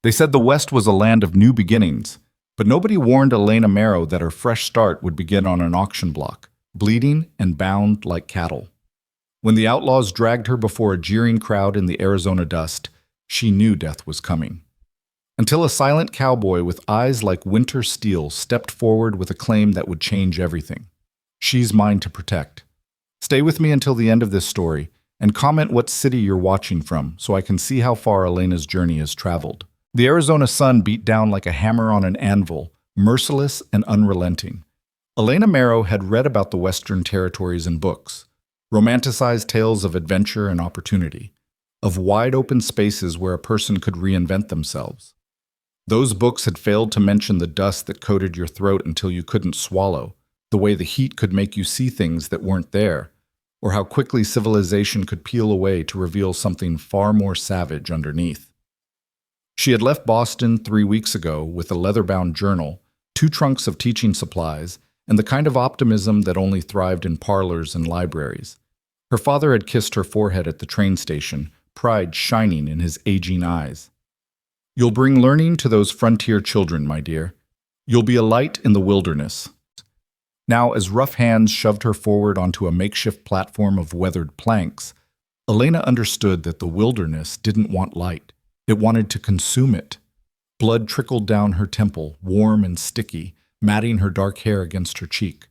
They said the West was a land of new beginnings, but nobody warned Elena Marrow that her fresh start would begin on an auction block, bleeding and bound like cattle. When the outlaws dragged her before a jeering crowd in the Arizona dust, she knew death was coming. Until a silent cowboy with eyes like winter steel stepped forward with a claim that would change everything. She's mine to protect. Stay with me until the end of this story, and comment what city you're watching from so I can see how far Elena's journey has traveled. The Arizona sun beat down like a hammer on an anvil, merciless and unrelenting. Elena Marrow had read about the Western territories in books, romanticized tales of adventure and opportunity, of wide-open spaces where a person could reinvent themselves. Those books had failed to mention the dust that coated your throat until you couldn't swallow, the way the heat could make you see things that weren't there, or how quickly civilization could peel away to reveal something far more savage underneath. She had left Boston 3 weeks ago with a leather-bound journal, 2 trunks of teaching supplies, and the kind of optimism that only thrived in parlors and libraries. Her father had kissed her forehead at the train station, pride shining in his aging eyes. "You'll bring learning to those frontier children, my dear. You'll be a light in the wilderness." Now, as rough hands shoved her forward onto a makeshift platform of weathered planks, Elena understood that the wilderness didn't want light. It wanted to consume it. Blood trickled down her temple, warm and sticky, matting her dark hair against her cheek.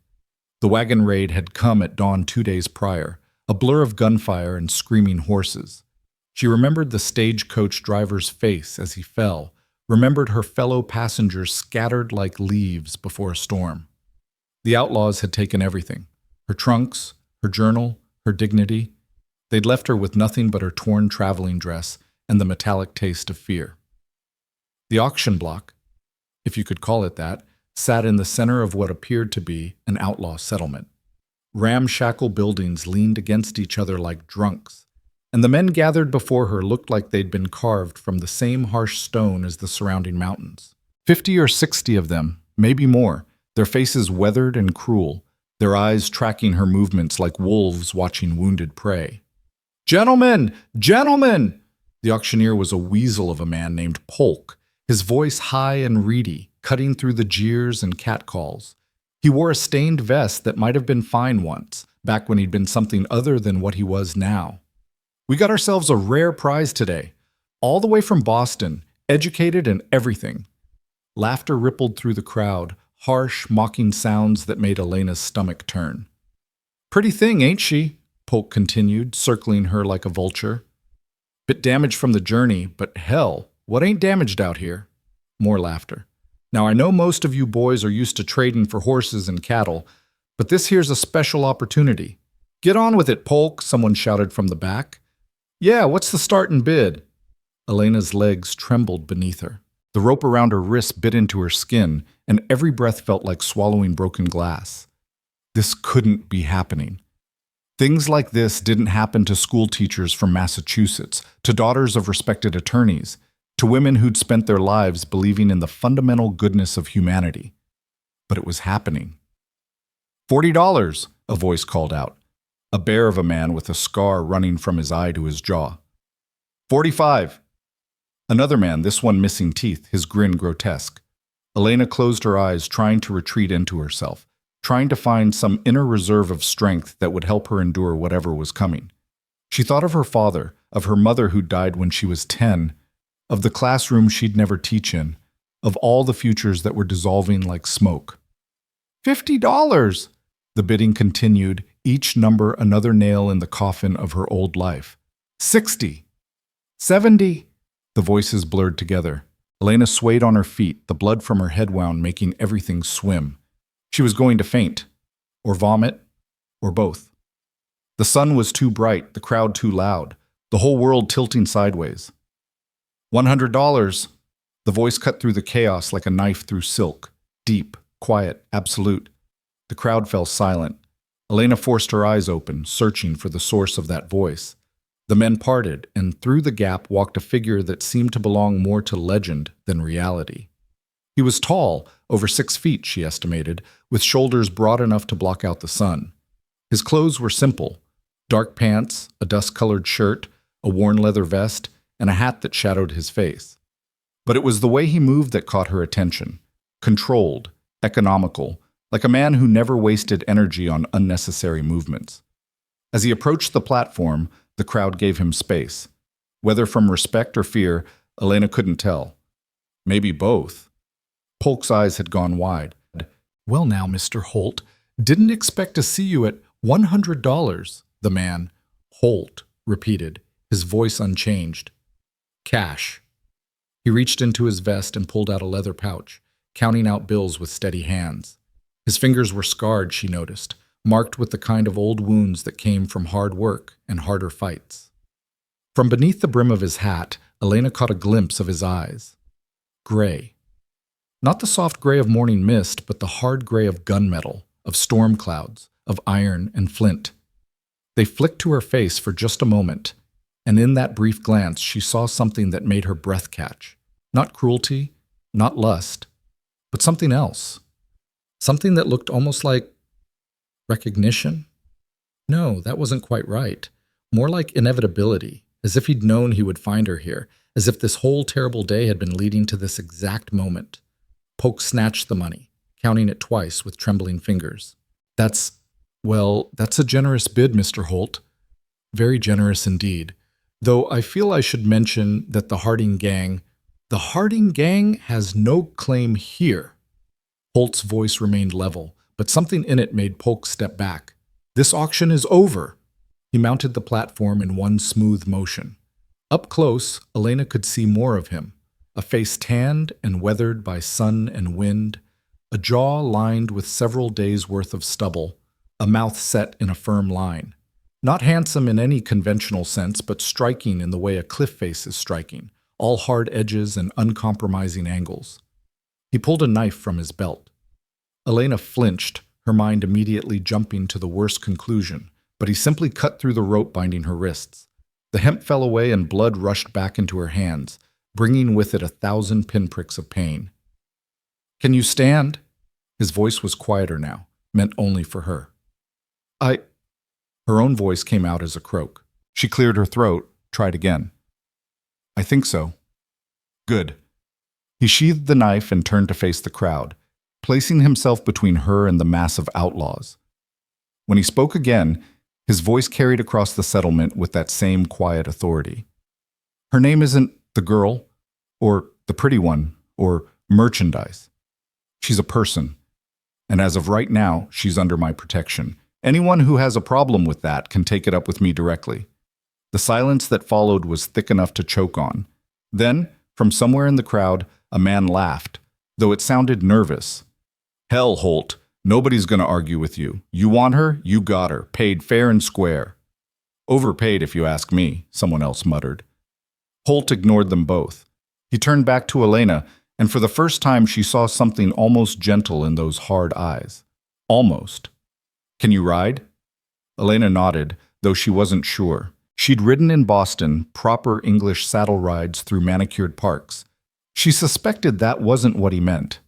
The wagon raid had come at dawn 2 days prior, a blur of gunfire and screaming horses. She remembered the stagecoach driver's face as he fell, remembered her fellow passengers scattered like leaves before a storm. The outlaws had taken everything, her trunks, her journal, her dignity. They'd left her with nothing but her torn traveling dress and the metallic taste of fear. The auction block, if you could call it that, sat in the center of what appeared to be an outlaw settlement. Ramshackle buildings leaned against each other like drunks, and the men gathered before her looked like they'd been carved from the same harsh stone as the surrounding mountains. 50 or 60 of them, maybe more, their faces weathered and cruel, their eyes tracking her movements like wolves watching wounded prey. "Gentlemen! Gentlemen!" The auctioneer was a weasel of a man named Polk, his voice high and reedy, cutting through the jeers and catcalls. He wore a stained vest that might have been fine once, back when he'd been something other than what he was now. "We got ourselves a rare prize today, all the way from Boston, educated and everything." Laughter rippled through the crowd, harsh, mocking sounds that made Elena's stomach turn. "Pretty thing, ain't she?" Polk continued, circling her like a vulture. "Bit damaged from the journey, but hell, what ain't damaged out here?" More laughter. "Now I know most of you boys are used to trading for horses and cattle, but this here's a special opportunity." "Get on with it, Polk," someone shouted from the back. "Yeah, what's the starting bid?" Elena's legs trembled beneath her. The rope around her wrist bit into her skin, and every breath felt like swallowing broken glass. This couldn't be happening. Things like this didn't happen to school teachers from Massachusetts, to daughters of respected attorneys, to women who'd spent their lives believing in the fundamental goodness of humanity. But it was happening. $40, a voice called out, a bear of a man with a scar running from his eye to his jaw. 45. Another man, this one missing teeth, his grin grotesque. Elena closed her eyes, trying to retreat into herself, trying to find some inner reserve of strength that would help her endure whatever was coming. She thought of her father, of her mother who died when she was 10, of the classroom she'd never teach in, of all the futures that were dissolving like smoke. $50! The bidding continued, each number another nail in the coffin of her old life. 60! 70! The voices blurred together. Elena swayed on her feet, the blood from her head wound making everything swim. She was going to faint, or vomit, or both. The sun was too bright, the crowd too loud, the whole world tilting sideways. $100. The voice cut through the chaos like a knife through silk, deep, quiet, absolute. The crowd fell silent. Elena forced her eyes open, searching for the source of that voice. The men parted, and through the gap walked a figure that seemed to belong more to legend than reality. He was tall, over 6 feet, she estimated, with shoulders broad enough to block out the sun. His clothes were simple: dark pants, a dust-colored shirt, a worn leather vest, and a hat that shadowed his face. But it was the way he moved that caught her attention. Controlled, economical, like a man who never wasted energy on unnecessary movements. As he approached the platform, the crowd gave him space. Whether from respect or fear, Elena couldn't tell. Maybe both. Polk's eyes had gone wide. "Well now, Mr. Holt, didn't expect to see you at $100, the man, Holt, repeated, his voice unchanged. Cash. He reached into his vest and pulled out a leather pouch, counting out bills with steady hands. His fingers were scarred, she noticed, marked with the kind of old wounds that came from hard work and harder fights. From beneath the brim of his hat, Elena caught a glimpse of his eyes. Gray. Not the soft gray of morning mist, but the hard gray of gunmetal, of storm clouds, of iron and flint. They flicked to her face for just a moment, and in that brief glance she saw something that made her breath catch. Not cruelty, not lust, but something else. Something that looked almost like recognition? No, that wasn't quite right. More like inevitability, as if he'd known he would find her here, as if this whole terrible day had been leading to this exact moment. Polk snatched the money, counting it twice with trembling fingers. That's a generous bid, Mr. Holt. Very generous indeed. Though I feel I should mention that the Harding gang has no claim here. Holt's voice remained level, but something in it made Polk step back. This auction is over. He mounted the platform in one smooth motion. Up close, Elena could see more of him. A face tanned and weathered by sun and wind, a jaw lined with several days' worth of stubble, a mouth set in a firm line. Not handsome in any conventional sense, but striking in the way a cliff face is striking, all hard edges and uncompromising angles. He pulled a knife from his belt. Elena flinched, her mind immediately jumping to the worst conclusion, but he simply cut through the rope binding her wrists. The hemp fell away and blood rushed back into her hands, bringing with it 1,000 pinpricks of pain. Can you stand? His voice was quieter now, meant only for her. Her own voice came out as a croak. She cleared her throat, tried again. I think so. Good. He sheathed the knife and turned to face the crowd, placing himself between her and the mass of outlaws. When he spoke again, his voice carried across the settlement with that same quiet authority. Her name isn't the girl, or the pretty one, or merchandise. She's a person, and as of right now, she's under my protection. Anyone who has a problem with that can take it up with me directly. The silence that followed was thick enough to choke on. Then, from somewhere in the crowd, a man laughed, though it sounded nervous. Hell, Holt, nobody's going to argue with you. You want her, you got her, paid fair and square. Overpaid if you ask me, someone else muttered. Holt ignored them both. He turned back to Elena, and for the first time she saw something almost gentle in those hard eyes. Almost. Can you ride? Elena nodded, though she wasn't sure. She'd ridden in Boston, proper English saddle rides through manicured parks. She suspected that wasn't what he meant.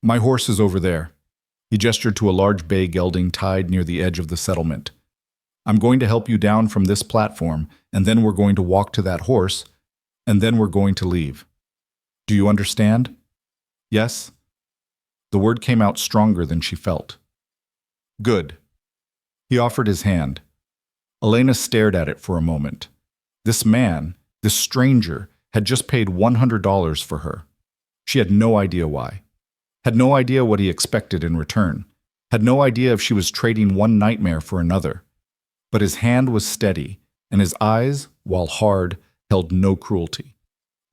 My horse is over there. He gestured to a large bay gelding tied near the edge of the settlement. I'm going to help you down from this platform, and then we're going to walk to that horse, and then we're going to leave. Do you understand? Yes? The word came out stronger than she felt. Good. He offered his hand. Elena stared at it for a moment. This man, this stranger, had just paid $100 for her. She had no idea why. Had no idea what he expected in return. Had no idea if she was trading one nightmare for another. But his hand was steady, and his eyes, while hard, held no cruelty.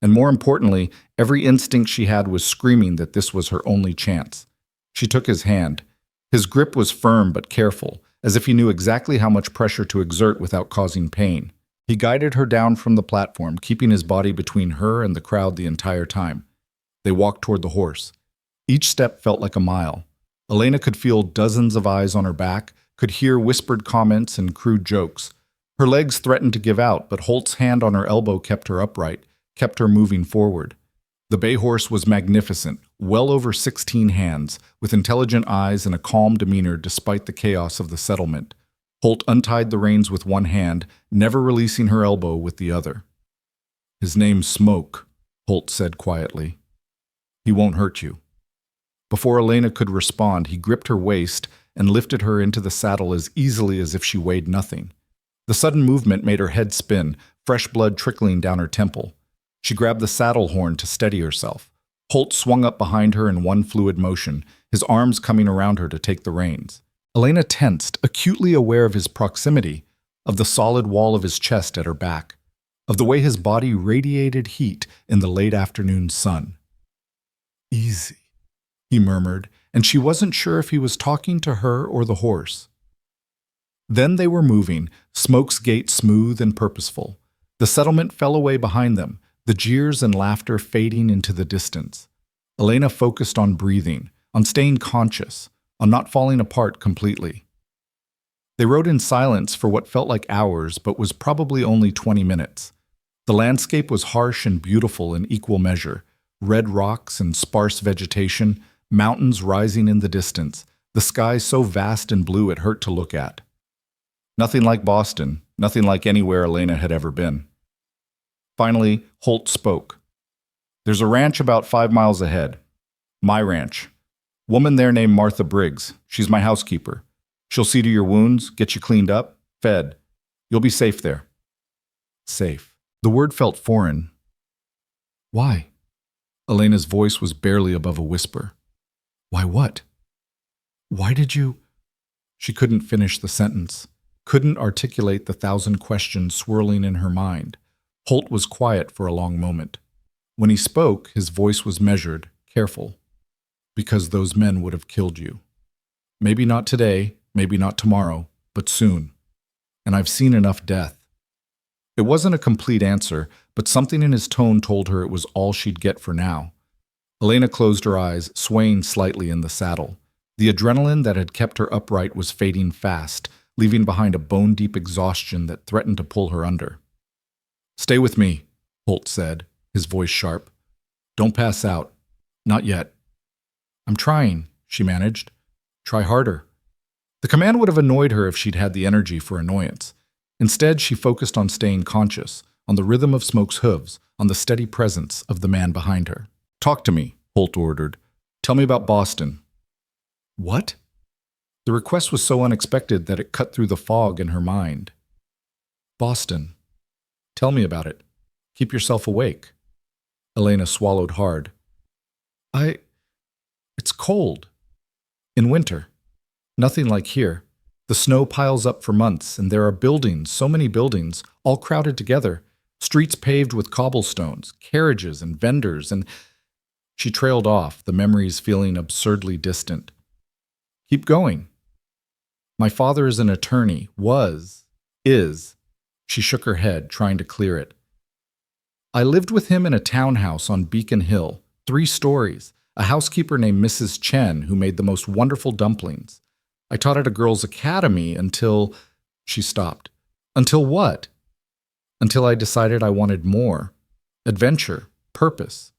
And more importantly, every instinct she had was screaming that this was her only chance. She took his hand. His grip was firm but careful, as if he knew exactly how much pressure to exert without causing pain. He guided her down from the platform, keeping his body between her and the crowd the entire time. They walked toward the horse. Each step felt like a mile. Elena could feel dozens of eyes on her back, could hear whispered comments and crude jokes. Her legs threatened to give out, but Holt's hand on her elbow kept her upright, kept her moving forward. The bay horse was magnificent, well over 16 hands, with intelligent eyes and a calm demeanor despite the chaos of the settlement. Holt untied the reins with one hand, never releasing her elbow with the other. His name's Smoke, Holt said quietly. He won't hurt you. Before Elena could respond, he gripped her waist and lifted her into the saddle as easily as if she weighed nothing. The sudden movement made her head spin, fresh blood trickling down her temple. She grabbed the saddle horn to steady herself. Holt swung up behind her in one fluid motion, his arms coming around her to take the reins. Elena tensed, acutely aware of his proximity, of the solid wall of his chest at her back, of the way his body radiated heat in the late afternoon sun. Easy, he murmured, and she wasn't sure if he was talking to her or the horse. Then they were moving, Smoke's gait smooth and purposeful. The settlement fell away behind them, the jeers and laughter fading into the distance. Elena focused on breathing, on staying conscious, on not falling apart completely. They rode in silence for what felt like hours, but was probably only 20 minutes. The landscape was harsh and beautiful in equal measure. Red rocks and sparse vegetation, mountains rising in the distance, the sky so vast and blue it hurt to look at. Nothing like Boston, nothing like anywhere Elena had ever been. Finally, Holt spoke. There's a ranch about 5 miles ahead. My ranch. Woman there named Martha Briggs. She's my housekeeper. She'll see to your wounds, get you cleaned up, fed. You'll be safe there. Safe. The word felt foreign. Why? Elena's voice was barely above a whisper. Why what? Why did you? She couldn't finish the sentence, couldn't articulate the 1,000 questions swirling in her mind. Holt was quiet for a long moment. When he spoke, his voice was measured, careful. Because those men would have killed you. Maybe not today, maybe not tomorrow, but soon. And I've seen enough death. It wasn't a complete answer, but something in his tone told her it was all she'd get for now. Elena closed her eyes, swaying slightly in the saddle. The adrenaline that had kept her upright was fading fast, leaving behind a bone-deep exhaustion that threatened to pull her under. Stay with me, Holt said, his voice sharp. Don't pass out. Not yet. I'm trying, she managed. Try harder. The command would have annoyed her if she'd had the energy for annoyance. Instead, she focused on staying conscious, on the rhythm of Smoke's hooves, on the steady presence of the man behind her. Talk to me, Holt ordered. Tell me about Boston. What? The request was so unexpected that it cut through the fog in her mind. Boston. Tell me about it. Keep yourself awake. Elena swallowed hard. It's cold. In winter. Nothing like here. The snow piles up for months, and there are buildings, so many buildings, all crowded together, streets paved with cobblestones, carriages and vendors, and she trailed off, the memories feeling absurdly distant. Keep going. My father is an attorney, is. She shook her head, trying to clear it. I lived with him in a townhouse on Beacon Hill, 3 stories, a housekeeper named Mrs. Chen who made the most wonderful dumplings. I taught at a girls' academy until... She stopped. Until what? Until I decided I wanted more. Adventure, purpose.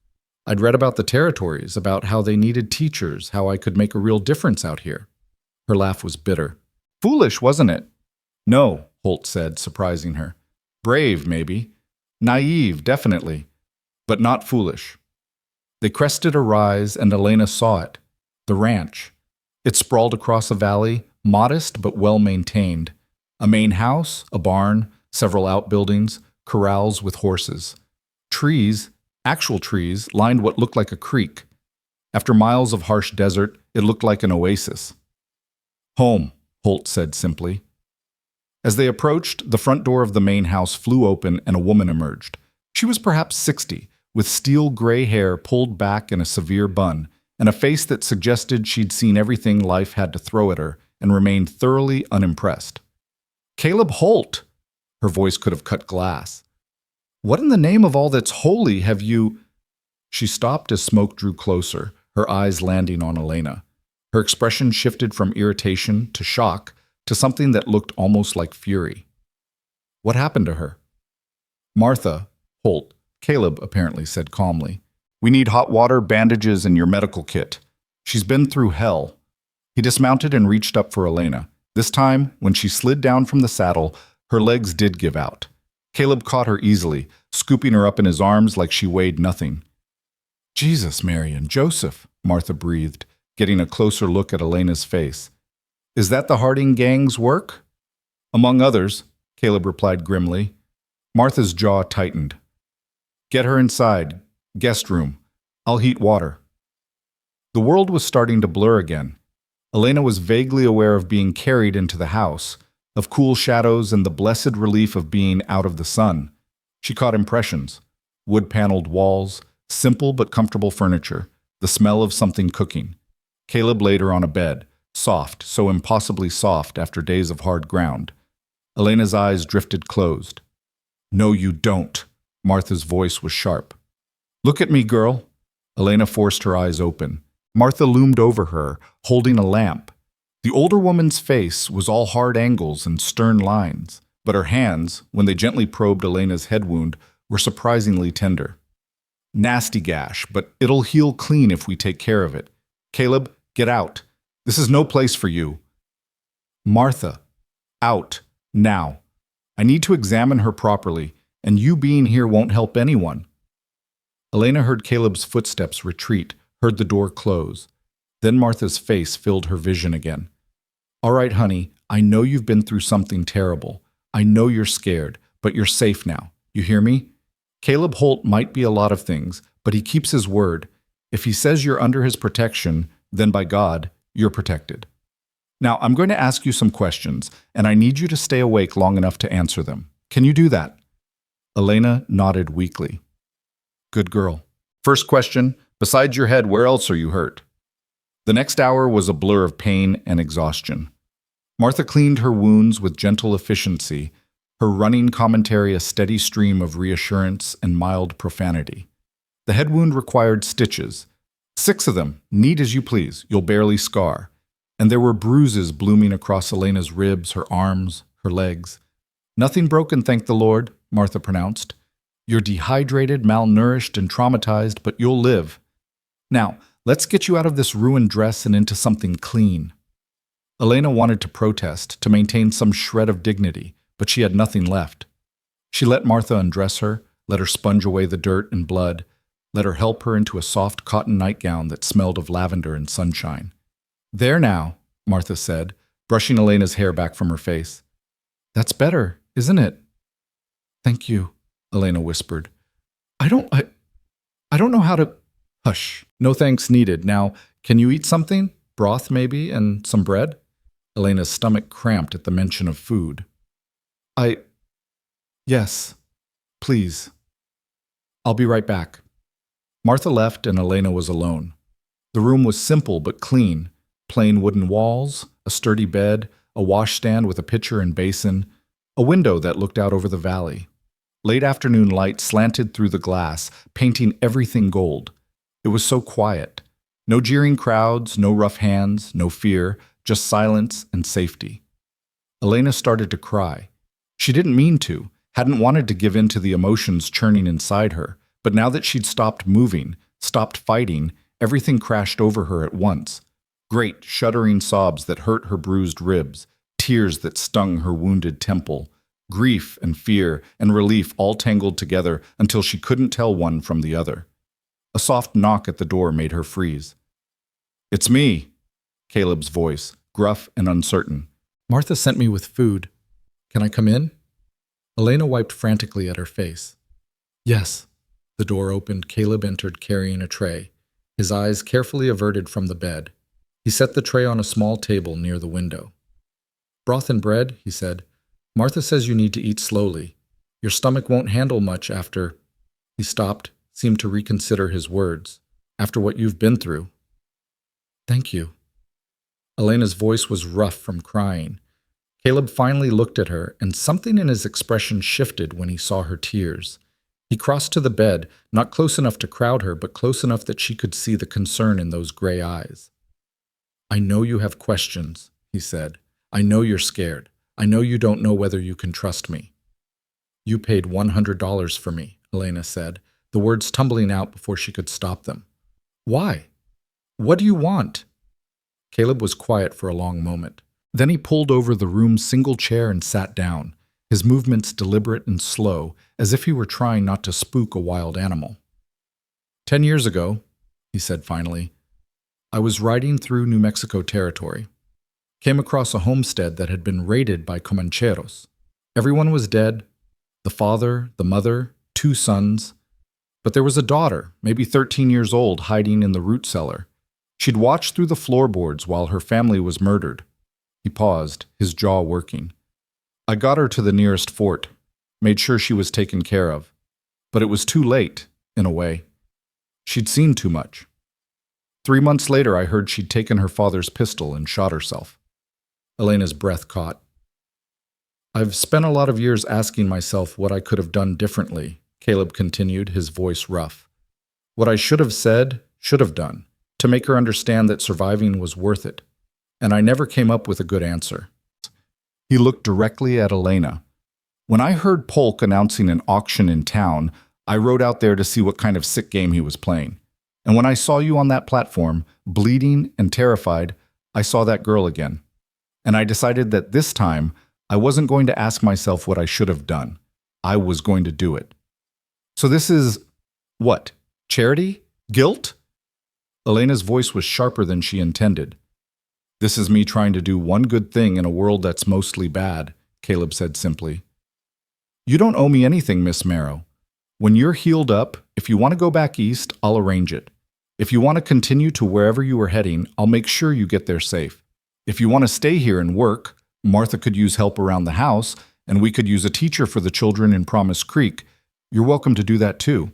I'd read about the territories, about how they needed teachers, how I could make a real difference out here. Her laugh was bitter. Foolish, wasn't it? No, Holt said, surprising her. Brave, maybe. Naive, definitely. But not foolish. They crested a rise, and Elena saw it. The ranch. It sprawled across a valley, modest but well-maintained. A main house, a barn, several outbuildings, corrals with horses. Trees, actual trees, lined what looked like a creek. After miles of harsh desert, it looked like an oasis. Home, Holt said simply. As they approached, the front door of the main house flew open and a woman emerged. She was perhaps 60, with steel gray hair pulled back in a severe bun, and a face that suggested she'd seen everything life had to throw at her and remained thoroughly unimpressed. Caleb Holt! Her voice could have cut glass. What in the name of all that's holy have you... She stopped as Smoke drew closer, her eyes landing on Elena. Her expression shifted from irritation to shock to something that looked almost like fury. What happened to her? Martha, Holt, Caleb apparently said calmly. We need hot water, bandages, and your medical kit. She's been through hell. He dismounted and reached up for Elena. This time, when she slid down from the saddle, her legs did give out. Caleb caught her easily, scooping her up in his arms like she weighed nothing. Jesus, Mary and Joseph, Martha breathed, getting a closer look at Elena's face. Is that the Harding gang's work? Among others, Caleb replied grimly. Martha's jaw tightened. Get her inside. Guest room. I'll heat water. The world was starting to blur again. Elena was vaguely aware of being carried into the house, of cool shadows and the blessed relief of being out of the sun. She caught impressions. Wood-paneled walls, simple but comfortable furniture, the smell of something cooking. Caleb laid her on a bed, soft, so impossibly soft after days of hard ground. Elena's eyes drifted closed. No, you don't. Martha's voice was sharp. Look at me, girl. Elena forced her eyes open. Martha loomed over her, holding a lamp. The older woman's face was all hard angles and stern lines, but her hands, when they gently probed Elena's head wound, were surprisingly tender. Nasty gash, but it'll heal clean if we take care of it. Caleb, get out. This is no place for you. Martha, out, now. I need to examine her properly, and you being here won't help anyone. Elena heard Caleb's footsteps retreat, heard the door close. Then Martha's face filled her vision again. All right, honey, I know you've been through something terrible. I know you're scared, but you're safe now. You hear me? Caleb Holt might be a lot of things, but he keeps his word. If he says you're under his protection, then by God, you're protected. Now, I'm going to ask you some questions, and I need you to stay awake long enough to answer them. Can you do that? Elena nodded weakly. Good girl. First question, besides your head, where else are you hurt? The next hour was a blur of pain and exhaustion. Martha cleaned her wounds with gentle efficiency, her running commentary a steady stream of reassurance and mild profanity. The head wound required stitches. 6 of them, neat as you please, you'll barely scar. And there were bruises blooming across Elena's ribs, her arms, her legs. Nothing broken, thank the Lord, Martha pronounced. You're dehydrated, malnourished, and traumatized, but you'll live. Now, let's get you out of this ruined dress and into something clean. Elena wanted to protest, to maintain some shred of dignity, but she had nothing left. She let Martha undress her, let her sponge away the dirt and blood, let her help her into a soft cotton nightgown that smelled of lavender and sunshine. There now, Martha said, brushing Elena's hair back from her face. That's better, isn't it? Thank you, Elena whispered. I don't know how to... Hush, no thanks needed. Now, can you eat something? Broth maybe, and some bread? Elena's stomach cramped at the mention of food. Yes, please. I'll be right back. Martha left and Elena was alone. The room was simple but clean. Plain wooden walls, a sturdy bed, a washstand with a pitcher and basin, a window that looked out over the valley. Late afternoon light slanted through the glass, painting everything gold. It was so quiet. No jeering crowds, no rough hands, no fear, just silence and safety. Elena started to cry. She didn't mean to, hadn't wanted to give in to the emotions churning inside her, but now that she'd stopped moving, stopped fighting, everything crashed over her at once. Great, shuddering sobs that hurt her bruised ribs, tears that stung her wounded temple, grief and fear and relief all tangled together until she couldn't tell one from the other. A soft knock at the door made her freeze. It's me, Caleb's voice, gruff and uncertain. Martha sent me with food. Can I come in? Elena wiped frantically at her face. Yes. The door opened. Caleb entered carrying a tray, his eyes carefully averted from the bed. He set the tray on a small table near the window. Broth and bread, he said. Martha says you need to eat slowly. Your stomach won't handle much after... He stopped, seemed to reconsider his words. After what you've been through. Thank you. Elena's voice was rough from crying. Caleb finally looked at her, and something in his expression shifted when he saw her tears. He crossed to the bed, not close enough to crowd her, but close enough that she could see the concern in those gray eyes. I know you have questions, he said. I know you're scared. I know you don't know whether you can trust me. You paid $100 for me, Elena said, the words tumbling out before she could stop them. Why? What do you want? Caleb was quiet for a long moment. Then he pulled over the room's single chair and sat down, his movements deliberate and slow, as if he were trying not to spook a wild animal. 10 years ago, he said finally, I was riding through New Mexico territory. Came across a homestead that had been raided by Comancheros. Everyone was dead, the father, the mother, 2 sons. But there was a daughter, maybe 13 years old, hiding in the root cellar. She'd watched through the floorboards while her family was murdered. He paused, his jaw working. I got her to the nearest fort, made sure she was taken care of. But it was too late, in a way. She'd seen too much. 3 months later, I heard she'd taken her father's pistol and shot herself. Elena's breath caught. I've spent a lot of years asking myself what I could have done differently, Caleb continued, his voice rough. What I should have said, should have done, to make her understand that surviving was worth it. And I never came up with a good answer. He looked directly at Elena. When I heard Polk announcing an auction in town, I rode out there to see what kind of sick game he was playing. And when I saw you on that platform, bleeding and terrified, I saw that girl again. And I decided that this time, I wasn't going to ask myself what I should have done. I was going to do it. So this is, what, charity? Guilt? Elena's voice was sharper than she intended. This is me trying to do one good thing in a world that's mostly bad, Caleb said simply. You don't owe me anything, Miss Marrow. When you're healed up, if you want to go back east, I'll arrange it. If you want to continue to wherever you are heading, I'll make sure you get there safe. If you want to stay here and work, Martha could use help around the house, and we could use a teacher for the children in Promise Creek. You're welcome to do that too.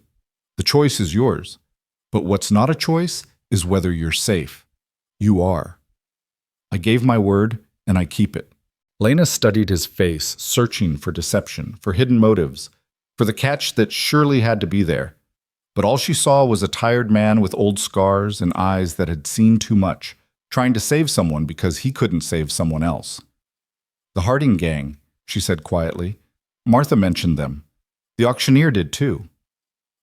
The choice is yours. But what's not a choice is whether you're safe. You are. I gave my word, and I keep it. Lena studied his face, searching for deception, for hidden motives, for the catch that surely had to be there. But all she saw was a tired man with old scars and eyes that had seen too much, trying to save someone because he couldn't save someone else. The Harding gang, she said quietly. Martha mentioned them. The auctioneer did too.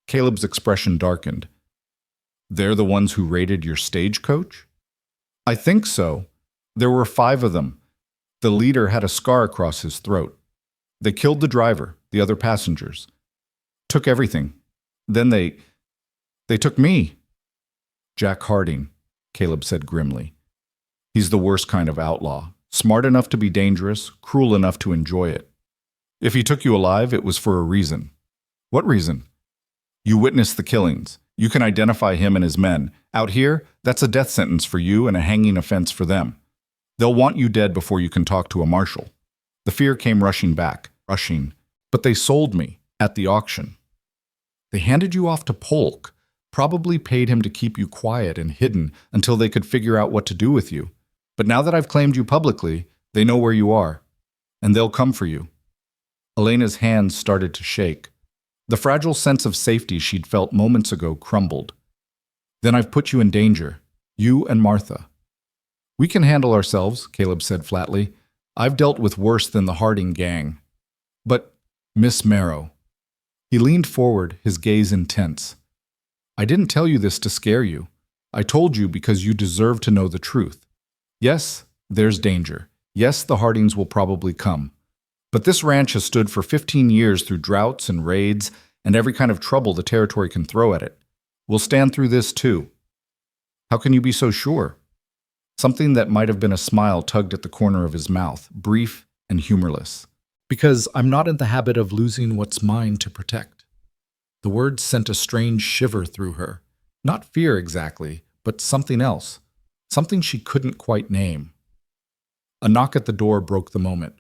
Caleb's expression darkened. They're the ones who raided your stagecoach? I think so. There were 5 of them. The leader had a scar across his throat. They killed the driver, the other passengers. Took everything. Then they took me. Jack Harding, Caleb said grimly. He's the worst kind of outlaw. Smart enough to be dangerous, cruel enough to enjoy it. If he took you alive, it was for a reason. What reason? You witnessed the killings. You can identify him and his men. Out here, that's a death sentence for you and a hanging offense for them. They'll want you dead before you can talk to a marshal. The fear came rushing back, but they sold me at the auction. They handed you off to Polk, probably paid him to keep you quiet and hidden until they could figure out what to do with you. But now that I've claimed you publicly, they know where you are, and they'll come for you. Elena's hands started to shake. The fragile sense of safety she'd felt moments ago crumbled. Then I've put you in danger, you and Martha. We can handle ourselves, Caleb said flatly. I've dealt with worse than the Harding gang. But, Miss Marrow. He leaned forward, his gaze intense. I didn't tell you this to scare you. I told you because you deserve to know the truth. Yes, there's danger. Yes, the Hardings will probably come. But this ranch has stood for 15 years through droughts and raids and every kind of trouble the territory can throw at it. We'll stand through this too. How can you be so sure? Something that might have been a smile tugged at the corner of his mouth, brief and humorless. Because I'm not in the habit of losing what's mine to protect. The words sent a strange shiver through her. Not fear exactly, but something else. Something she couldn't quite name. A knock at the door broke the moment.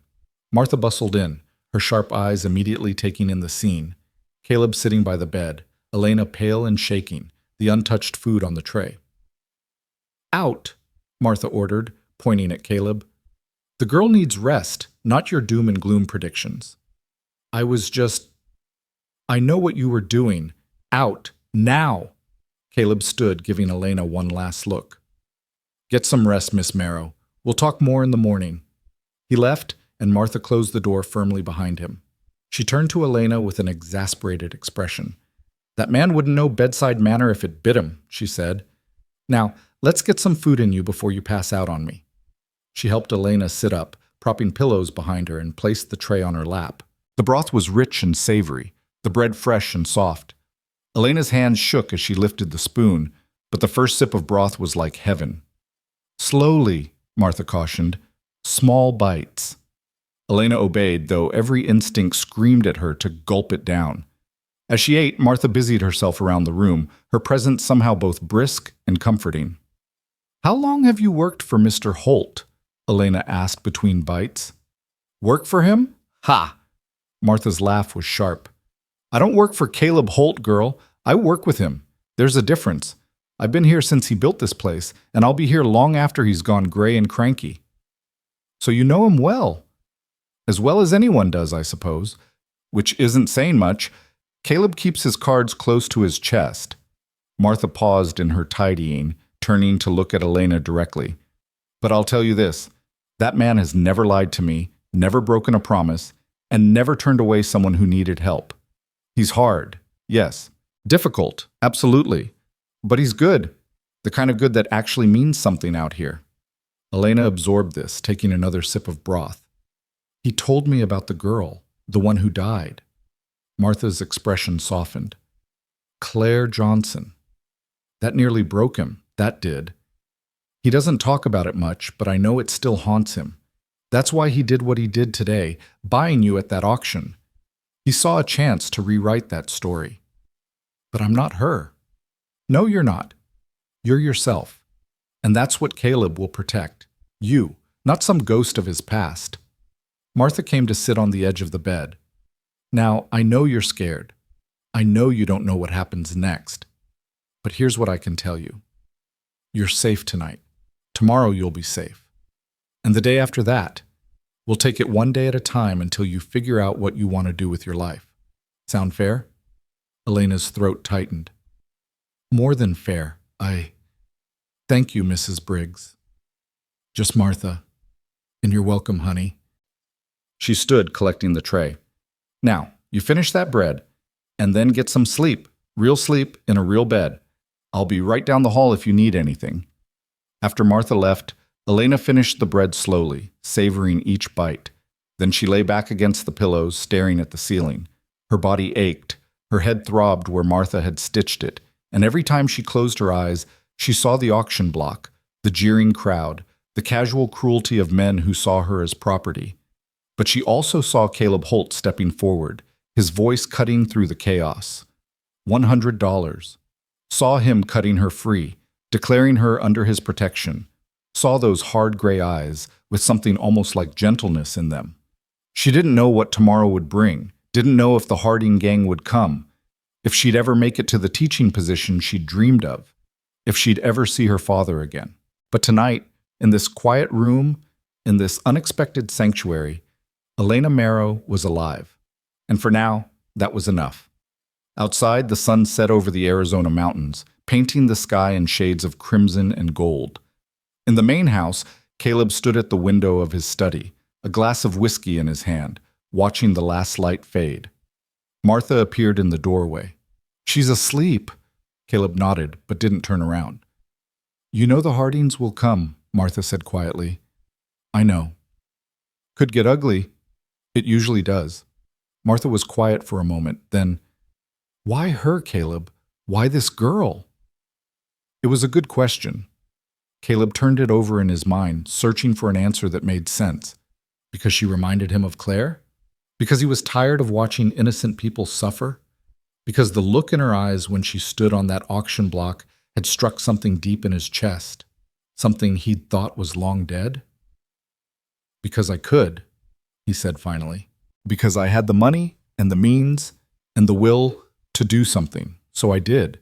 Martha bustled in, her sharp eyes immediately taking in the scene. Caleb sitting by the bed, Elena pale and shaking, the untouched food on the tray. Out, Martha ordered, pointing at Caleb. The girl needs rest, not your doom and gloom predictions. I know what you were doing. Out, now. Caleb stood, giving Elena one last look. Get some rest, Miss Marrow. We'll talk more in the morning. He left, and Martha closed the door firmly behind him. She turned to Elena with an exasperated expression. That man wouldn't know bedside manner if it bit him, she said. Now, let's get some food in you before you pass out on me. She helped Elena sit up, propping pillows behind her, and placed the tray on her lap. The broth was rich and savory, the bread fresh and soft. Elena's hands shook as she lifted the spoon, but the first sip of broth was like heaven. "Slowly," Martha cautioned. "Small bites." Elena obeyed, though every instinct screamed at her to gulp it down. As she ate, Martha busied herself around the room, her presence somehow both brisk and comforting. "How long have you worked for Mr. Holt?" Elena asked between bites. "Work for him? Ha!" Martha's laugh was sharp. "I don't work for Caleb Holt, girl. I work with him. There's a difference. I've been here since he built this place, and I'll be here long after he's gone gray and cranky." "So you know him well." "As well as anyone does, I suppose." Which isn't saying much. Caleb keeps his cards close to his chest. Martha paused in her tidying, turning to look at Elena directly. "But I'll tell you this. That man has never lied to me, never broken a promise, and never turned away someone who needed help. He's hard, yes. Difficult, absolutely. But he's good. The kind of good that actually means something out here." Elena absorbed this, taking another sip of broth. "He told me about the girl, the one who died." Martha's expression softened. "Claire Johnson. That nearly broke him, that did. He doesn't talk about it much, but I know it still haunts him. That's why he did what he did today, buying you at that auction. He saw a chance to rewrite that story." "But I'm not her." "No, you're not. You're yourself. And that's what Caleb will protect. You, not some ghost of his past." Martha came to sit on the edge of the bed. "Now, I know you're scared. I know you don't know what happens next. But here's what I can tell you. You're safe tonight. Tomorrow you'll be safe. And the day after that, we'll take it one day at a time until you figure out what you want to do with your life. Sound fair?" Elena's throat tightened. "More than fair. Thank you, Mrs. Briggs." "Just Martha. And you're welcome, honey." She stood, collecting the tray. "Now, you finish that bread, and then get some sleep, real sleep in a real bed. I'll be right down the hall if you need anything." After Martha left, Elena finished the bread slowly, savoring each bite. Then she lay back against the pillows, staring at the ceiling. Her body ached, her head throbbed where Martha had stitched it, and every time she closed her eyes, she saw the auction block, the jeering crowd, the casual cruelty of men who saw her as property. But she also saw Caleb Holt stepping forward, his voice cutting through the chaos. $100. Saw him cutting her free, declaring her under his protection. Saw those hard gray eyes with something almost like gentleness in them. She didn't know what tomorrow would bring, didn't know if the Harding gang would come, if she'd ever make it to the teaching position she'd dreamed of, if she'd ever see her father again. But tonight, in this quiet room, in this unexpected sanctuary, Elena Marrow was alive. And for now, that was enough. Outside, the sun set over the Arizona mountains, painting the sky in shades of crimson and gold. In the main house, Caleb stood at the window of his study, a glass of whiskey in his hand, watching the last light fade. Martha appeared in the doorway. "She's asleep." Caleb nodded, but didn't turn around. "You know the Hardings will come," Martha said quietly. "I know." "Could get ugly." "It usually does." Martha was quiet for a moment, then, "Why her, Caleb? Why this girl?" It was a good question. Caleb turned it over in his mind, searching for an answer that made sense. Because she reminded him of Claire? Because he was tired of watching innocent people suffer? Because the look in her eyes when she stood on that auction block had struck something deep in his chest, something he'd thought was long dead? "Because I could," he said finally. "Because I had the money and the means and the will to do something, so I did.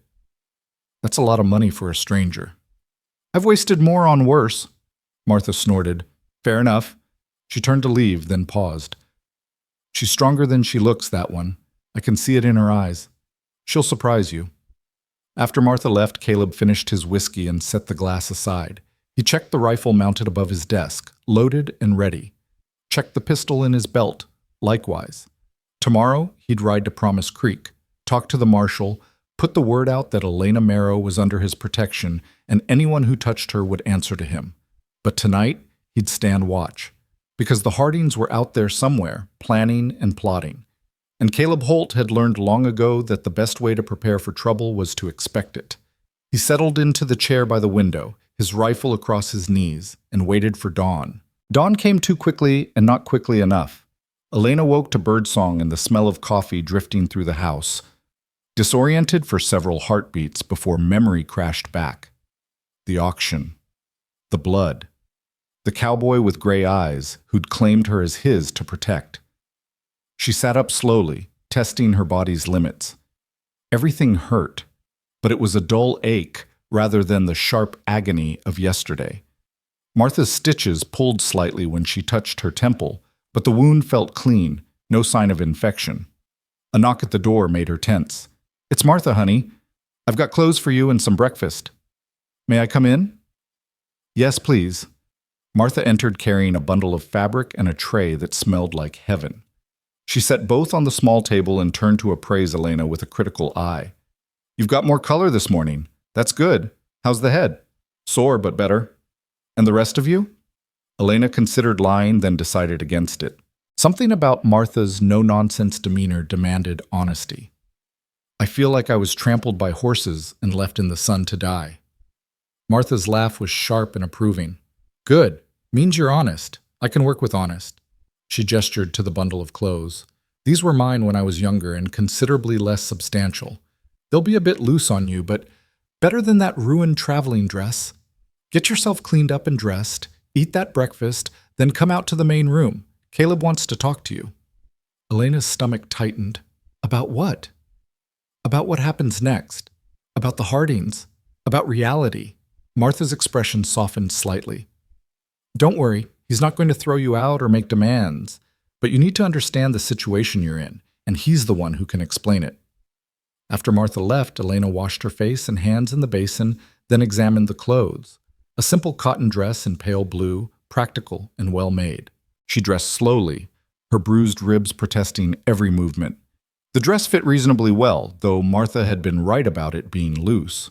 That's a lot of money for a stranger." "I've wasted more on worse," Martha snorted. "Fair enough." She turned to leave, then paused. "She's stronger than she looks, that one. I can see it in her eyes. She'll surprise you." After Martha left, Caleb finished his whiskey and set the glass aside. He checked the rifle mounted above his desk, loaded and ready. Checked the pistol in his belt, likewise. Tomorrow, he'd ride to Promise Creek, talk to the marshal, put the word out that Elena Marrow was under his protection and anyone who touched her would answer to him. But tonight, he'd stand watch. because the Hardings were out there somewhere, planning and plotting. And Caleb Holt had learned long ago that the best way to prepare for trouble was to expect it. He settled into the chair by the window, his rifle across his knees, and waited for dawn. Dawn came too quickly and not quickly enough. Elena woke to birdsong and the smell of coffee drifting through the house, disoriented for several heartbeats before memory crashed back. The auction. The blood. The cowboy with gray eyes who'd claimed her as his to protect. She sat up slowly, testing her body's limits. Everything hurt, but it was a dull ache rather than the sharp agony of yesterday. Martha's stitches pulled slightly when she touched her temple, but the wound felt clean, no sign of infection. A knock at the door made her tense. "It's Martha, honey. I've got clothes for you and some breakfast. May I come in?" "Yes, please." Martha entered carrying a bundle of fabric and a tray that smelled like heaven. She set both on the small table and turned to appraise Elena with a critical eye. "You've got more color this morning. That's good. How's the head?" "Sore, but better." "And the rest of you?" Elena considered lying, then decided against it. Something about Martha's no-nonsense demeanor demanded honesty. "I feel like I was trampled by horses and left in the sun to die." Martha's laugh was sharp and approving. "Good. Means you're honest. I can work with honest." She gestured to the bundle of clothes. "These were mine when I was younger and considerably less substantial. They'll be a bit loose on you, but better than that ruined traveling dress. Get yourself cleaned up and dressed, eat that breakfast, then come out to the main room. Caleb wants to talk to you." Elena's stomach tightened. About what? About what happens next? About the Hardings? About reality? Martha's expression softened slightly. "Don't worry, he's not going to throw you out or make demands, but you need to understand the situation you're in, and he's the one who can explain it." After Martha left, Elena washed her face and hands in the basin, then examined the clothes. A simple cotton dress in pale blue, practical and well-made. She dressed slowly, her bruised ribs protesting every movement. The dress fit reasonably well, though Martha had been right about it being loose.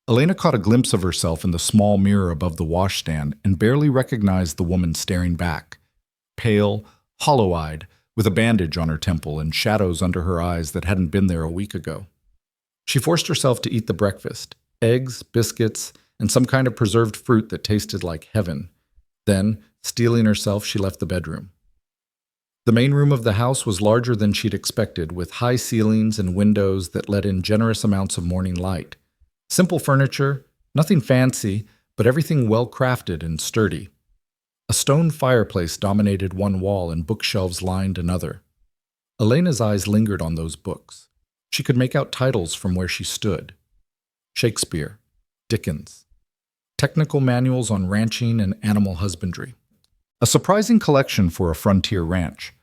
Elena caught a glimpse of herself in the small mirror above the washstand and barely recognized the woman staring back. Pale, hollow-eyed, with a bandage on her temple and shadows under her eyes that hadn't been there a week ago. She forced herself to eat the breakfast, eggs, biscuits, and some kind of preserved fruit that tasted like heaven. Then, steeling herself, she left the bedroom. The main room of the house was larger than she'd expected, with high ceilings and windows that let in generous amounts of morning light. Simple furniture, nothing fancy, but everything well-crafted and sturdy. A stone fireplace dominated one wall and bookshelves lined another. Elena's eyes lingered on those books. She could make out titles from where she stood. Shakespeare, Dickens, technical manuals on ranching and animal husbandry. A surprising collection for a frontier ranch.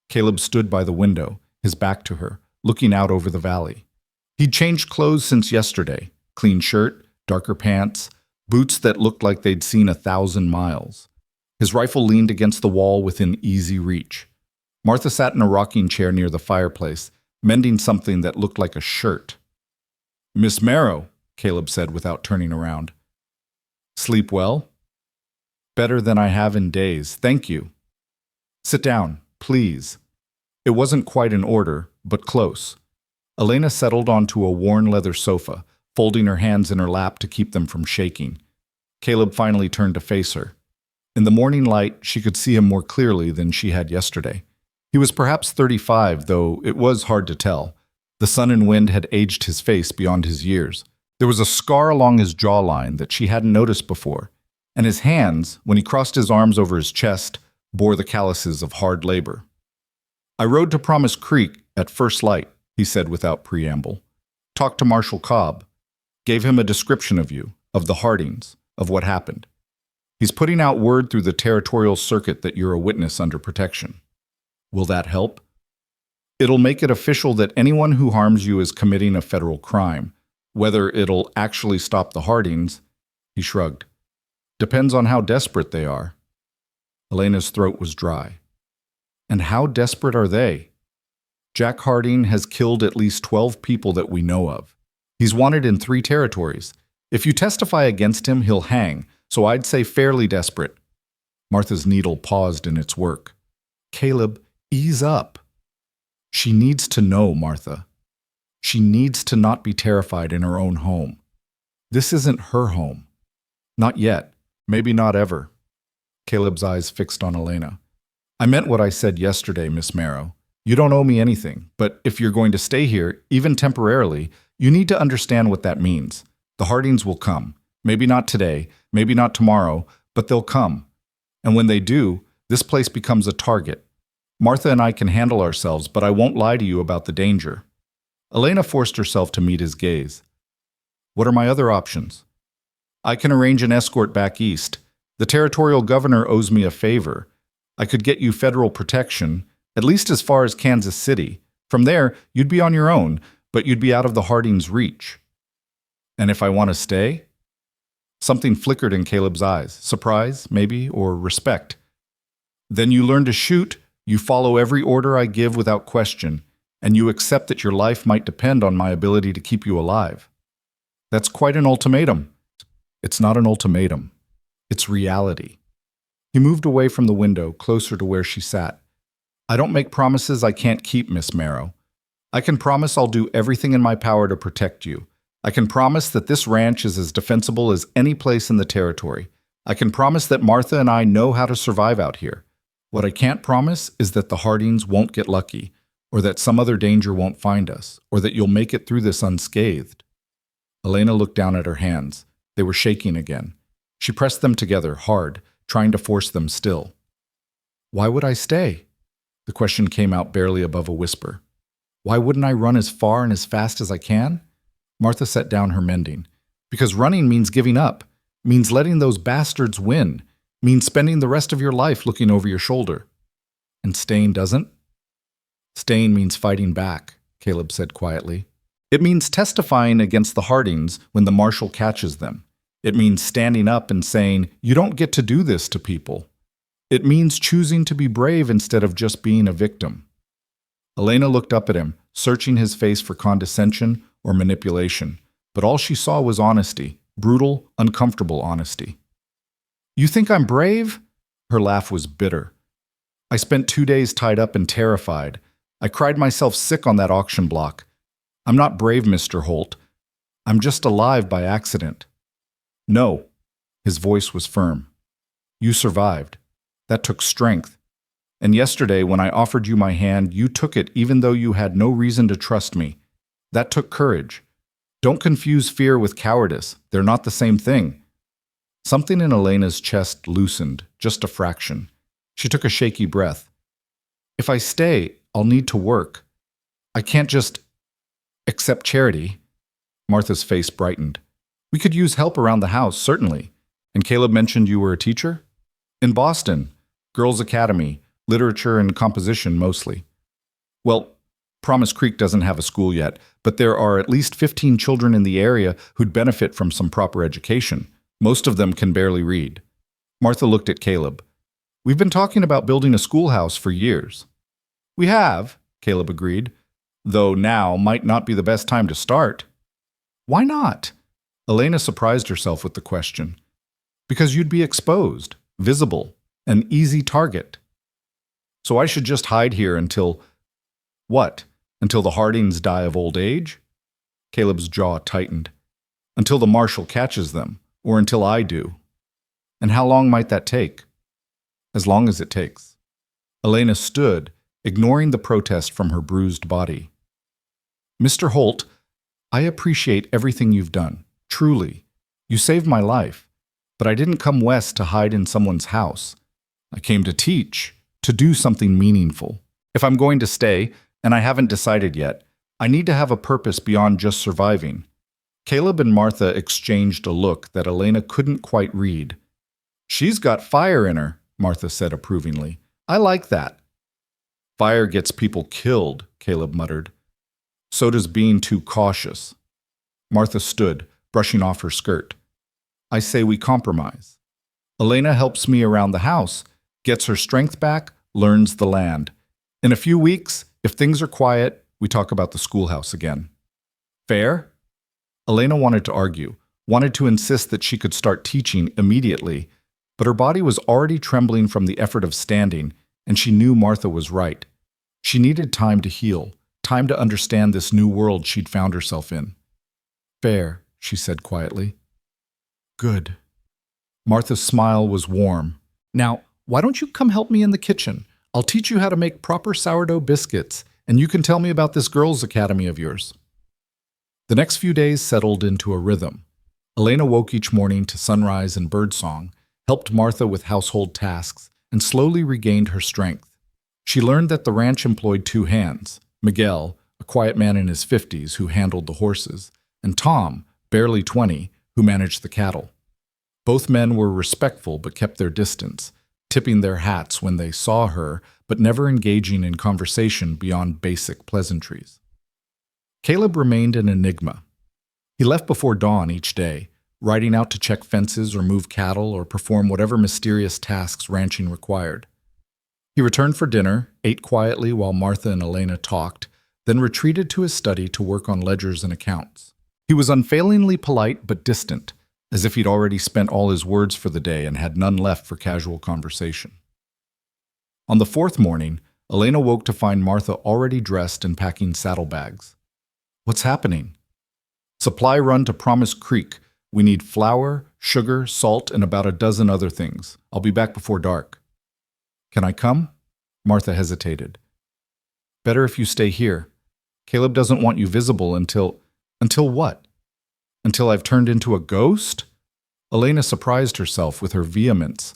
Caleb stood by the window, his back to her, looking out over the valley. He'd changed clothes since yesterday. Clean shirt, darker pants, boots that looked like they'd seen 1,000 miles. His rifle leaned against the wall within easy reach. Martha sat in a rocking chair near the fireplace, mending something that looked like a shirt. "Miss Marrow," Caleb said without turning around. "Sleep well?" "Better than I have in days, thank you." "Sit down, please." It wasn't quite in order, but close. Elena settled onto a worn leather sofa, folding her hands in her lap to keep them from shaking. Caleb finally turned to face her. In the morning light, she could see him more clearly than she had yesterday. He was perhaps 35, though it was hard to tell. The sun and wind had aged his face beyond his years. There was a scar along his jawline that she hadn't noticed before, and his hands, when he crossed his arms over his chest, bore the calluses of hard labor. "I rode to Promise Creek at first light," he said without preamble. "Talked to Marshal Cobb. Gave him a description of you, of the Hardings, of what happened. He's putting out word through the territorial circuit that you're a witness under protection. Will that help? It'll make it official that anyone who harms you is committing a federal crime. Whether it'll actually stop the Hardings," he shrugged, "depends on how desperate they are." Elena's throat was dry. "And how desperate are they?" "Jack Harding has killed at least 12 people that we know of. He's wanted in 3 territories. If you testify against him, he'll hang, so I'd say fairly desperate." Martha's needle paused in its work. Caleb, ease up. She needs to know, Martha. She needs to not be terrified in her own home. This isn't her home. Not yet. Maybe not ever. Caleb's eyes fixed on Elena. I meant what I said yesterday, Miss Marrow. You don't owe me anything, but if you're going to stay here, even temporarily, you need to understand what that means. The Hardings will come. Maybe not today, maybe not tomorrow, but they'll come. And when they do, this place becomes a target. Martha and I can handle ourselves, but I won't lie to you about the danger. Elena forced herself to meet his gaze. What are my other options? I can arrange an escort back east. The territorial governor owes me a favor. I could get you federal protection, at least as far as Kansas City. From there, you'd be on your own, but you'd be out of the Hardings' reach. And if I want to stay? Something flickered in Caleb's eyes. Surprise, maybe, or respect. Then you learn to shoot, you follow every order I give without question, and you accept that your life might depend on my ability to keep you alive. That's quite an ultimatum. It's not an ultimatum. It's reality. He moved away from the window, closer to where she sat. I don't make promises I can't keep, Miss Marrow. I can promise I'll do everything in my power to protect you. I can promise that this ranch is as defensible as any place in the territory. I can promise that Martha and I know how to survive out here. What I can't promise is that the Hardings won't get lucky, or that some other danger won't find us, or that you'll make it through this unscathed. Elena looked down at her hands. They were shaking again. She pressed them together hard, trying to force them still. Why would I stay? The question came out barely above a whisper. Why wouldn't I run as far and as fast as I can? Martha set down her mending. Because running means giving up, means letting those bastards win, means spending the rest of your life looking over your shoulder. And staying doesn't? Staying means fighting back, Caleb said quietly. It means testifying against the Hardings when the marshal catches them. It means standing up and saying, you don't get to do this to people. It means choosing to be brave instead of just being a victim. Elena looked up at him, searching his face for condescension or manipulation, but all she saw was honesty, brutal, uncomfortable honesty. You think I'm brave? Her laugh was bitter. I spent 2 days tied up and terrified. I cried myself sick on that auction block. I'm not brave, Mr. Holt. I'm just alive by accident. No. His voice was firm. You survived. That took strength. And yesterday, when I offered you my hand, you took it even though you had no reason to trust me. That took courage. Don't confuse fear with cowardice. They're not the same thing. Something in Elena's chest loosened, just a fraction. She took a shaky breath. If I stay, I'll need to work. I can't just accept charity. Martha's face brightened. We could use help around the house, certainly. And Caleb mentioned you were a teacher? In Boston. Girls' Academy. Literature and composition, mostly. Well, Promise Creek doesn't have a school yet, but there are at least 15 children in the area who'd benefit from some proper education. Most of them can barely read. Martha looked at Caleb. We've been talking about building a schoolhouse for years. We have, Caleb agreed, though now might not be the best time to start. Why not? Elena surprised herself with the question. Because you'd be exposed, visible, an easy target. So I should just hide here until... What? Until the Hardings die of old age? Caleb's jaw tightened. Until the marshal catches them, or until I do. And how long might that take? As long as it takes. Elena stood, ignoring the protest from her bruised body. Mr. Holt, I appreciate everything you've done, truly. You saved my life, but I didn't come west to hide in someone's house. I came to teach, to do something meaningful. If I'm going to stay, and I haven't decided yet, I need to have a purpose beyond just surviving. Caleb and Martha exchanged a look that Elena couldn't quite read. She's got fire in her, Martha said approvingly. I like that. Fire gets people killed, Caleb muttered. So does being too cautious. Martha stood, brushing off her skirt. I say we compromise. Elena helps me around the house, gets her strength back, learns the land. In a few weeks, if things are quiet, we talk about the schoolhouse again. Fair? Elena wanted to argue, wanted to insist that she could start teaching immediately, But her body was already trembling from the effort of standing, and she knew Martha was right. She needed time to heal, time to understand this new world she'd found herself in. "Fair," she said quietly. "Good." Martha's smile was warm. "Now, why don't you come help me in the kitchen? I'll teach you how to make proper sourdough biscuits, and you can tell me about this girls' academy of yours." The next few days settled into a rhythm. Elena woke each morning to sunrise and birdsong, helped Martha with household tasks, and slowly regained her strength. She learned that the ranch employed two hands: Miguel, a quiet man in his 50s who handled the horses, and Tom, barely 20, who managed the cattle. Both men were respectful but kept their distance, tipping their hats when they saw her, but never engaging in conversation beyond basic pleasantries. Caleb remained an enigma. He left before dawn each day, riding out to check fences or move cattle or perform whatever mysterious tasks ranching required. He returned for dinner, ate quietly while Martha and Elena talked, then retreated to his study to work on ledgers and accounts. He was unfailingly polite but distant, as if he'd already spent all his words for the day and had none left for casual conversation. On the fourth morning, Elena woke to find Martha already dressed and packing saddlebags. "What's happening?" "Supply run to Promise Creek. We need flour, sugar, salt, and about a dozen other things. I'll be back before dark." "Can I come?" Martha hesitated. "Better if you stay here. Caleb doesn't want you visible until what? Until I've turned into a ghost?" Elena surprised herself with her vehemence.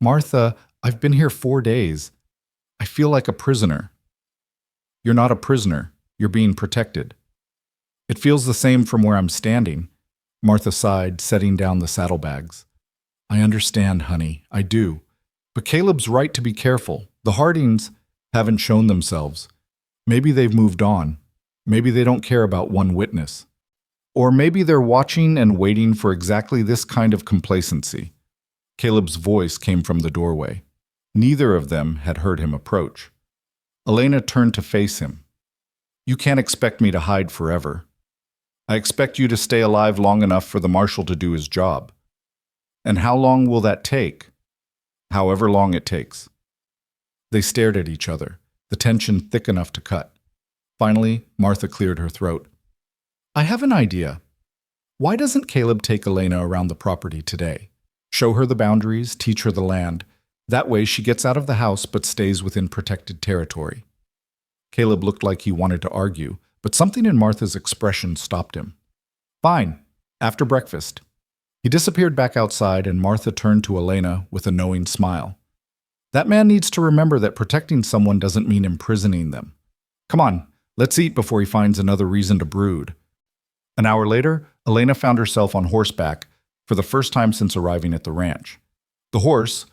"Martha, I've been here 4 days. I feel like a prisoner." "You're not a prisoner. You're being protected." "It feels the same from where I'm standing." Martha sighed, setting down the saddlebags. "I understand, honey. I do. But Caleb's right to be careful. The Hardings haven't shown themselves. Maybe they've moved on. Maybe they don't care about one witness. Or maybe they're watching and waiting for exactly this kind of complacency." Caleb's voice came from the doorway. Neither of them had heard him approach. Elena turned to face him. "You can't expect me to hide forever. I expect you to stay alive long enough for the marshal to do his job. And how long will that take?" "However long it takes." They stared at each other, the tension thick enough to cut. Finally, Martha cleared her throat. "I have an idea. Why doesn't Caleb take Elena around the property today? Show her the boundaries, teach her the land. That way she gets out of the house but stays within protected territory." Caleb looked like he wanted to argue, but something in Martha's expression stopped him. "Fine, after breakfast." He disappeared back outside, and Martha turned to Elena with a knowing smile. "That man needs to remember that protecting someone doesn't mean imprisoning them. Come on, let's eat before he finds another reason to brood." An hour later, Elena found herself on horseback for the first time since arriving at the ranch. The horse,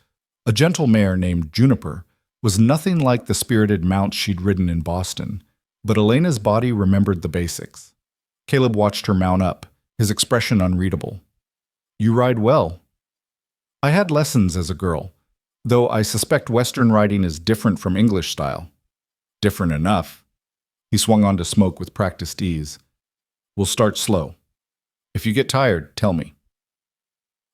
a gentle mare named Juniper, was nothing like the spirited mounts she'd ridden in Boston, but Elena's body remembered the basics. Caleb watched her mount up, his expression unreadable. "You ride well." "I had lessons as a girl, though I suspect Western riding is different from English style." "Different enough." He swung on to smoke with practiced ease. "We'll start slow. If you get tired, tell me."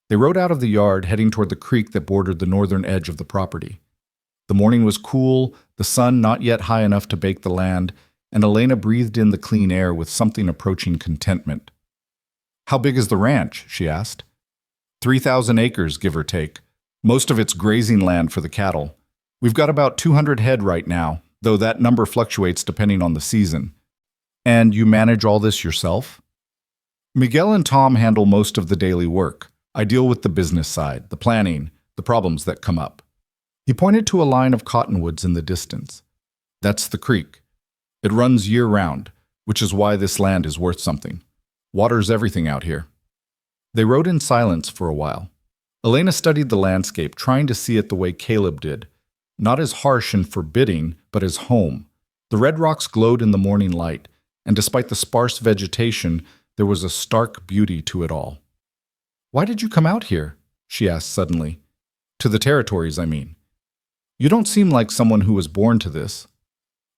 They rode out of the yard, heading toward the creek that bordered the northern edge of the property. The morning was cool, the sun not yet high enough to bake the land, and Elena breathed in the clean air with something approaching contentment. "How big is the ranch?" she asked. 3,000 acres, give or take. Most of it's grazing land for the cattle. We've got about 200 head right now, though that number fluctuates depending on the season. "And you manage all this yourself?" "Miguel and Tom handle most of the daily work. I deal with the business side, the planning, the problems that come up." He pointed to a line of cottonwoods in the distance. "That's the creek. It runs year-round, which is why this land is worth something. Water's everything out here." They rode in silence for a while. Elena studied the landscape, trying to see it the way Caleb did. Not as harsh and forbidding, but as home. The red rocks glowed in the morning light, and despite the sparse vegetation, there was a stark beauty to it all. "Why did you come out here?" she asked suddenly. "To the territories, I mean. You don't seem like someone who was born to this."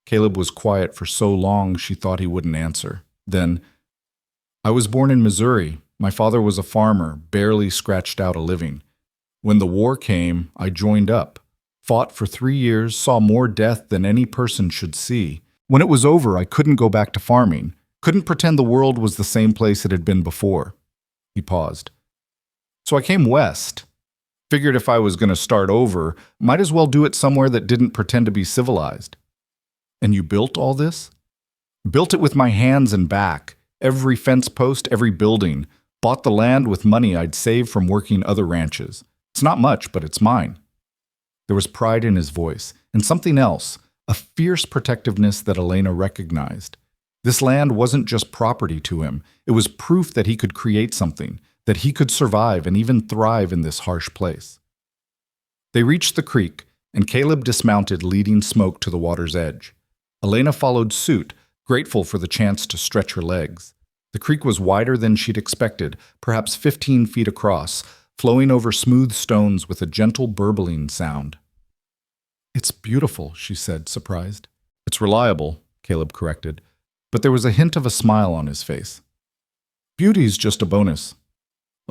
Caleb was quiet for so long she thought he wouldn't answer. Then, "I was born in Missouri. My father was a farmer, barely scratched out a living. When the war came, I joined up. Fought for 3 years, saw more death than any person should see. When it was over, I couldn't go back to farming. Couldn't pretend the world was the same place it had been before. He paused. So I came west. Figured if I was going to start over, might as well do it somewhere that didn't pretend to be civilized. And you built all this? Built it with my hands and back. Every fence post, every building. Bought the land with money I'd saved from working other ranches. It's not much, but it's mine. There was pride in his voice, and something else, a fierce protectiveness that Elena recognized. This land wasn't just property to him. It was proof that he could create something, that he could survive and even thrive in this harsh place. They reached the creek, and Caleb dismounted, leading Smoke to the water's edge. Elena followed suit, grateful for the chance to stretch her legs. The creek was wider than she'd expected, perhaps 15 feet across, flowing over smooth stones with a gentle burbling sound. It's beautiful, she said, surprised. It's reliable, Caleb corrected, but there was a hint of a smile on his face. Beauty's just a bonus.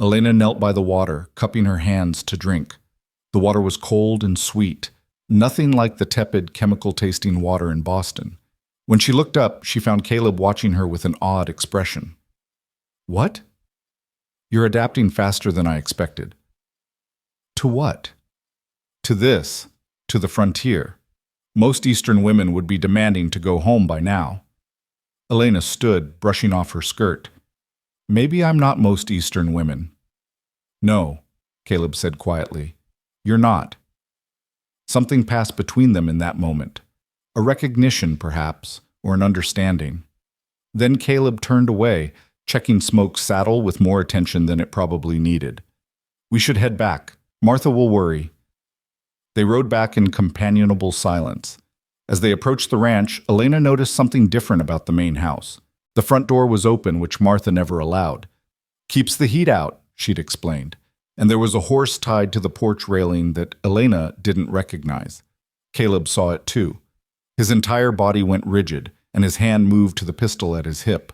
Elena knelt by the water, cupping her hands to drink. The water was cold and sweet, nothing like the tepid, chemical-tasting water in Boston. When she looked up, she found Caleb watching her with an odd expression. What? You're adapting faster than I expected. To what? To this. To the frontier. Most Eastern women would be demanding to go home by now. Elena stood, brushing off her skirt. Maybe I'm not most Eastern women. No, Caleb said quietly. You're not. Something passed between them in that moment. A recognition, perhaps, or an understanding. Then Caleb turned away, checking Smoke's saddle with more attention than it probably needed. We should head back. Martha will worry. They rode back in companionable silence. As they approached the ranch, Elena noticed something different about the main house. The front door was open, which Martha never allowed. Keeps the heat out, she'd explained. And there was a horse tied to the porch railing that Elena didn't recognize. Caleb saw it too. His entire body went rigid, and his hand moved to the pistol at his hip.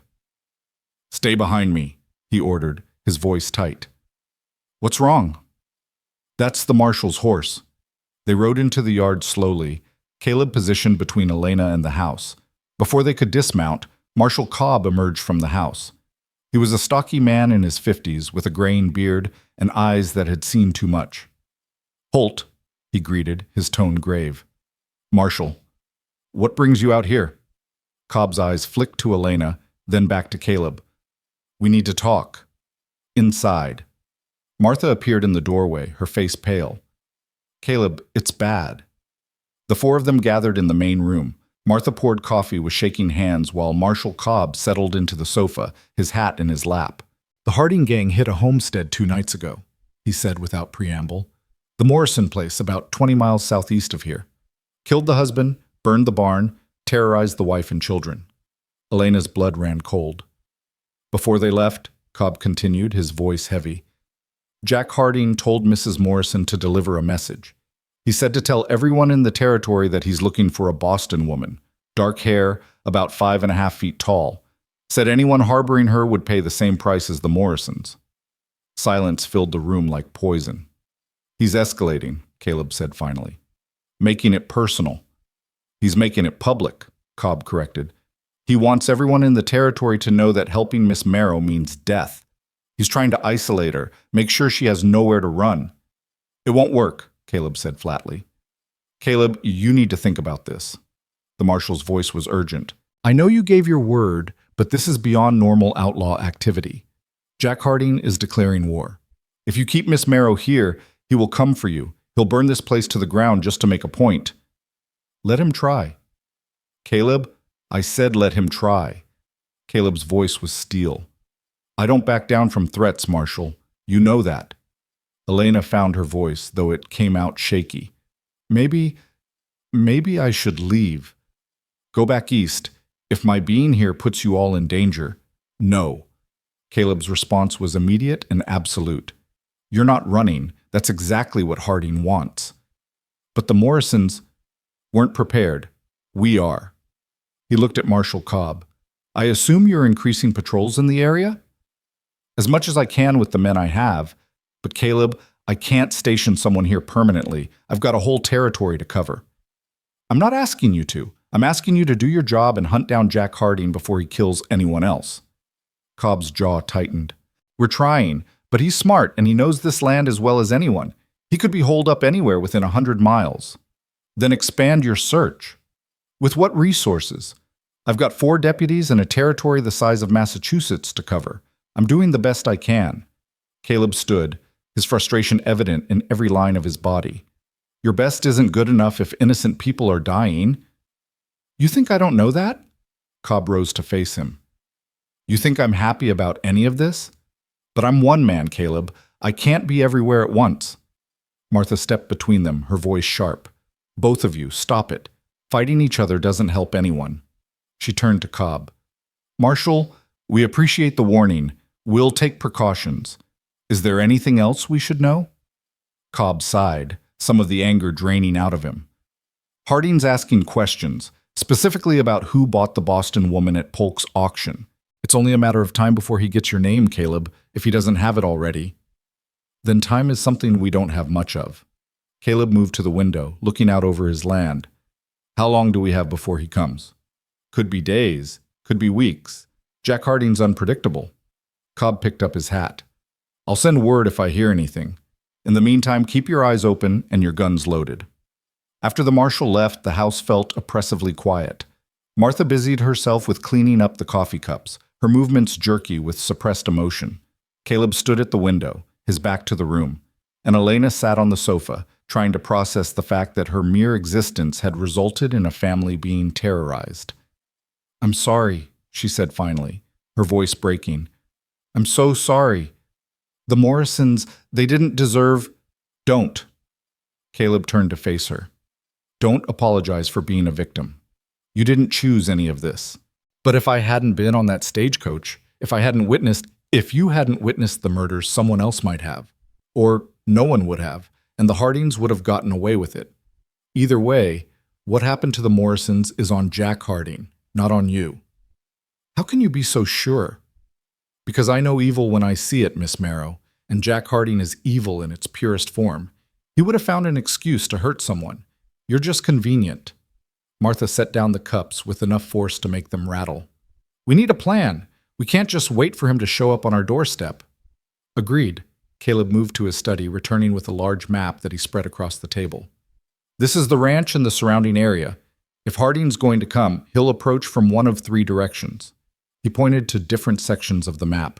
Stay behind me, he ordered, his voice tight. What's wrong? That's the marshal's horse. They rode into the yard slowly, Caleb positioned between Elena and the house. Before they could dismount, Marshal Cobb emerged from the house. He was a stocky man in his 50s with a graying beard and eyes that had seen too much. Holt, he greeted, his tone grave. Marshal, what brings you out here? Cobb's eyes flicked to Elena, then back to Caleb. We need to talk. Inside. Martha appeared in the doorway, her face pale. Caleb, it's bad. The four of them gathered in the main room. Martha poured coffee with shaking hands while Marshal Cobb settled into the sofa, his hat in his lap. The Harding gang hit a homestead 2 nights ago, he said without preamble. The Morrison place, about 20 miles southeast of here. Killed the husband, burned the barn, terrorized the wife and children. Elena's blood ran cold. Before they left, Cobb continued, his voice heavy. Jack Harding told Mrs. Morrison to deliver a message. He said to tell everyone in the territory that he's looking for a Boston woman, dark hair, about 5.5 feet tall. Said anyone harboring her would pay the same price as the Morrisons. Silence filled the room like poison. He's escalating, Caleb said finally. Making it personal. He's making it public, Cobb corrected. He wants everyone in the territory to know that helping Miss Marrow means death. He's trying to isolate her, make sure she has nowhere to run. It won't work, Caleb said flatly. Caleb, you need to think about this. The marshal's voice was urgent. I know you gave your word, but this is beyond normal outlaw activity. Jack Harding is declaring war. If you keep Miss Marrow here, he will come for you. He'll burn this place to the ground just to make a point. Let him try. Caleb, I said let him try. Caleb's voice was steel. I don't back down from threats, Marshal. You know that. Elena found her voice, though it came out shaky. Maybe I should leave. Go back east. If my being here puts you all in danger, no. Caleb's response was immediate and absolute. You're not running. That's exactly what Harding wants. But the Morrisons weren't prepared. We are. He looked at Marshal Cobb. I assume you're increasing patrols in the area? As much as I can with the men I have. But Caleb, I can't station someone here permanently. I've got a whole territory to cover. I'm not asking you to. I'm asking you to do your job and hunt down Jack Harding before he kills anyone else. Cobb's jaw tightened. We're trying, but he's smart and he knows this land as well as anyone. He could be holed up anywhere within 100 miles. Then expand your search. With what resources? I've got 4 deputies and a territory the size of Massachusetts to cover. I'm doing the best I can. Caleb stood, his frustration evident in every line of his body. Your best isn't good enough if innocent people are dying. You think I don't know that? Cobb rose to face him. You think I'm happy about any of this? But I'm one man, Caleb. I can't be everywhere at once. Martha stepped between them, her voice sharp. Both of you, stop it. Fighting each other doesn't help anyone. She turned to Cobb. Marshal, we appreciate the warning. We'll take precautions. Is there anything else we should know? Cobb sighed, some of the anger draining out of him. Harding's asking questions, specifically about who bought the Boston woman at Polk's auction. It's only a matter of time before he gets your name, Caleb, if he doesn't have it already. Then time is something we don't have much of. Caleb moved to the window, looking out over his land. How long do we have before he comes? Could be days, could be weeks. Jack Harding's unpredictable. Cobb picked up his hat. I'll send word if I hear anything. In the meantime, keep your eyes open and your guns loaded. After the marshal left, the house felt oppressively quiet. Martha busied herself with cleaning up the coffee cups, her movements jerky with suppressed emotion. Caleb stood at the window, his back to the room, and Elena sat on the sofa, trying to process the fact that her mere existence had resulted in a family being terrorized. I'm sorry, she said finally, her voice breaking. I'm so sorry. The Morrisons, they didn't deserve... Don't. Caleb turned to face her. Don't apologize for being a victim. You didn't choose any of this. But if I hadn't been on that stagecoach, if you hadn't witnessed the murders, someone else might have. Or no one would have, and the Hardings would have gotten away with it. Either way, what happened to the Morrisons is on Jack Harding, not on you. How can you be so sure? Because I know evil when I see it, Miss Marrow, and Jack Harding is evil in its purest form. He would have found an excuse to hurt someone. You're just convenient. Martha set down the cups with enough force to make them rattle. We need a plan. We can't just wait for him to show up on our doorstep. Agreed. Caleb moved to his study, returning with a large map that he spread across the table. This is the ranch and the surrounding area. If Harding's going to come, he'll approach from one of 3 directions. He pointed to different sections of the map.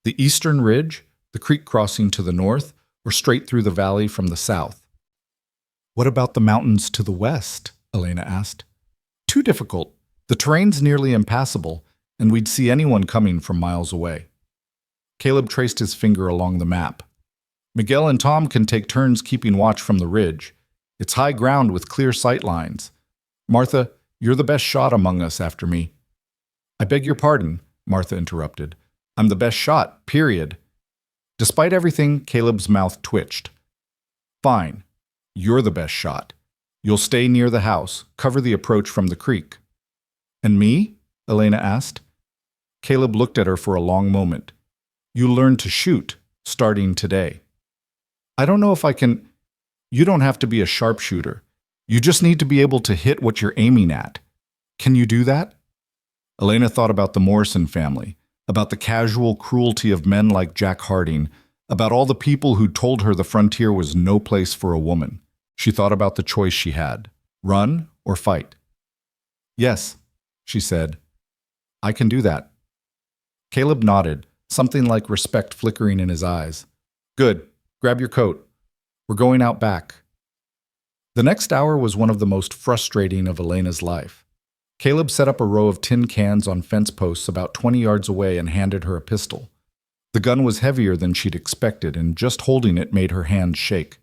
The eastern ridge, the creek crossing to the north, or straight through the valley from the south. What about the mountains to the west? Elena asked. Too difficult. The terrain's nearly impassable, and we'd see anyone coming from miles away. Caleb traced his finger along the map. Miguel and Tom can take turns keeping watch from the ridge. It's high ground with clear sight lines. Martha, you're the best shot among us after me. I beg your pardon, Martha interrupted. I'm the best shot, period. Despite everything, Caleb's mouth twitched. Fine. You're the best shot. You'll stay near the house, cover the approach from the creek. And me? Elena asked. Caleb looked at her for a long moment. You learn to shoot, starting today. I don't know if I can... You don't have to be a sharpshooter. You just need to be able to hit what you're aiming at. Can you do that? Elena thought about the Morrison family, about the casual cruelty of men like Jack Harding, about all the people who told her the frontier was no place for a woman. She thought about the choice she had, run or fight. Yes, she said. I can do that. Caleb nodded, something like respect flickering in his eyes. Good. Grab your coat. We're going out back. The next hour was one of the most frustrating of Elena's life. Caleb set up a row of tin cans on fence posts about 20 yards away and handed her a pistol. The gun was heavier than she'd expected, and just holding it made her hands shake.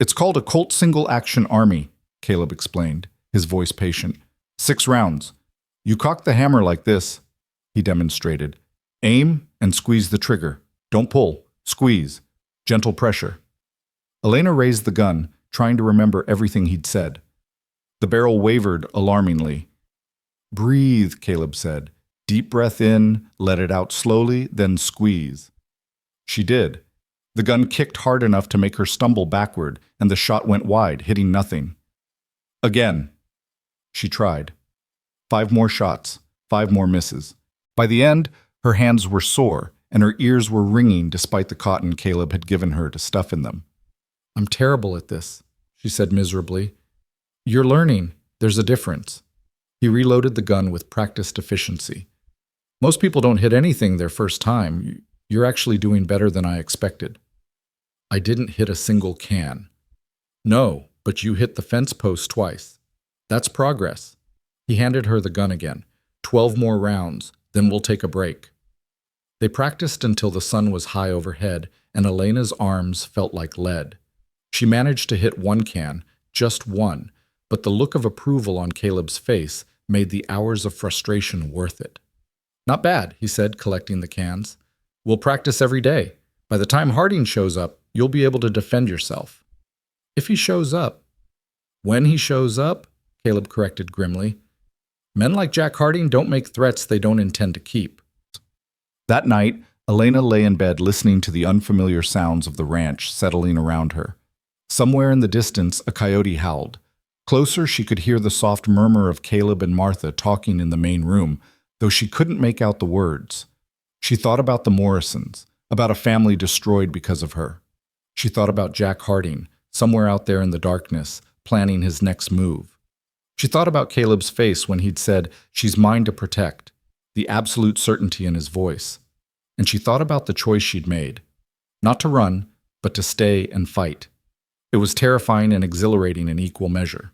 It's called a Colt Single-Action Army, Caleb explained, his voice patient. 6 rounds. You cock the hammer like this, he demonstrated. Aim and squeeze the trigger. Don't pull. Squeeze. Gentle pressure. Elena raised the gun, trying to remember everything he'd said. The barrel wavered alarmingly. Breathe, Caleb said. Deep breath in, let it out slowly, then squeeze. She did. The gun kicked hard enough to make her stumble backward, and the shot went wide, hitting nothing. Again. She tried. 5 more shots, 5 more misses. By the end, her hands were sore, and her ears were ringing despite the cotton Caleb had given her to stuff in them. "I'm terrible at this," she said miserably. "You're learning. There's a difference." He reloaded the gun with practiced efficiency. "Most people don't hit anything their first time. You're actually doing better than I expected." "I didn't hit a single can." "No, but you hit the fence post twice. That's progress." He handed her the gun again. 12 more rounds, then we'll take a break." They practiced until the sun was high overhead, and Elena's arms felt like lead. She managed to hit 1 can, just 1, but the look of approval on Caleb's face made the hours of frustration worth it. "Not bad," he said, collecting the cans. "We'll practice every day. By the time Harding shows up, you'll be able to defend yourself." "If he shows up." "When he shows up," Caleb corrected grimly. "Men like Jack Harding don't make threats they don't intend to keep." That night, Elena lay in bed listening to the unfamiliar sounds of the ranch settling around her. Somewhere in the distance, a coyote howled. Closer, she could hear the soft murmur of Caleb and Martha talking in the main room, though she couldn't make out the words. She thought about the Morrisons, about a family destroyed because of her. She thought about Jack Harding, somewhere out there in the darkness, planning his next move. She thought about Caleb's face when he'd said, "She's mine to protect," the absolute certainty in his voice. And she thought about the choice she'd made. Not to run, but to stay and fight. It was terrifying and exhilarating in equal measure.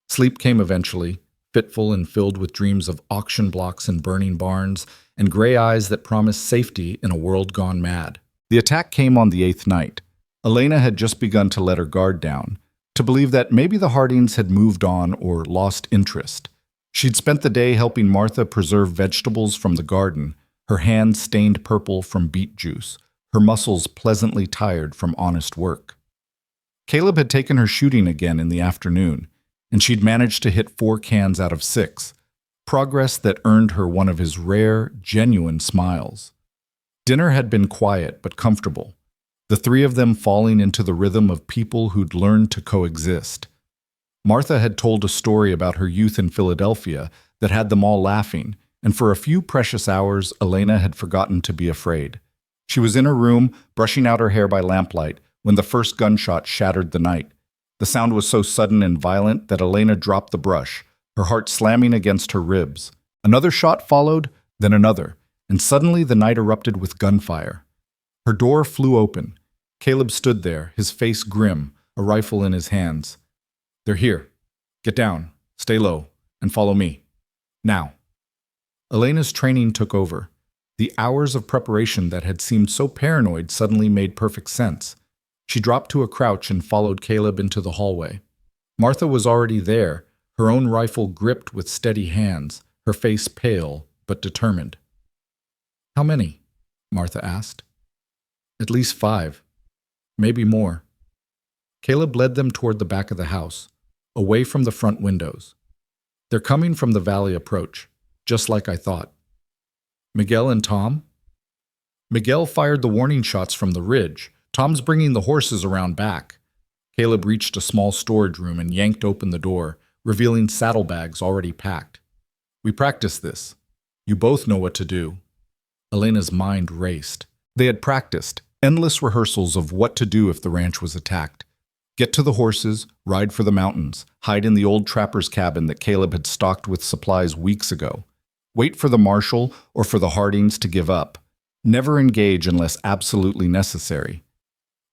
Sleep came eventually, fitful and filled with dreams of auction blocks and burning barns, and gray eyes that promised safety in a world gone mad. The attack came on the 8th night. Elena had just begun to let her guard down, to believe that maybe the Hardings had moved on or lost interest. She'd spent the day helping Martha preserve vegetables from the garden, her hands stained purple from beet juice, her muscles pleasantly tired from honest work. Caleb had taken her shooting again in the afternoon, and she'd managed to hit 4 cans out of 6, progress that earned her one of his rare, genuine smiles. Dinner had been quiet but comfortable, the 3 of them falling into the rhythm of people who'd learned to coexist. Martha had told a story about her youth in Philadelphia that had them all laughing, and for a few precious hours, Elena had forgotten to be afraid. She was in her room, brushing out her hair by lamplight, when the first gunshot shattered the night. The sound was so sudden and violent that Elena dropped the brush, her heart slamming against her ribs. Another shot followed, then another, and suddenly the night erupted with gunfire. Her door flew open. Caleb stood there, his face grim, a rifle in his hands. "They're here. Get down, stay low, and follow me. Now." Elena's training took over. The hours of preparation that had seemed so paranoid suddenly made perfect sense. She dropped to a crouch and followed Caleb into the hallway. Martha was already there, her own rifle gripped with steady hands, her face pale but determined. "How many?" Martha asked. "At least 5. Maybe more." Caleb led them toward the back of the house, away from the front windows. "They're coming from the valley approach, just like I thought." "Miguel and Tom?" "Miguel fired the warning shots from the ridge. Tom's bringing the horses around back." Caleb reached a small storage room and yanked open the door, revealing saddlebags already packed. "We practiced this. You both know what to do." Elena's mind raced. They had practiced, endless rehearsals of what to do if the ranch was attacked. Get to the horses, ride for the mountains, hide in the old trapper's cabin that Caleb had stocked with supplies weeks ago. Wait for the marshal or for the Hardings to give up. Never engage unless absolutely necessary.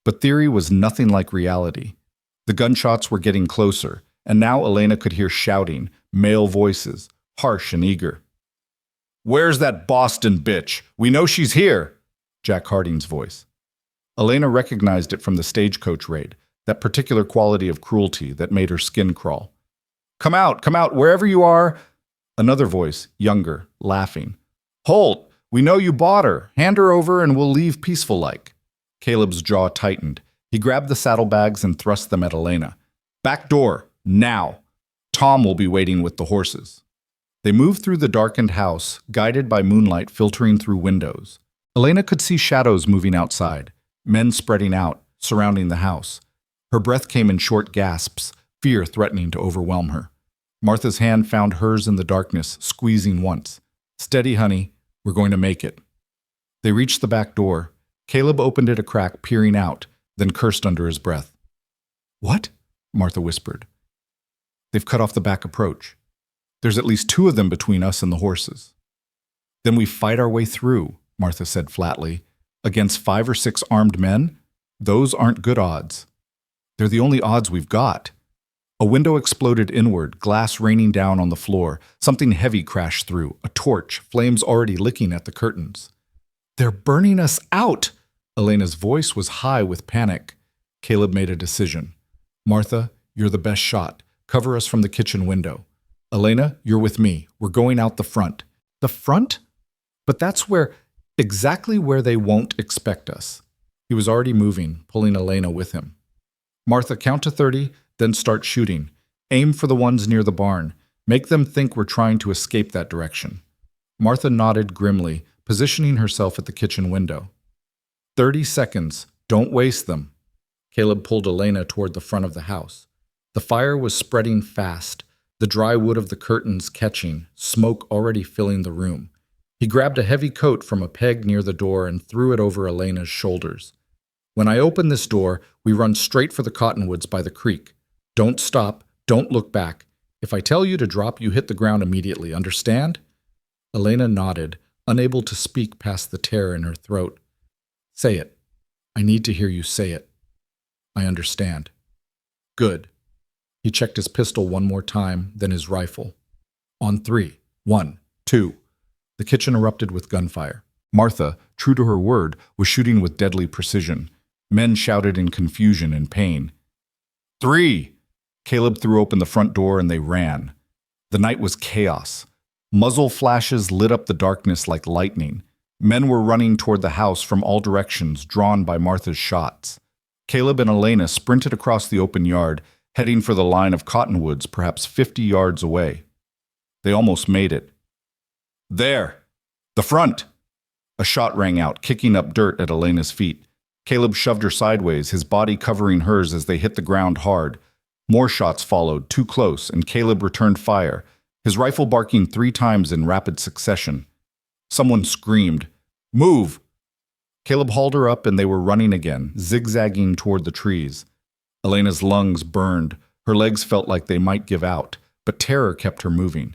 But theory was nothing like reality. The gunshots were getting closer, and now Elena could hear shouting, male voices, harsh and eager. "Where's that Boston bitch? We know she's here!" Jack Harding's voice. Elena recognized it from the stagecoach raid, that particular quality of cruelty that made her skin crawl. Come out, wherever you are!" Another voice, younger, laughing. "Holt, we know you bought her. Hand her over and we'll leave peaceful-like." Caleb's jaw tightened. He grabbed the saddlebags and thrust them at Elena. "Back door, now! Tom will be waiting with the horses." They moved through the darkened house, guided by moonlight filtering through windows. Elena could see shadows moving outside. Men spreading out, surrounding the house. Her breath came in short gasps, fear threatening to overwhelm her. Martha's hand found hers in the darkness, squeezing once. "Steady, honey. We're going to make it." They reached the back door. Caleb opened it a crack, peering out, then cursed under his breath. "What?" Martha whispered. "They've cut off the back approach. There's at least 2 of them between us and the horses." "Then we fight our way through," Martha said flatly. "Against 5 or 6 armed men? Those aren't good odds." "They're the only odds we've got." A window exploded inward, glass raining down on the floor. Something heavy crashed through, a torch, flames already licking at the curtains. "They're burning us out!" Elena's voice was high with panic. Caleb made a decision. "Martha, you're the best shot. Cover us from the kitchen window. Elena, you're with me. We're going out the front." "The front? But that's exactly where they won't expect us." He was already moving, pulling Elena with him. "Martha, count to 30, then start shooting. Aim for the ones near the barn. Make them think we're trying to escape that direction." Martha nodded grimly, positioning herself at the kitchen window. 30 seconds. Don't waste them." Caleb pulled Elena toward the front of the house. The fire was spreading fast, the dry wood of the curtains catching, smoke already filling the room. He grabbed a heavy coat from a peg near the door and threw it over Elena's shoulders. "When I open this door, we run straight for the cottonwoods by the creek. Don't stop, don't look back. If I tell you to drop, you hit the ground immediately, understand?" Elena nodded, unable to speak past the terror in her throat. "Say it. I need to hear you say it." "I understand." "Good." He checked his pistol one more time, then his rifle. "On 3. 1, 2. The kitchen erupted with gunfire. Martha, true to her word, was shooting with deadly precision. Men shouted in confusion and pain. 3! Caleb threw open the front door and they ran. The night was chaos. Muzzle flashes lit up the darkness like lightning. Men were running toward the house from all directions, drawn by Martha's shots. Caleb and Elena sprinted across the open yard, heading for the line of cottonwoods perhaps 50 yards away. They almost made it. "There! The front!" A shot rang out, kicking up dirt at Elena's feet. Caleb shoved her sideways, his body covering hers as they hit the ground hard. More shots followed, too close, and Caleb returned fire, his rifle barking 3 times in rapid succession. Someone screamed, "Move!" Caleb hauled her up and they were running again, zigzagging toward the trees. Elena's lungs burned. Her legs felt like they might give out, but terror kept her moving.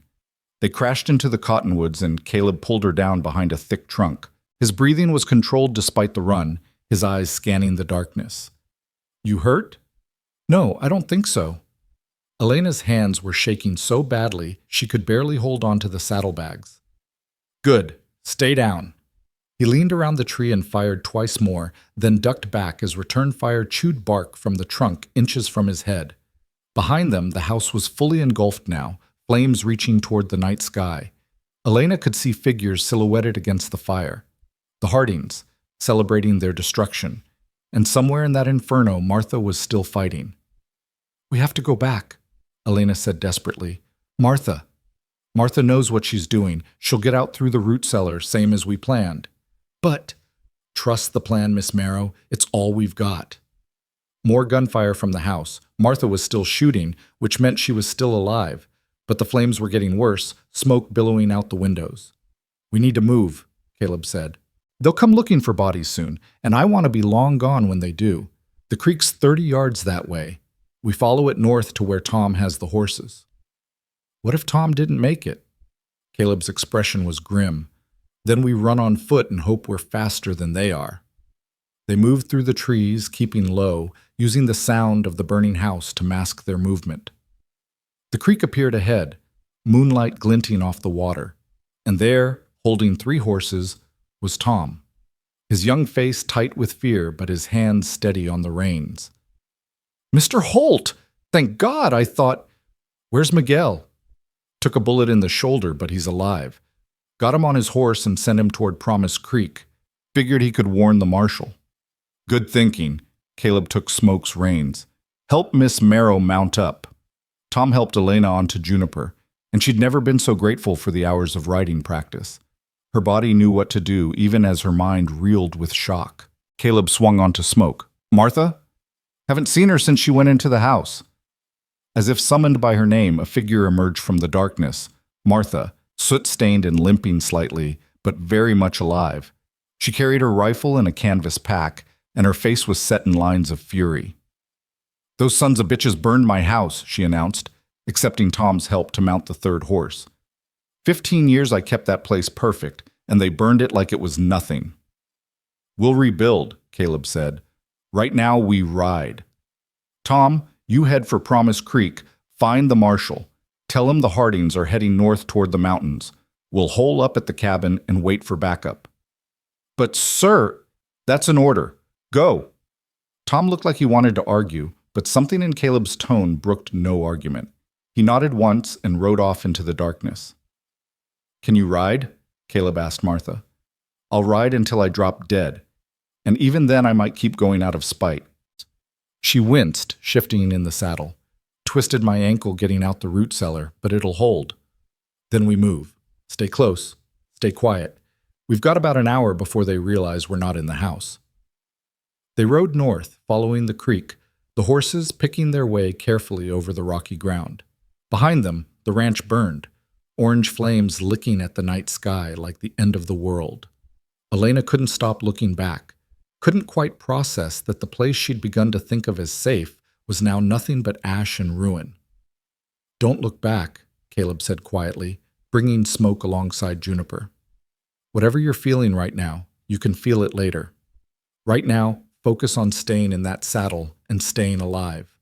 They crashed into the cottonwoods and Caleb pulled her down behind a thick trunk. His breathing was controlled despite the run, his eyes scanning the darkness. "You hurt?" "No, I don't think so." Elena's hands were shaking so badly she could barely hold on to the saddlebags. "Good. Stay down." He leaned around the tree and fired twice more, then ducked back as return fire chewed bark from the trunk inches from his head. Behind them, the house was fully engulfed now, flames reaching toward the night sky. Elena could see figures silhouetted against the fire. The Hardings, celebrating their destruction. And somewhere in that inferno, Martha was still fighting. "We have to go back," Elena said desperately. "Martha. Martha knows what she's doing. She'll get out through the root cellar, same as we planned." "But—" "Trust the plan, Miss Marrow. It's all we've got." More gunfire from the house. Martha was still shooting, which meant she was still alive. But the flames were getting worse, smoke billowing out the windows. "We need to move," Caleb said. "They'll come looking for bodies soon, and I want to be long gone when they do. The creek's 30 yards that way. We follow it north to where Tom has the horses." "What if Tom didn't make it?" Caleb's expression was grim. "Then we run on foot and hope we're faster than they are." They moved through the trees, keeping low, using the sound of the burning house to mask their movement. The creek appeared ahead, moonlight glinting off the water, and there, holding 3 horses, was Tom, his young face tight with fear but his hands steady on the reins. "Mr. Holt! Thank God, I thought—" "Where's Miguel?" "Took a bullet in the shoulder, but he's alive. Got him on his horse and sent him toward Promise Creek. Figured he could warn the marshal." "Good thinking." Caleb took Smoke's reins. "Help Miss Marrow mount up." Tom helped Elena onto Juniper, and she'd never been so grateful for the hours of riding practice. Her body knew what to do even as her mind reeled with shock. Caleb swung onto Smoke. Martha? Haven't seen her since she went into the house. As if summoned by her name, a figure emerged from the darkness. Martha, soot-stained and limping slightly, but very much alive. She carried her rifle in a canvas pack, and her face was set in lines of fury. Those sons of bitches burned my house, she announced, accepting Tom's help to mount the third horse. 15 years I kept that place perfect, and they burned it like it was nothing. We'll rebuild, Caleb said. Right now we ride. Tom, you head for Promise Creek, find the marshal. Tell him the Hardings are heading north toward the mountains. We'll hole up at the cabin and wait for backup. But sir, that's an order. Go. Tom looked like he wanted to argue, but something in Caleb's tone brooked no argument. He nodded once and rode off into the darkness. Can you ride? Caleb asked Martha. I'll ride until I drop dead, and even then I might keep going out of spite. She winced, shifting in the saddle. Twisted my ankle getting out the root cellar, but it'll hold. Then we move. Stay close. Stay quiet. We've got about an hour before they realize we're not in the house. They rode north, following the creek, the horses picking their way carefully over the rocky ground. Behind them, the ranch burned, orange flames licking at the night sky like the end of the world. Elena couldn't stop looking back, couldn't quite process that the place she'd begun to think of as safe was now nothing but ash and ruin. Don't look back, Caleb said quietly, bringing Smoke alongside Juniper. Whatever you're feeling right now, you can feel it later. Right now, focus on staying in that saddle and staying alive.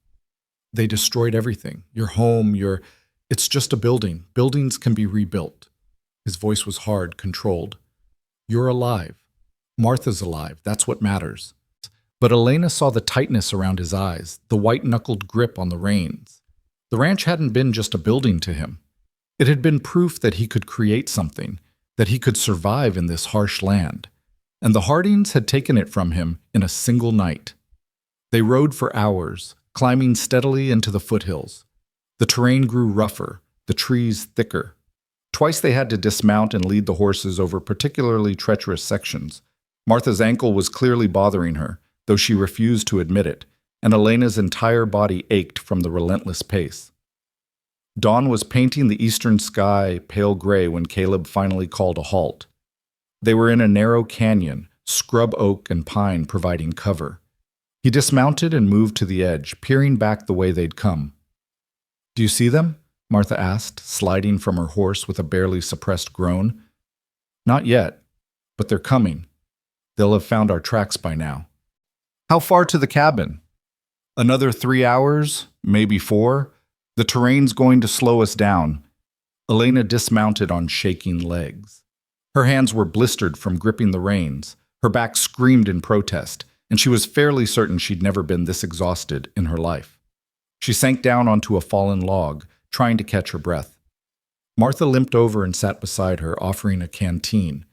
They destroyed everything. Your home, It's just a building. Buildings can be rebuilt. His voice was hard, controlled. You're alive. Martha's alive. That's what matters. But Elena saw the tightness around his eyes, the white-knuckled grip on the reins. The ranch hadn't been just a building to him. It had been proof that he could create something, that he could survive in this harsh land. And the Hardings had taken it from him in a single night. They rode for hours, climbing steadily into the foothills. The terrain grew rougher, the trees thicker. Twice they had to dismount and lead the horses over particularly treacherous sections. Martha's ankle was clearly bothering her, though she refused to admit it, and Elena's entire body ached from the relentless pace. Dawn was painting the eastern sky pale gray when Caleb finally called a halt. They were in a narrow canyon, scrub oak and pine providing cover. He dismounted and moved to the edge, peering back the way they'd come. Do you see them? Martha asked, sliding from her horse with a barely suppressed groan. Not yet, but they're coming. They'll have found our tracks by now. How far to the cabin? Another 3 hours, maybe 4. The terrain's going to slow us down. Elena dismounted on shaking legs. Her hands were blistered from gripping the reins. Her back screamed in protest, and she was fairly certain she'd never been this exhausted in her life. She sank down onto a fallen log, trying to catch her breath. Martha limped over and sat beside her, offering a canteen.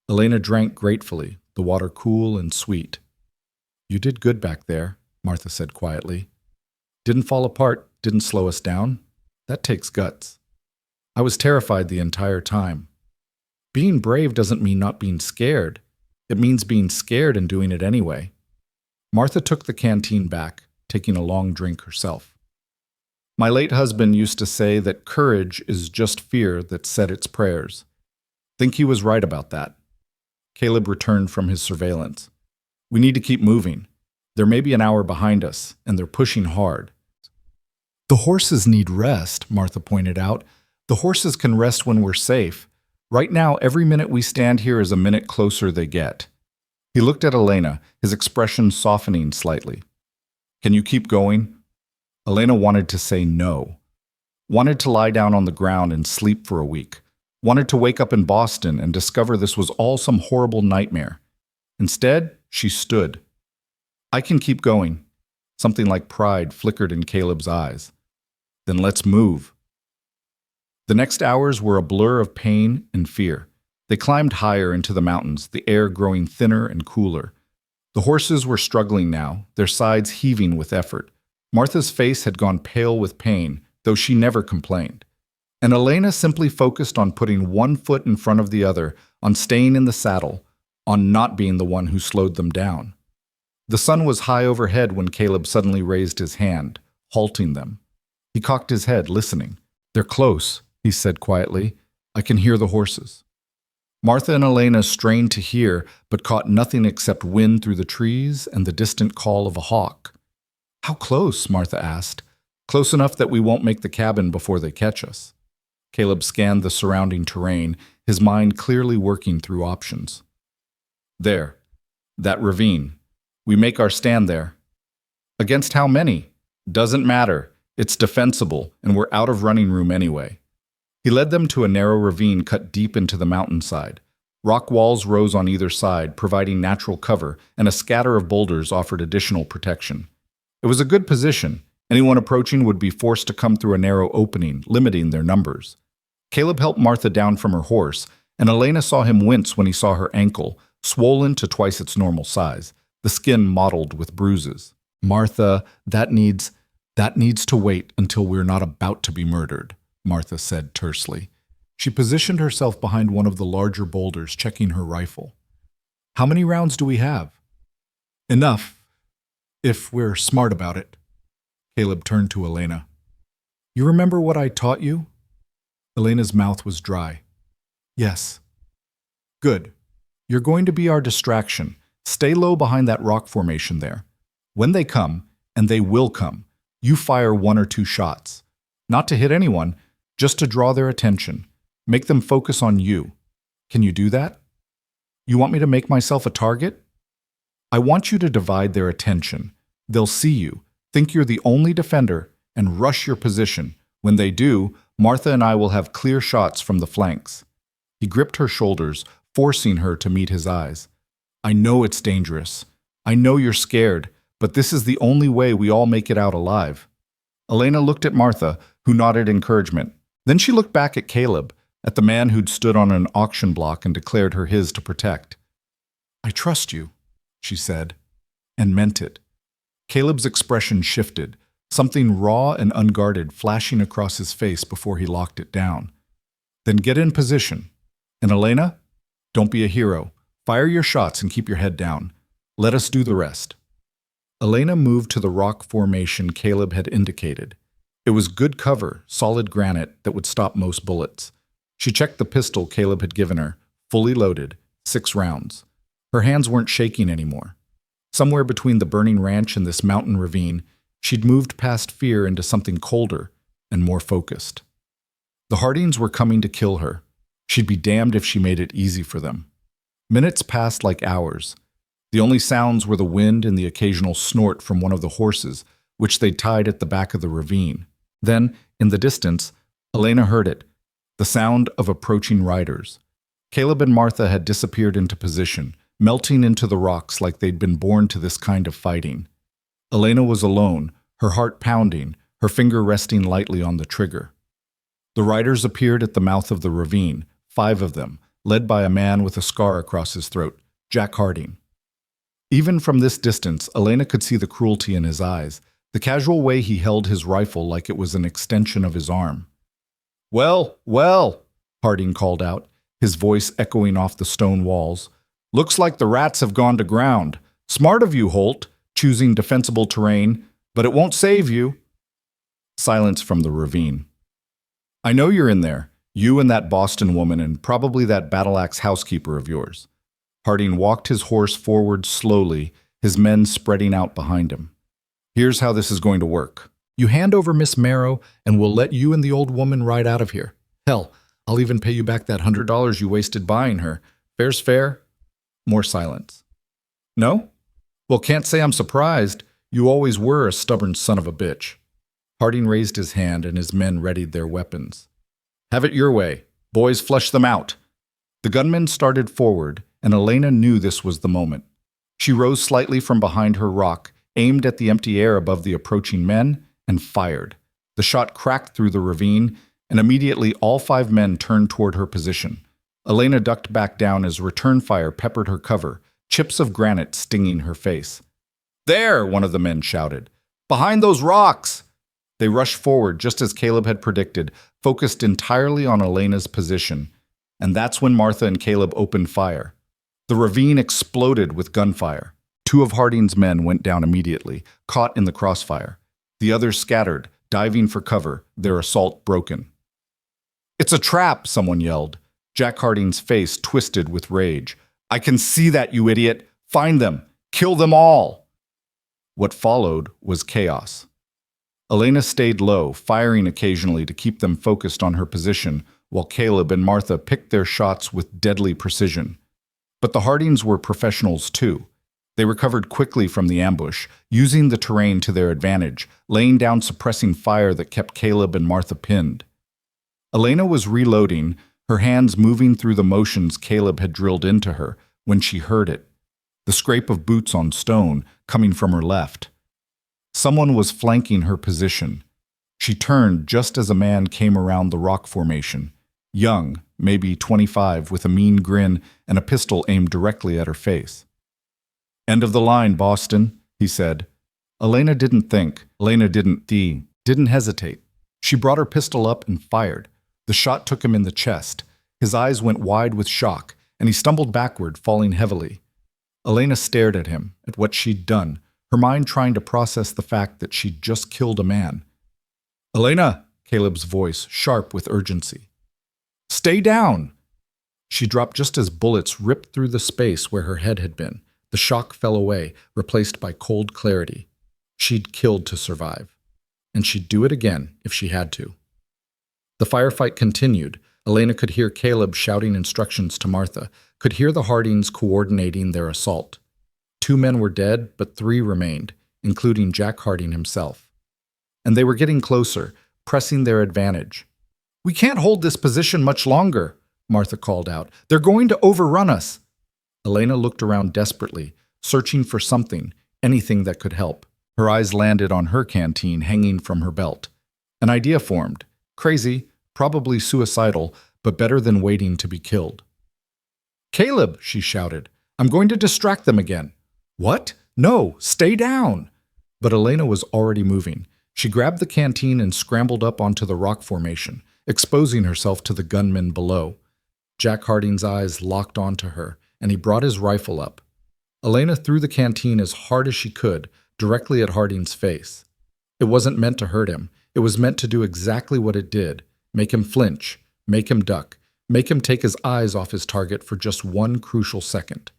Elena drank gratefully, the water cool and sweet. You did good back there, Martha said quietly. Didn't fall apart, didn't slow us down. That takes guts. I was terrified the entire time. Being brave doesn't mean not being scared. It means being scared and doing it anyway. Martha took the canteen back, taking a long drink herself. My late husband used to say that courage is just fear that said its prayers. Think he was right about that. Caleb returned from his surveillance. We need to keep moving. They're maybe an hour behind us, and they're pushing hard. The horses need rest, Martha pointed out. The horses can rest when we're safe. Right now, every minute we stand here is a minute closer they get. He looked at Elena, his expression softening slightly. Can you keep going? Elena wanted to say no. Wanted to lie down on the ground and sleep for a week. Wanted to wake up in Boston and discover this was all some horrible nightmare. Instead, she stood. I can keep going. Something like pride flickered in Caleb's eyes. Then let's move. The next hours were a blur of pain and fear. They climbed higher into the mountains, the air growing thinner and cooler. The horses were struggling now, their sides heaving with effort. Martha's face had gone pale with pain, though she never complained. And Elena simply focused on putting one foot in front of the other, on staying in the saddle, on not being the one who slowed them down. The sun was high overhead when Caleb suddenly raised his hand, halting them. He cocked his head, listening. "They're close," he said quietly. "I can hear the horses." Martha and Elena strained to hear, but caught nothing except wind through the trees and the distant call of a hawk. "How close?" Martha asked. "Close enough that we won't make the cabin before they catch us." Caleb scanned the surrounding terrain, his mind clearly working through options. "There. That ravine. We make our stand there." "Against how many?" "Doesn't matter. It's defensible, and we're out of running room anyway." He led them to a narrow ravine cut deep into the mountainside. Rock walls rose on either side, providing natural cover, and a scatter of boulders offered additional protection. It was a good position. Anyone approaching would be forced to come through a narrow opening, limiting their numbers. Caleb helped Martha down from her horse, and Elena saw him wince when he saw her ankle, swollen to twice its normal size, the skin mottled with bruises. "Martha, that needs to wait until we're not about to be murdered," Martha said tersely. She positioned herself behind one of the larger boulders, checking her rifle. "How many rounds do we have?" "Enough, if we're smart about it." Caleb turned to Elena. "You remember what I taught you?" Elena's mouth was dry. "Yes." "Good. You're going to be our distraction. Stay low behind that rock formation there. When they come, and they will come, you fire 1 or 2 shots. Not to hit anyone, just to draw their attention. Make them focus on you. Can you do that?" "You want me to make myself a target?" "I want you to divide their attention. They'll see you, think you're the only defender, and rush your position. When they do, Martha and I will have clear shots from the flanks." He gripped her shoulders, forcing her to meet his eyes. "I know it's dangerous. I know you're scared, but this is the only way we all make it out alive." Elena looked at Martha, who nodded encouragement. Then she looked back at Caleb, at the man who'd stood on an auction block and declared her his to protect. "I trust you," she said, and meant it. Caleb's expression shifted, something raw and unguarded flashing across his face before he locked it down. "Then get in position. And Elena, don't be a hero. Fire your shots and keep your head down. Let us do the rest." Elena moved to the rock formation Caleb had indicated. It was good cover, solid granite that would stop most bullets. She checked the pistol Caleb had given her, fully loaded, 6 rounds. Her hands weren't shaking anymore. Somewhere between the burning ranch and this mountain ravine, she'd moved past fear into something colder and more focused. The Hardings were coming to kill her. She'd be damned if she made it easy for them. Minutes passed like hours. The only sounds were the wind and the occasional snort from one of the horses, which they'd tied at the back of the ravine. Then, in the distance, Elena heard it, the sound of approaching riders. Caleb and Martha had disappeared into position, melting into the rocks like they'd been born to this kind of fighting. Elena was alone, her heart pounding, her finger resting lightly on the trigger. The riders appeared at the mouth of the ravine, 5 of them, led by a man with a scar across his throat, Jack Harding. Even from this distance, Elena could see the cruelty in his eyes, the casual way he held his rifle like it was an extension of his arm. "Well, well," Harding called out, his voice echoing off the stone walls. "Looks like the rats have gone to ground. Smart of you, Holt, choosing defensible terrain, but it won't save you." Silence from the ravine. "I know you're in there, you and that Boston woman and probably that battle-axe housekeeper of yours." Harding walked his horse forward slowly, his men spreading out behind him. "Here's how this is going to work. You hand over Miss Marrow, and we'll let you and the old woman ride out of here. Hell, I'll even pay you back that $100 you wasted buying her. Fair's fair." More silence. "No? Well, can't say I'm surprised. You always were a stubborn son of a bitch." Harding raised his hand, and his men readied their weapons. "Have it your way. Boys, flush them out." The gunmen started forward, and Elena knew this was the moment. She rose slightly from behind her rock, aimed at the empty air above the approaching men, and fired. The shot cracked through the ravine, and immediately all 5 men turned toward her position. Elena ducked back down as return fire peppered her cover, chips of granite stinging her face. "There!" one of the men shouted. "Behind those rocks!" They rushed forward just as Caleb had predicted, focused entirely on Elena's position. And that's when Martha and Caleb opened fire. The ravine exploded with gunfire. Two of Harding's men went down immediately, caught in the crossfire. The others scattered, diving for cover, their assault broken. "It's a trap!" someone yelled. Jack Harding's face twisted with rage. "I can see that, you idiot! Find them! Kill them all!" What followed was chaos. Elena stayed low, firing occasionally to keep them focused on her position, while Caleb and Martha picked their shots with deadly precision. But the Hardings were professionals too. They recovered quickly from the ambush, using the terrain to their advantage, laying down suppressing fire that kept Caleb and Martha pinned. Elena was reloading, her hands moving through the motions Caleb had drilled into her, when she heard it. The scrape of boots on stone coming from her left. Someone was flanking her position. She turned just as a man came around the rock formation. Young, maybe 25, with a mean grin and a pistol aimed directly at her face. "End of the line, Boston," he said. Elena didn't think. Elena didn't hesitate. She brought her pistol up and fired. The shot took him in the chest. His eyes went wide with shock, and he stumbled backward, falling heavily. Elena stared at him, at what she'd done, her mind trying to process the fact that she'd just killed a man. "Elena!" Caleb's voice, sharp with urgency. "Stay down!" She dropped just as bullets ripped through the space where her head had been. The shock fell away, replaced by cold clarity. She'd killed to survive. And she'd do it again if she had to. The firefight continued. Elena could hear Caleb shouting instructions to Martha, could hear the Hardings coordinating their assault. 2 men were dead, but 3 remained, including Jack Harding himself. And they were getting closer, pressing their advantage. "We can't hold this position much longer," Martha called out. "They're going to overrun us." Elena looked around desperately, searching for something, anything that could help. Her eyes landed on her canteen hanging from her belt. An idea formed. Crazy, probably suicidal, but better than waiting to be killed. "Caleb," she shouted, "I'm going to distract them again." "What? No, stay down!" But Elena was already moving. She grabbed the canteen and scrambled up onto the rock formation, exposing herself to the gunmen below. Jack Harding's eyes locked onto her, and he brought his rifle up. Elena threw the canteen as hard as she could, directly at Harding's face. It wasn't meant to hurt him. It was meant to do exactly what it did. Make him flinch, make him duck, make him take his eyes off his target for just one crucial second.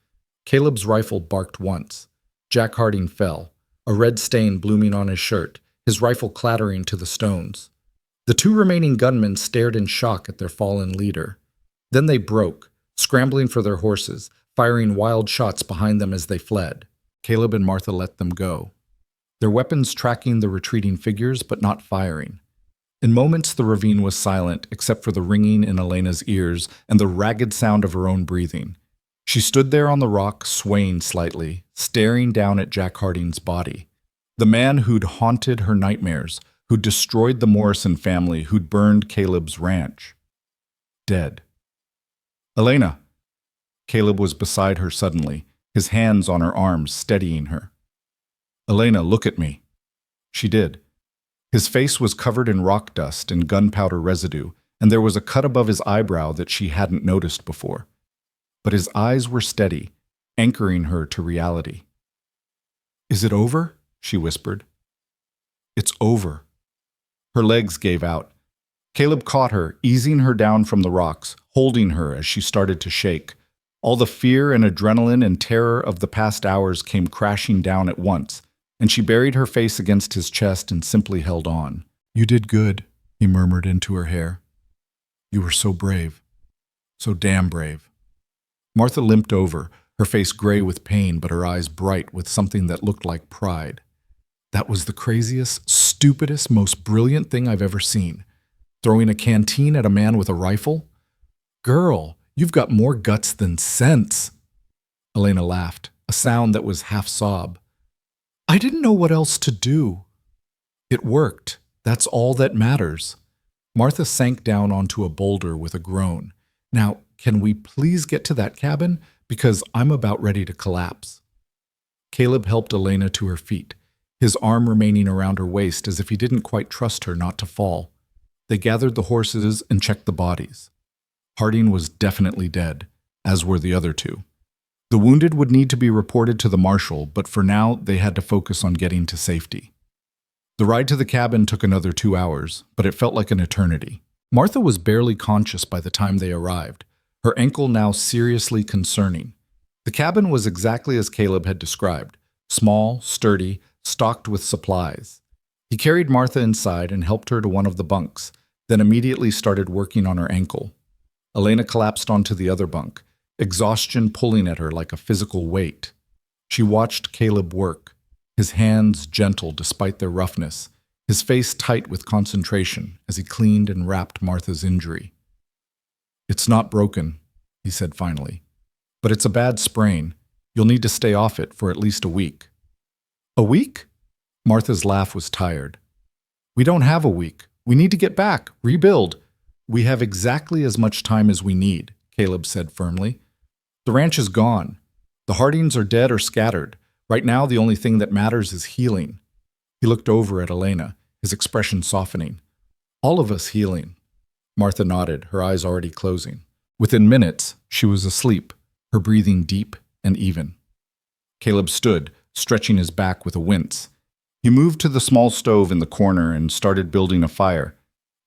Caleb's rifle barked once. Jack Harding fell, a red stain blooming on his shirt, his rifle clattering to the stones. The 2 remaining gunmen stared in shock at their fallen leader. Then they broke, scrambling for their horses, firing wild shots behind them as they fled. Caleb and Martha let them go, their weapons tracking the retreating figures but not firing. In moments, the ravine was silent except for the ringing in Elena's ears and the ragged sound of her own breathing. She stood there on the rock, swaying slightly, staring down at Jack Harding's body. The man who'd haunted her nightmares, who'd destroyed the Morrison family, who'd burned Caleb's ranch. Dead. "Elena!" Caleb was beside her suddenly, his hands on her arms, steadying her. "Elena, look at me." She did. His face was covered in rock dust and gunpowder residue, and there was a cut above his eyebrow that she hadn't noticed before. But his eyes were steady, anchoring her to reality. "Is it over?" she whispered. "It's over." Her legs gave out. Caleb caught her, easing her down from the rocks, holding her as she started to shake. All the fear and adrenaline and terror of the past hours came crashing down at once, and she buried her face against his chest and simply held on. "You did good," he murmured into her hair. "You were so brave. So damn brave." Martha limped over, her face gray with pain but her eyes bright with something that looked like pride. "That was the craziest, stupidest, most brilliant thing I've ever seen. Throwing a canteen at a man with a rifle? Girl, you've got more guts than sense." Elena laughed, a sound that was half sob. "I didn't know what else to do." "It worked. That's all that matters." Martha sank down onto a boulder with a groan. "Now, can we please get to that cabin? Because I'm about ready to collapse." Caleb helped Elena to her feet, his arm remaining around her waist as if he didn't quite trust her not to fall. They gathered the horses and checked the bodies. Harding was definitely dead, as were the other 2. The wounded would need to be reported to the marshal, but for now they had to focus on getting to safety. The ride to the cabin took another 2 hours, but it felt like an eternity. Martha was barely conscious by the time they arrived, her ankle now seriously concerning. The cabin was exactly as Caleb had described, small, sturdy, stocked with supplies. He carried Martha inside and helped her to one of the bunks, then immediately started working on her ankle. Elena collapsed onto the other bunk, exhaustion pulling at her like a physical weight. She watched Caleb work, his hands gentle despite their roughness, his face tight with concentration as he cleaned and wrapped Martha's injury. "It's not broken," he said finally, "but it's a bad sprain. You'll need to stay off it for at least a week." "A week?" Martha's laugh was tired. "We don't have a week. We need to get back, rebuild." "We have exactly as much time as we need," Caleb said firmly. "The ranch is gone. The Hardings are dead or scattered. Right now, the only thing that matters is healing." He looked over at Elena, his expression softening. "All of us healing." Martha nodded, her eyes already closing. Within minutes, she was asleep, her breathing deep and even. Caleb stood, stretching his back with a wince. He moved to the small stove in the corner and started building a fire,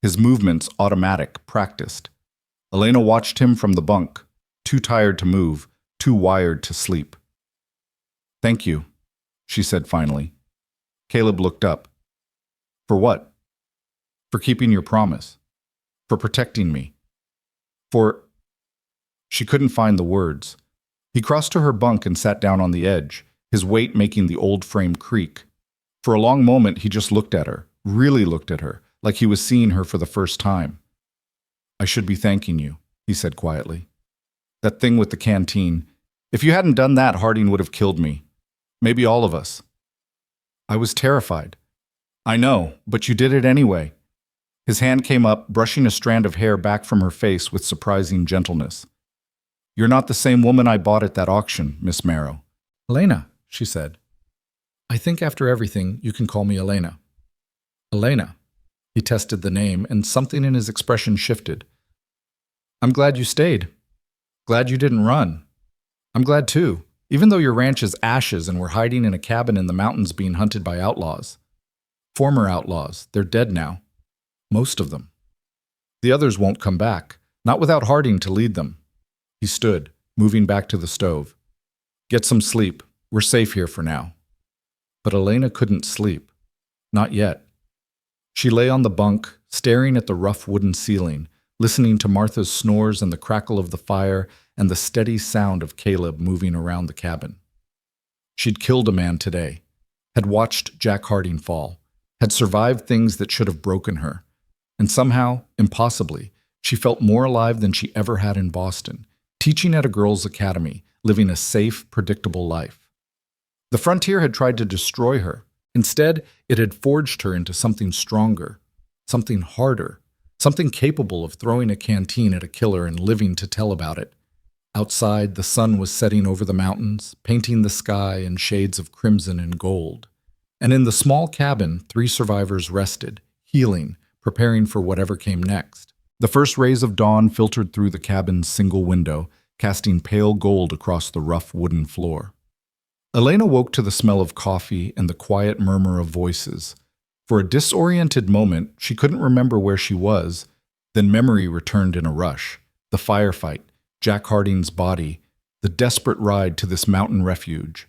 his movements automatic, practiced. Elena watched him from the bunk, too tired to move, too wired to sleep. "Thank you," she said finally. Caleb looked up. "For what?" "For keeping your promise. For protecting me. For—" She couldn't find the words. He crossed to her bunk and sat down on the edge, his weight making the old frame creak. For a long moment he just looked at her, really looked at her, like he was seeing her for the first time. "I should be thanking you," he said quietly. "That thing with the canteen. If you hadn't done that, Harding would have killed me. Maybe all of us." "I was terrified." "I know, but you did it anyway." His hand came up, brushing a strand of hair back from her face with surprising gentleness. "You're not the same woman I bought at that auction, Miss Marrow." "Elena," she said. "I think after everything, you can call me Elena." "Elena." He tested the name, and something in his expression shifted. "I'm glad you stayed. Glad you didn't run. I'm glad too, even though your ranch is ashes and we're hiding in a cabin in the mountains being hunted by outlaws. Former outlaws, they're dead now. Most of them. The others won't come back, not without Harding to lead them." He stood, moving back to the stove. "Get some sleep. We're safe here for now." But Elena couldn't sleep. Not yet. She lay on the bunk, staring at the rough wooden ceiling, listening to Martha's snores and the crackle of the fire and the steady sound of Caleb moving around the cabin. She'd killed a man today, had watched Jack Harding fall, had survived things that should have broken her, and somehow, impossibly, she felt more alive than she ever had in Boston, teaching at a girls' academy, living a safe, predictable life. The frontier had tried to destroy her. Instead, it had forged her into something stronger, something harder, something capable of throwing a canteen at a killer and living to tell about it. Outside, the sun was setting over the mountains, painting the sky in shades of crimson and gold. And in the small cabin, 3 survivors rested, healing, preparing for whatever came next. The first rays of dawn filtered through the cabin's single window, casting pale gold across the rough wooden floor. Elena woke to the smell of coffee and the quiet murmur of voices. For a disoriented moment, she couldn't remember where she was. Then memory returned in a rush. The firefight, Jack Harding's body, the desperate ride to this mountain refuge.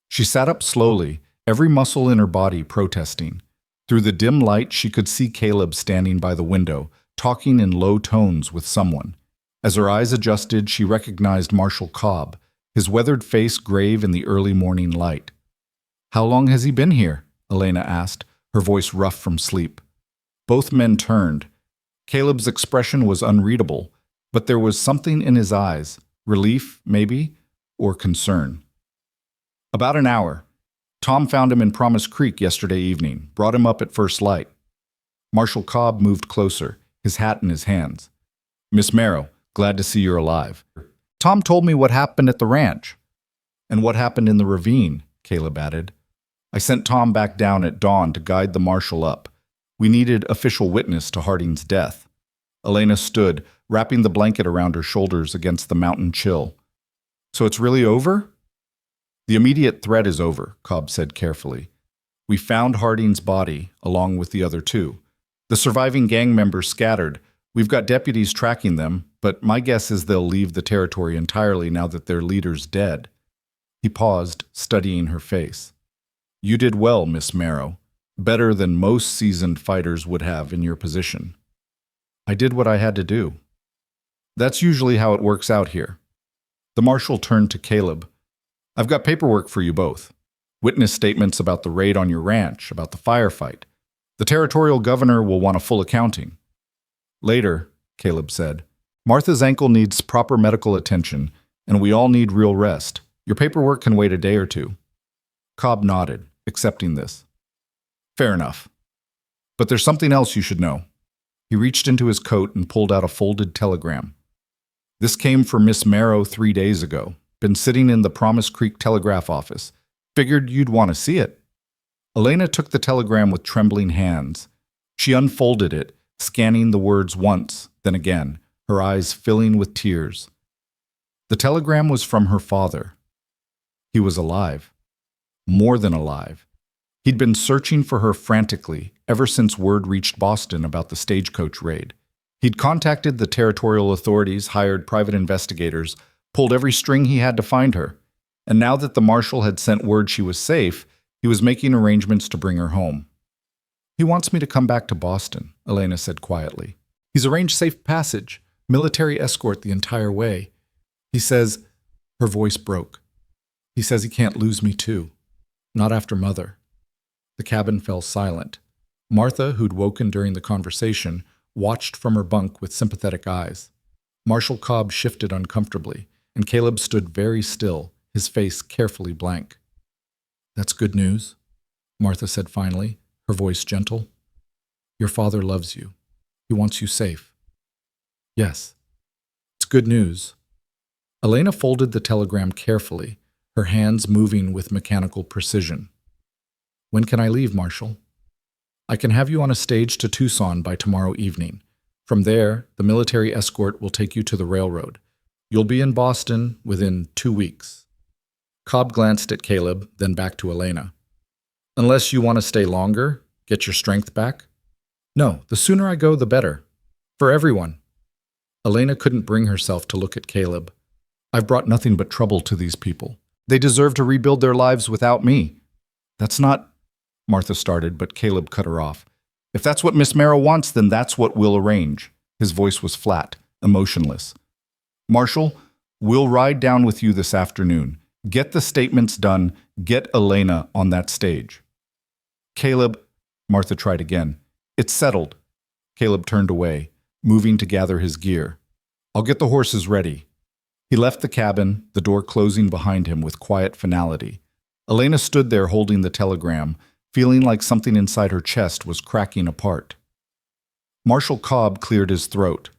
She sat up slowly, every muscle in her body protesting. Through the dim light, she could see Caleb standing by the window, talking in low tones with someone. As her eyes adjusted, she recognized Marshal Cobb, his weathered face grave in the early morning light. "How long has he been here?" Elena asked, her voice rough from sleep. Both men turned. Caleb's expression was unreadable, but there was something in his eyes, relief, maybe, or concern. "About an hour. Tom found him in Promise Creek yesterday evening, brought him up at first light." Marshal Cobb moved closer, his hat in his hands. "Miss Marrow, glad to see you're alive. Tom told me what happened at the ranch." "And what happened in the ravine," Caleb added. "I sent Tom back down at dawn to guide the marshal up. We needed official witness to Harding's death." Elena stood, wrapping the blanket around her shoulders against the mountain chill. So it's really over? The immediate threat is over, Cobb said carefully. We found Harding's body, along with the other two. The surviving gang members scattered. We've got deputies tracking them, but my guess is they'll leave the territory entirely now that their leader's dead. He paused, studying her face. You did well, Miss Marrow. Better than most seasoned fighters would have in your position. I did what I had to do. That's usually how it works out here. The marshal turned to Caleb. I've got paperwork for you both. Witness statements about the raid on your ranch, about the firefight. The territorial governor will want a full accounting. Later, Caleb said, Martha's ankle needs proper medical attention, and we all need real rest. Your paperwork can wait a day or two. Cobb nodded, accepting this. Fair enough. But there's something else you should know. He reached into his coat and pulled out a folded telegram. This came for Miss Marrow 3 days ago. Been sitting in the Promise Creek telegraph office. Figured you'd want to see it. Elena took the telegram with trembling hands. She unfolded it, scanning the words once, then again, her eyes filling with tears. The telegram was from her father. He was alive. More than alive. He'd been searching for her frantically ever since word reached Boston about the stagecoach raid. He'd contacted the territorial authorities, hired private investigators, pulled every string he had to find her. And now that the marshal had sent word she was safe, he was making arrangements to bring her home. He wants me to come back to Boston, Elena said quietly. He's arranged safe passage, military escort the entire way. He says, her voice broke. He says he can't lose me too. Not after Mother. The cabin fell silent. Martha, who'd woken during the conversation, watched from her bunk with sympathetic eyes. Marshal Cobb shifted uncomfortably, and Caleb stood very still, his face carefully blank. That's good news, Martha said finally, her voice gentle. Your father loves you. He wants you safe. Yes, it's good news. Elena folded the telegram carefully, her hands moving with mechanical precision. When can I leave, Marshal? I can have you on a stage to Tucson by tomorrow evening. From there, the military escort will take you to the railroad. You'll be in Boston within 2 weeks. Cobb glanced at Caleb, then back to Elena. Unless you want to stay longer, get your strength back? No, the sooner I go, the better. For everyone. Elena couldn't bring herself to look at Caleb. I've brought nothing but trouble to these people. They deserve to rebuild their lives without me. That's not... Martha started, but Caleb cut her off. If that's what Miss Marrow wants, then that's what we'll arrange. His voice was flat, emotionless. Marshal, we'll ride down with you this afternoon. Get the statements done. Get Elena on that stage. Caleb, Martha tried again. It's settled. Caleb turned away, moving to gather his gear. I'll get the horses ready. He left the cabin, the door closing behind him with quiet finality. Elena stood there holding the telegram, feeling like something inside her chest was cracking apart. Marshal Cobb cleared his throat.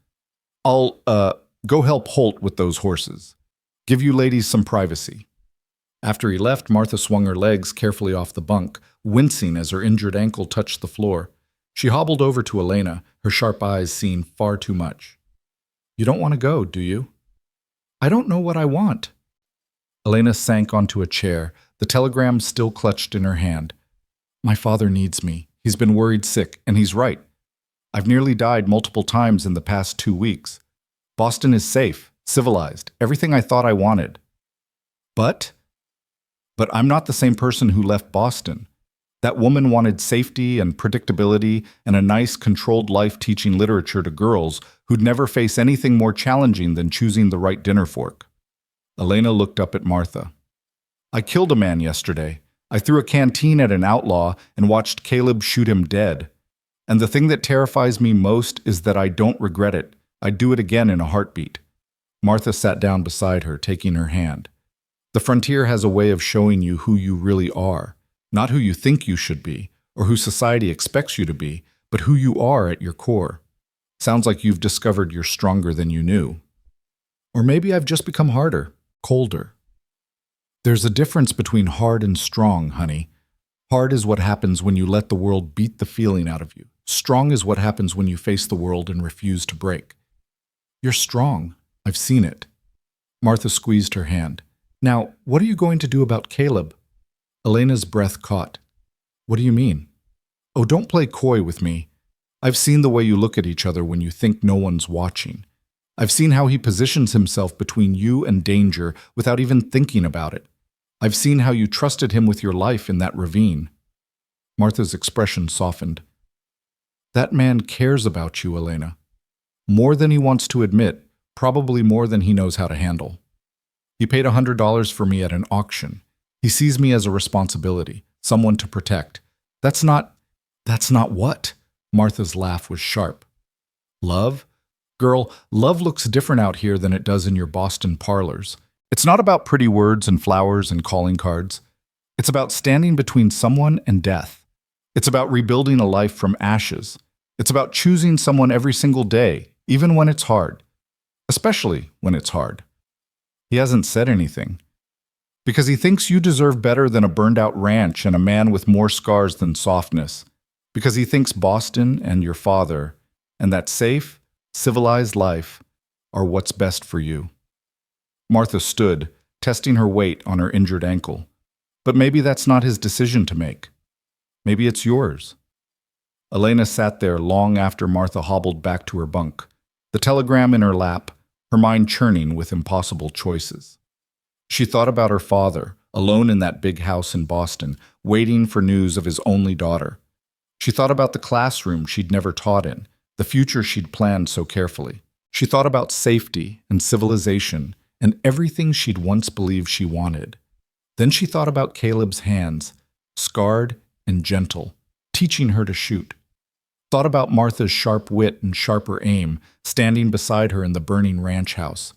I'll, go help Holt with those horses. Give you ladies some privacy. After he left, Martha swung her legs carefully off the bunk, wincing as her injured ankle touched the floor. She hobbled over to Elena, her sharp eyes seeing far too much. You don't want to go, do you? I don't know what I want. Elena sank onto a chair, the telegram still clutched in her hand. My father needs me. He's been worried sick, and he's right. I've nearly died multiple times in the past 2 weeks. Boston is safe, civilized, everything I thought I wanted. But I'm not the same person who left Boston. That woman wanted safety and predictability and a nice, controlled life teaching literature to girls who'd never face anything more challenging than choosing the right dinner fork. Elena looked up at Martha. I killed a man yesterday. I threw a canteen at an outlaw and watched Caleb shoot him dead. And the thing that terrifies me most is that I don't regret it. I'd do it again in a heartbeat. Martha sat down beside her, taking her hand. The frontier has a way of showing you who you really are, not who you think you should be, or who society expects you to be, but who you are at your core. Sounds like you've discovered you're stronger than you knew. Or maybe I've just become harder, colder. There's a difference between hard and strong, honey. Hard is what happens when you let the world beat the feeling out of you. Strong is what happens when you face the world and refuse to break. You're strong. I've seen it. Martha squeezed her hand. Now, what are you going to do about Caleb? Elena's breath caught. What do you mean? Oh, don't play coy with me. I've seen the way you look at each other when you think no one's watching. I've seen how he positions himself between you and danger without even thinking about it. I've seen how you trusted him with your life in that ravine. Martha's expression softened. That man cares about you, Elena. More than he wants to admit, probably more than he knows how to handle. He paid $100 for me at an auction. He sees me as a responsibility, someone to protect. That's not what? Martha's laugh was sharp. Love? Girl, love looks different out here than it does in your Boston parlors. It's not about pretty words and flowers and calling cards. It's about standing between someone and death. It's about rebuilding a life from ashes. It's about choosing someone every single day, even when it's hard. Especially when it's hard. He hasn't said anything. Because he thinks you deserve better than a burned-out ranch and a man with more scars than softness. Because he thinks Boston and your father and that safe, civilized life are what's best for you. Martha stood, testing her weight on her injured ankle. But maybe that's not his decision to make. Maybe it's yours. Elena sat there long after Martha hobbled back to her bunk, the telegram in her lap, her mind churning with impossible choices. She thought about her father, alone in that big house in Boston, waiting for news of his only daughter. She thought about the classroom she'd never taught in, the future she'd planned so carefully. She thought about safety and civilization and everything she'd once believed she wanted. Then she thought about Caleb's hands, scarred and gentle, teaching her to shoot. Thought about Martha's sharp wit and sharper aim, standing beside her in the burning ranch house.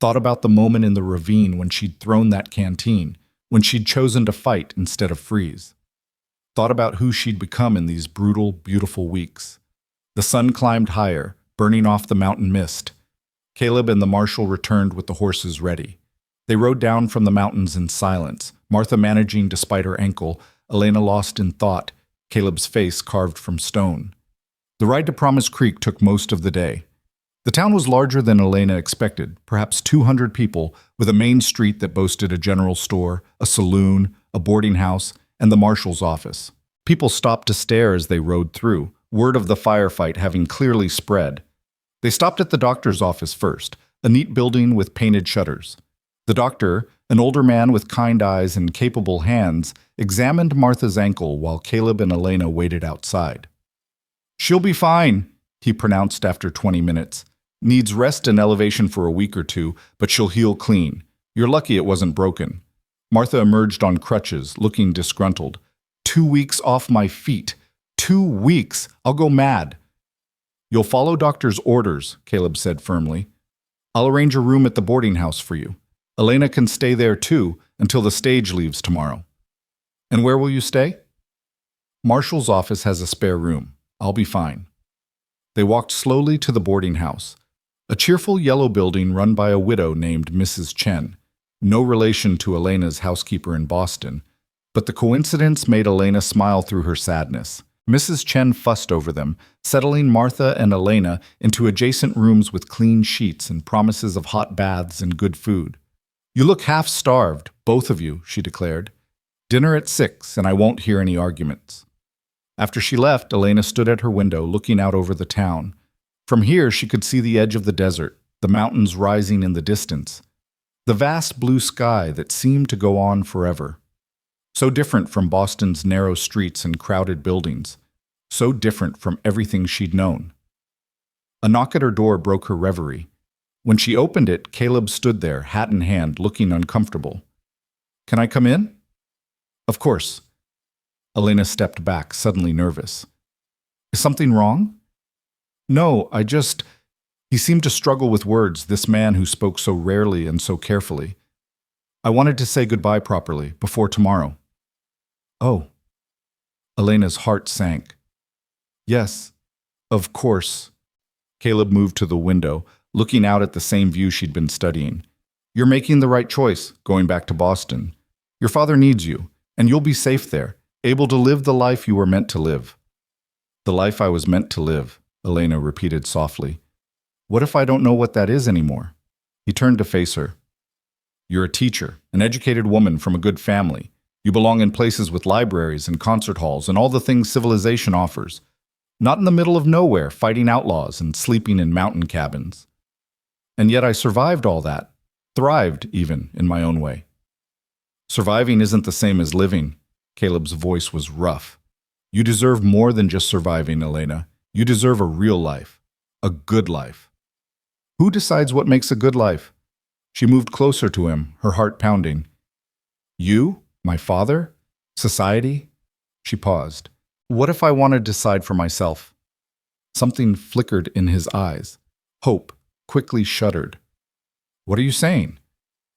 Thought about the moment in the ravine when she'd thrown that canteen, when she'd chosen to fight instead of freeze. Thought about who she'd become in these brutal, beautiful weeks. The sun climbed higher, burning off the mountain mist. Caleb and the marshal returned with the horses ready. They rode down from the mountains in silence, Martha managing despite her ankle, Elena lost in thought, Caleb's face carved from stone. The ride to Promise Creek took most of the day. The town was larger than Elena expected, perhaps 200 people, with a main street that boasted a general store, a saloon, a boarding house, and the marshal's office. People stopped to stare as they rode through, word of the firefight having clearly spread. They stopped at the doctor's office first, a neat building with painted shutters. The doctor, an older man with kind eyes and capable hands, examined Martha's ankle while Caleb and Elena waited outside. "She'll be fine," he pronounced after 20 minutes. "Needs rest and elevation for a week or two, but she'll heal clean. You're lucky it wasn't broken." Martha emerged on crutches, looking disgruntled. 2 weeks off my feet. 2 weeks! I'll go mad." "You'll follow doctor's orders," Caleb said firmly. "I'll arrange a room at the boarding house for you. Elena can stay there too until the stage leaves tomorrow." "And where will you stay?" "Marshall's office has a spare room. I'll be fine." They walked slowly to the boarding house, a cheerful yellow building run by a widow named Mrs. Chen, no relation to Elena's housekeeper in Boston, but the coincidence made Elena smile through her sadness. Mrs. Chen fussed over them, settling Martha and Elena into adjacent rooms with clean sheets and promises of hot baths and good food. "You look half-starved, both of you," she declared. "Dinner at 6, and I won't hear any arguments." After she left, Elena stood at her window looking out over the town. From here, she could see the edge of the desert, the mountains rising in the distance, the vast blue sky that seemed to go on forever. So different from Boston's narrow streets and crowded buildings, so different from everything she'd known. A knock at her door broke her reverie. When she opened it, Caleb stood there, hat in hand, looking uncomfortable. "Can I come in?" "Of course." Elena stepped back, suddenly nervous. "Is something wrong?" "No, He seemed to struggle with words, this man who spoke so rarely and so carefully. "I wanted to say goodbye properly, before tomorrow." "Oh." Elena's heart sank. "Yes, of course." Caleb moved to the window, looking out at the same view she'd been studying. "You're making the right choice, going back to Boston. Your father needs you, and you'll be safe there, able to live the life you were meant to live." "The life I was meant to live," Elena repeated softly. "What if I don't know what that is anymore?" He turned to face her. You're a teacher, an educated woman from a good family. You belong in places with libraries and concert halls and all the things civilization offers. Not in the middle of nowhere, fighting outlaws and sleeping in mountain cabins. And yet I survived all that, thrived even, in my own way. Surviving isn't the same as living. Caleb's voice was rough. You deserve more than just surviving, Elena. You deserve a real life. A good life. Who decides what makes a good life? She moved closer to him, her heart pounding. You? My father? Society? She paused. What if I want to decide for myself? Something flickered in his eyes. Hope quickly shuddered. What are you saying?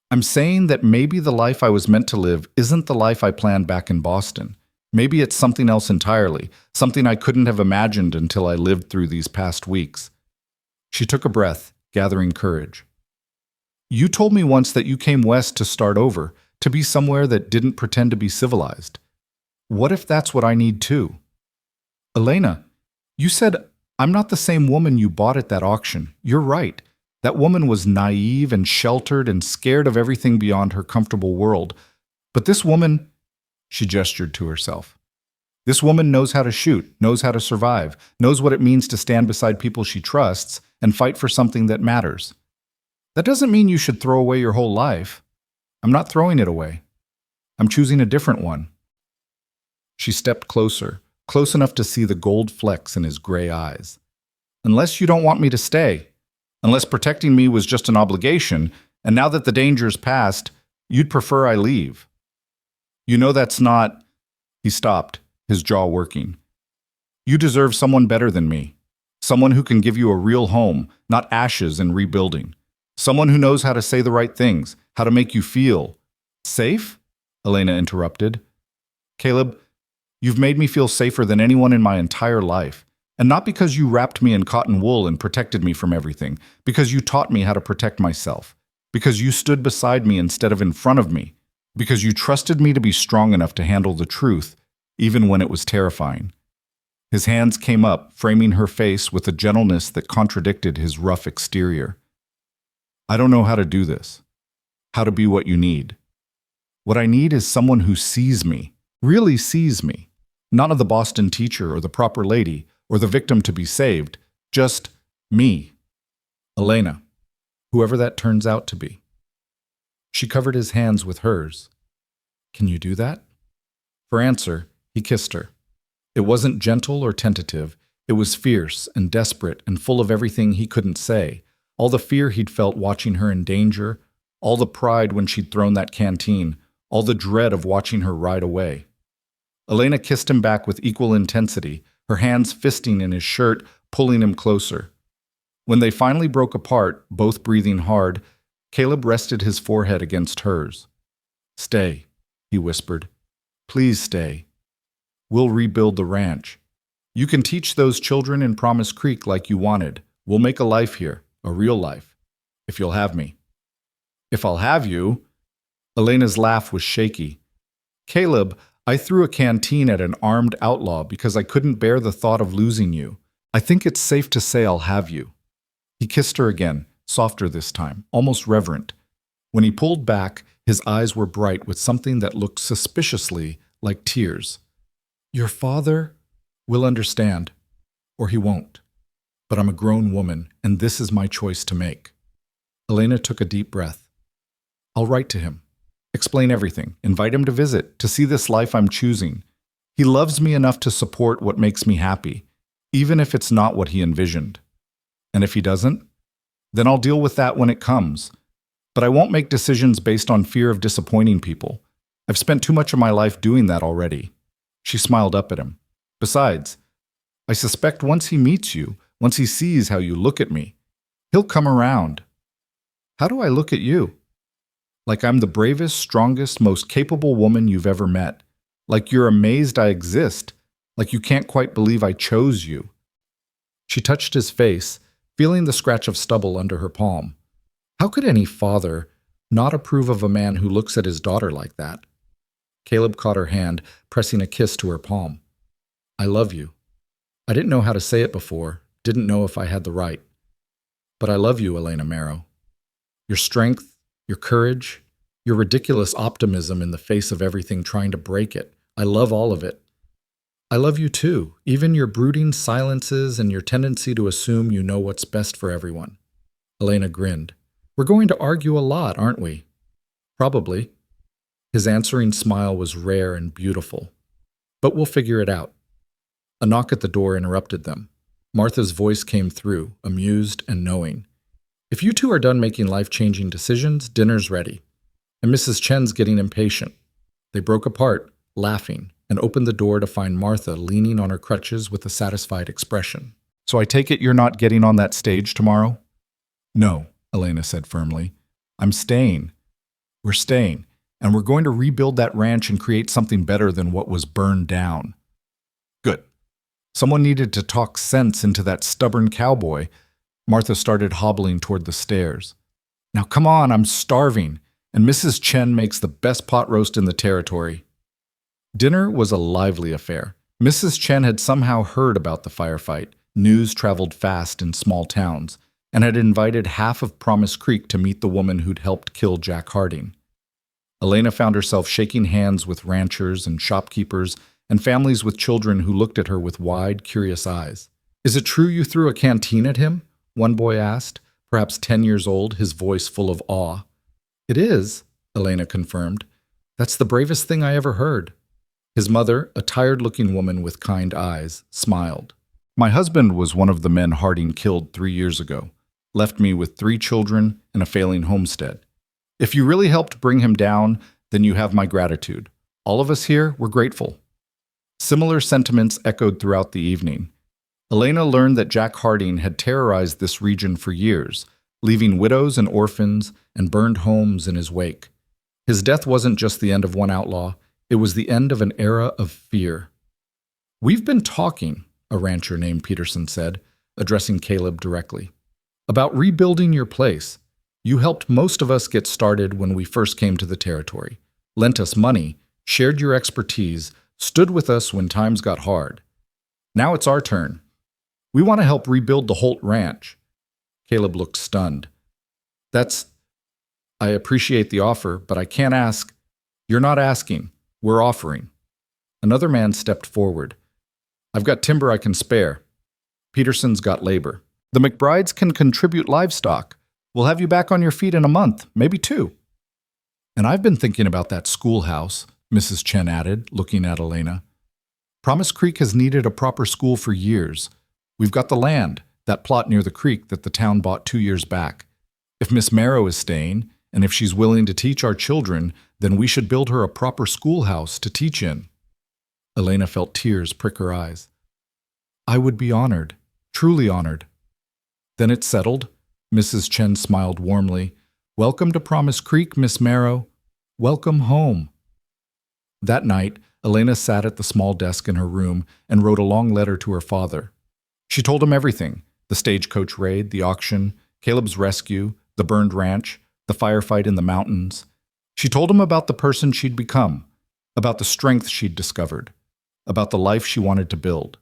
I'm saying that maybe the life I was meant to live isn't the life I planned back in Boston. Maybe it's something else entirely, something I couldn't have imagined until I lived through these past weeks. She took a breath, gathering courage. You told me once that you came west to start over, to be somewhere that didn't pretend to be civilized. What if that's what I need too? Elena, you said, I'm not the same woman you bought at that auction. You're right. That woman was naive and sheltered and scared of everything beyond her comfortable world. But this woman, she gestured to herself. This woman knows how to shoot, knows how to survive, knows what it means to stand beside people she trusts and fight for something that matters. That doesn't mean you should throw away your whole life. I'm not throwing it away. I'm choosing a different one. She stepped closer, close enough to see the gold flecks in his gray eyes. Unless you don't want me to stay, unless protecting me was just an obligation, and now that the danger's passed, you'd prefer I leave. You know that's not... He stopped, his jaw working. You deserve someone better than me. Someone who can give you a real home, not ashes and rebuilding. Someone who knows how to say the right things, how to make you feel. Safe? Elena interrupted. Caleb, you've made me feel safer than anyone in my entire life. And not because you wrapped me in cotton wool and protected me from everything, because you taught me how to protect myself, because you stood beside me instead of in front of me, because you trusted me to be strong enough to handle the truth, even when it was terrifying. His hands came up, framing her face with a gentleness that contradicted his rough exterior. I don't know how to do this, how to be what you need. What I need is someone who sees me, really sees me, not of the Boston teacher or the proper lady, or the victim to be saved, just me. Elena, whoever that turns out to be. She covered his hands with hers. Can you do that? For answer, he kissed her. It wasn't gentle or tentative. It was fierce and desperate and full of everything he couldn't say, all the fear he'd felt watching her in danger, all the pride when she'd thrown that canteen, all the dread of watching her ride away. Elena kissed him back with equal intensity, her hands fisting in his shirt, pulling him closer. When they finally broke apart, both breathing hard, Caleb rested his forehead against hers. Stay, he whispered. Please stay. We'll rebuild the ranch. You can teach those children in Promise Creek like you wanted. We'll make a life here, a real life, if you'll have me. If I'll have you? Elena's laugh was shaky. Caleb, I threw a canteen at an armed outlaw because I couldn't bear the thought of losing you. I think it's safe to say I'll have you. He kissed her again, softer this time, almost reverent. When he pulled back, his eyes were bright with something that looked suspiciously like tears. Your father will understand, or he won't. But I'm a grown woman, and this is my choice to make. Elena took a deep breath. I'll write to him. Explain everything, invite him to visit, to see this life I'm choosing. He loves me enough to support what makes me happy, even if it's not what he envisioned. And if he doesn't, then I'll deal with that when it comes. But I won't make decisions based on fear of disappointing people. I've spent too much of my life doing that already. She smiled up at him. Besides, I suspect once he meets you, once he sees how you look at me, he'll come around. How do I look at you? Like I'm the bravest, strongest, most capable woman you've ever met. Like you're amazed I exist. Like you can't quite believe I chose you. She touched his face, feeling the scratch of stubble under her palm. How could any father not approve of a man who looks at his daughter like that? Caleb caught her hand, pressing a kiss to her palm. I love you. I didn't know how to say it before, didn't know if I had the right. But I love you, Elena Marrow. Your strength, your courage, Your ridiculous optimism in the face of everything trying to break it. I love all of it. I love you too, even your brooding silences and your tendency to assume you know what's best for everyone. Elena grinned. We're going to argue a lot, aren't we? Probably. His answering smile was rare and beautiful. But we'll figure it out. A knock at the door interrupted them. Martha's voice came through, amused and knowing. If you two are done making life-changing decisions, dinner's ready. And Mrs. Chen's getting impatient. They broke apart, laughing, and opened the door to find Martha leaning on her crutches with a satisfied expression. So I take it you're not getting on that stage tomorrow? No, Elena said firmly. I'm staying. We're staying, and we're going to rebuild that ranch and create something better than what was burned down. Good. Someone needed to talk sense into that stubborn cowboy. Martha started hobbling toward the stairs. Now come on, I'm starving, and Mrs. Chen makes the best pot roast in the territory. Dinner was a lively affair. Mrs. Chen had somehow heard about the firefight. News traveled fast in small towns, and had invited half of Promise Creek to meet the woman who'd helped kill Jack Harding. Elena found herself shaking hands with ranchers and shopkeepers and families with children who looked at her with wide, curious eyes. Is it true you threw a canteen at him? One boy asked, perhaps 10 years old, his voice full of awe. It is, Elena confirmed. That's the bravest thing I ever heard. His mother, a tired-looking woman with kind eyes, smiled. My husband was one of the men Harding killed 3 years ago, left me with 3 children and a failing homestead. If you really helped bring him down, then you have my gratitude. All of us here were grateful. Similar sentiments echoed throughout the evening. Elena learned that Jack Harding had terrorized this region for years, leaving widows and orphans and burned homes in his wake. His death wasn't just the end of one outlaw, it was the end of an era of fear. We've been talking, a rancher named Peterson said, addressing Caleb directly, about rebuilding your place. You helped most of us get started when we first came to the territory, lent us money, shared your expertise, stood with us when times got hard. Now it's our turn. We want to help rebuild the Holt Ranch. Caleb looked stunned. I appreciate the offer, but I can't ask. You're not asking. We're offering. Another man stepped forward. I've got timber I can spare. Peterson's got labor. The McBrides can contribute livestock. We'll have you back on your feet in a month, maybe 2. And I've been thinking about that schoolhouse, Mrs. Chen added, looking at Elena. Promise Creek has needed a proper school for years. We've got the land, that plot near the creek that the town bought 2 years back. If Miss Marrow is staying, and if she's willing to teach our children, then we should build her a proper schoolhouse to teach in. Elena felt tears prick her eyes. I would be honored, truly honored. Then it's settled. Mrs. Chen smiled warmly. Welcome to Promise Creek, Miss Marrow. Welcome home. That night, Elena sat at the small desk in her room and wrote a long letter to her father. She told him everything, the stagecoach raid, the auction, Caleb's rescue, the burned ranch, the firefight in the mountains. She told him about the person she'd become, about the strength she'd discovered, about the life she wanted to build.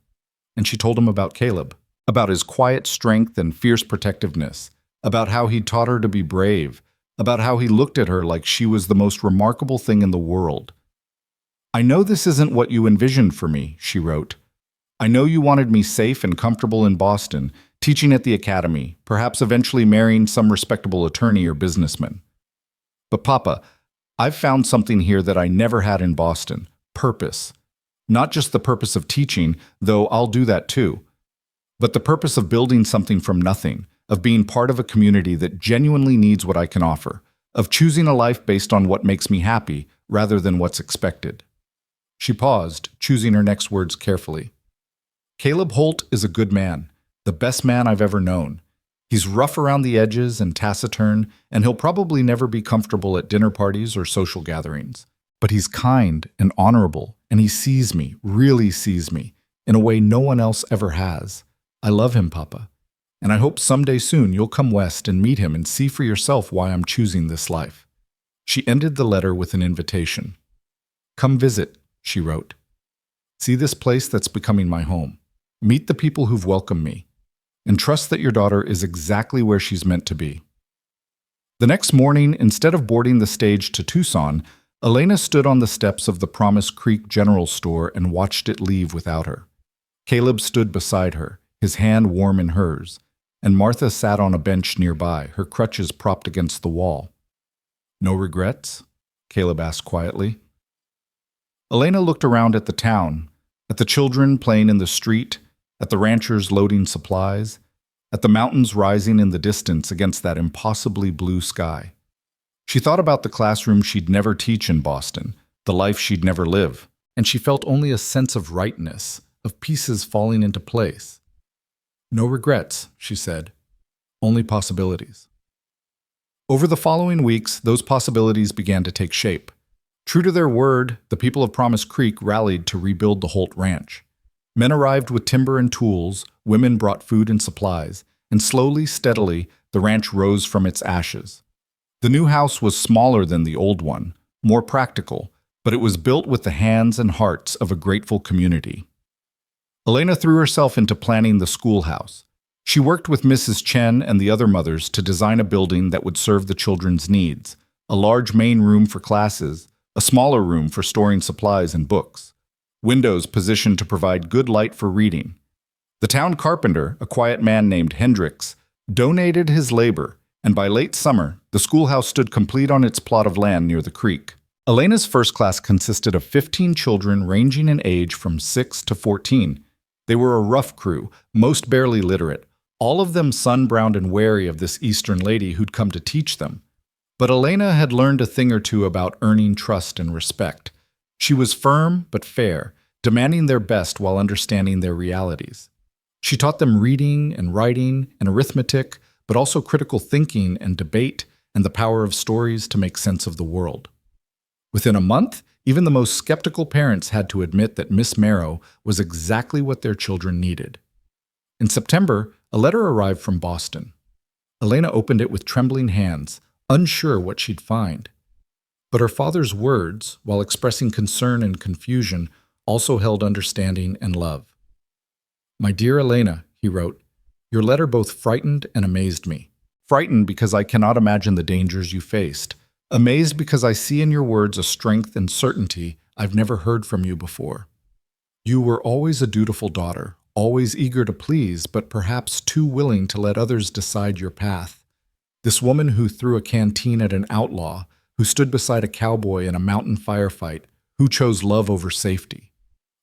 And she told him about Caleb, about his quiet strength and fierce protectiveness, about how he'd taught her to be brave, about how he looked at her like she was the most remarkable thing in the world. I know this isn't what you envisioned for me, she wrote. I know you wanted me safe and comfortable in Boston, teaching at the academy, perhaps eventually marrying some respectable attorney or businessman. But Papa, I've found something here that I never had in Boston, purpose. Not just the purpose of teaching, though I'll do that too, but the purpose of building something from nothing, of being part of a community that genuinely needs what I can offer, of choosing a life based on what makes me happy rather than what's expected. She paused, choosing her next words carefully. Caleb Holt is a good man, the best man I've ever known. He's rough around the edges and taciturn, and he'll probably never be comfortable at dinner parties or social gatherings. But he's kind and honorable, and he sees me, really sees me, in a way no one else ever has. I love him, Papa, and I hope someday soon you'll come west and meet him and see for yourself why I'm choosing this life. She ended the letter with an invitation. Come visit, she wrote. See this place that's becoming my home. Meet the people who've welcomed me, and trust that your daughter is exactly where she's meant to be. The next morning, instead of boarding the stage to Tucson, Elena stood on the steps of the Promise Creek General Store and watched it leave without her. Caleb stood beside her, his hand warm in hers, and Martha sat on a bench nearby, her crutches propped against the wall. "No regrets?" Caleb asked quietly. Elena looked around at the town, at the children playing in the street, at the ranchers loading supplies, at the mountains rising in the distance against that impossibly blue sky. She thought about the classroom she'd never teach in Boston, the life she'd never live, and she felt only a sense of rightness, of pieces falling into place. "No regrets," she said. "Only possibilities." Over the following weeks, those possibilities began to take shape. True to their word, the people of Promise Creek rallied to rebuild the Holt Ranch. Men arrived with timber and tools, women brought food and supplies, and slowly, steadily, the ranch rose from its ashes. The new house was smaller than the old one, more practical, but it was built with the hands and hearts of a grateful community. Elena threw herself into planning the schoolhouse. She worked with Mrs. Chen and the other mothers to design a building that would serve the children's needs, a large main room for classes, a smaller room for storing supplies and books, windows positioned to provide good light for reading. The town carpenter, a quiet man named Hendricks, donated his labor, and by late summer, the schoolhouse stood complete on its plot of land near the creek. Elena's first class consisted of 15 children ranging in age from 6 to 14. They were a rough crew, most barely literate, all of them sun-browned and wary of this Eastern lady who'd come to teach them. But Elena had learned a thing or two about earning trust and respect. She was firm but fair, demanding their best while understanding their realities. She taught them reading and writing and arithmetic, but also critical thinking and debate and the power of stories to make sense of the world. Within a month, even the most skeptical parents had to admit that Miss Marrow was exactly what their children needed. In September, a letter arrived from Boston. Elena opened it with trembling hands, unsure what she'd find. But her father's words, while expressing concern and confusion, also held understanding and love. "My dear Elena," he wrote, "your letter both frightened and amazed me. Frightened because I cannot imagine the dangers you faced. Amazed because I see in your words a strength and certainty I've never heard from you before. You were always a dutiful daughter, always eager to please, but perhaps too willing to let others decide your path. This woman who threw a canteen at an outlaw, who stood beside a cowboy in a mountain firefight, who chose love over safety.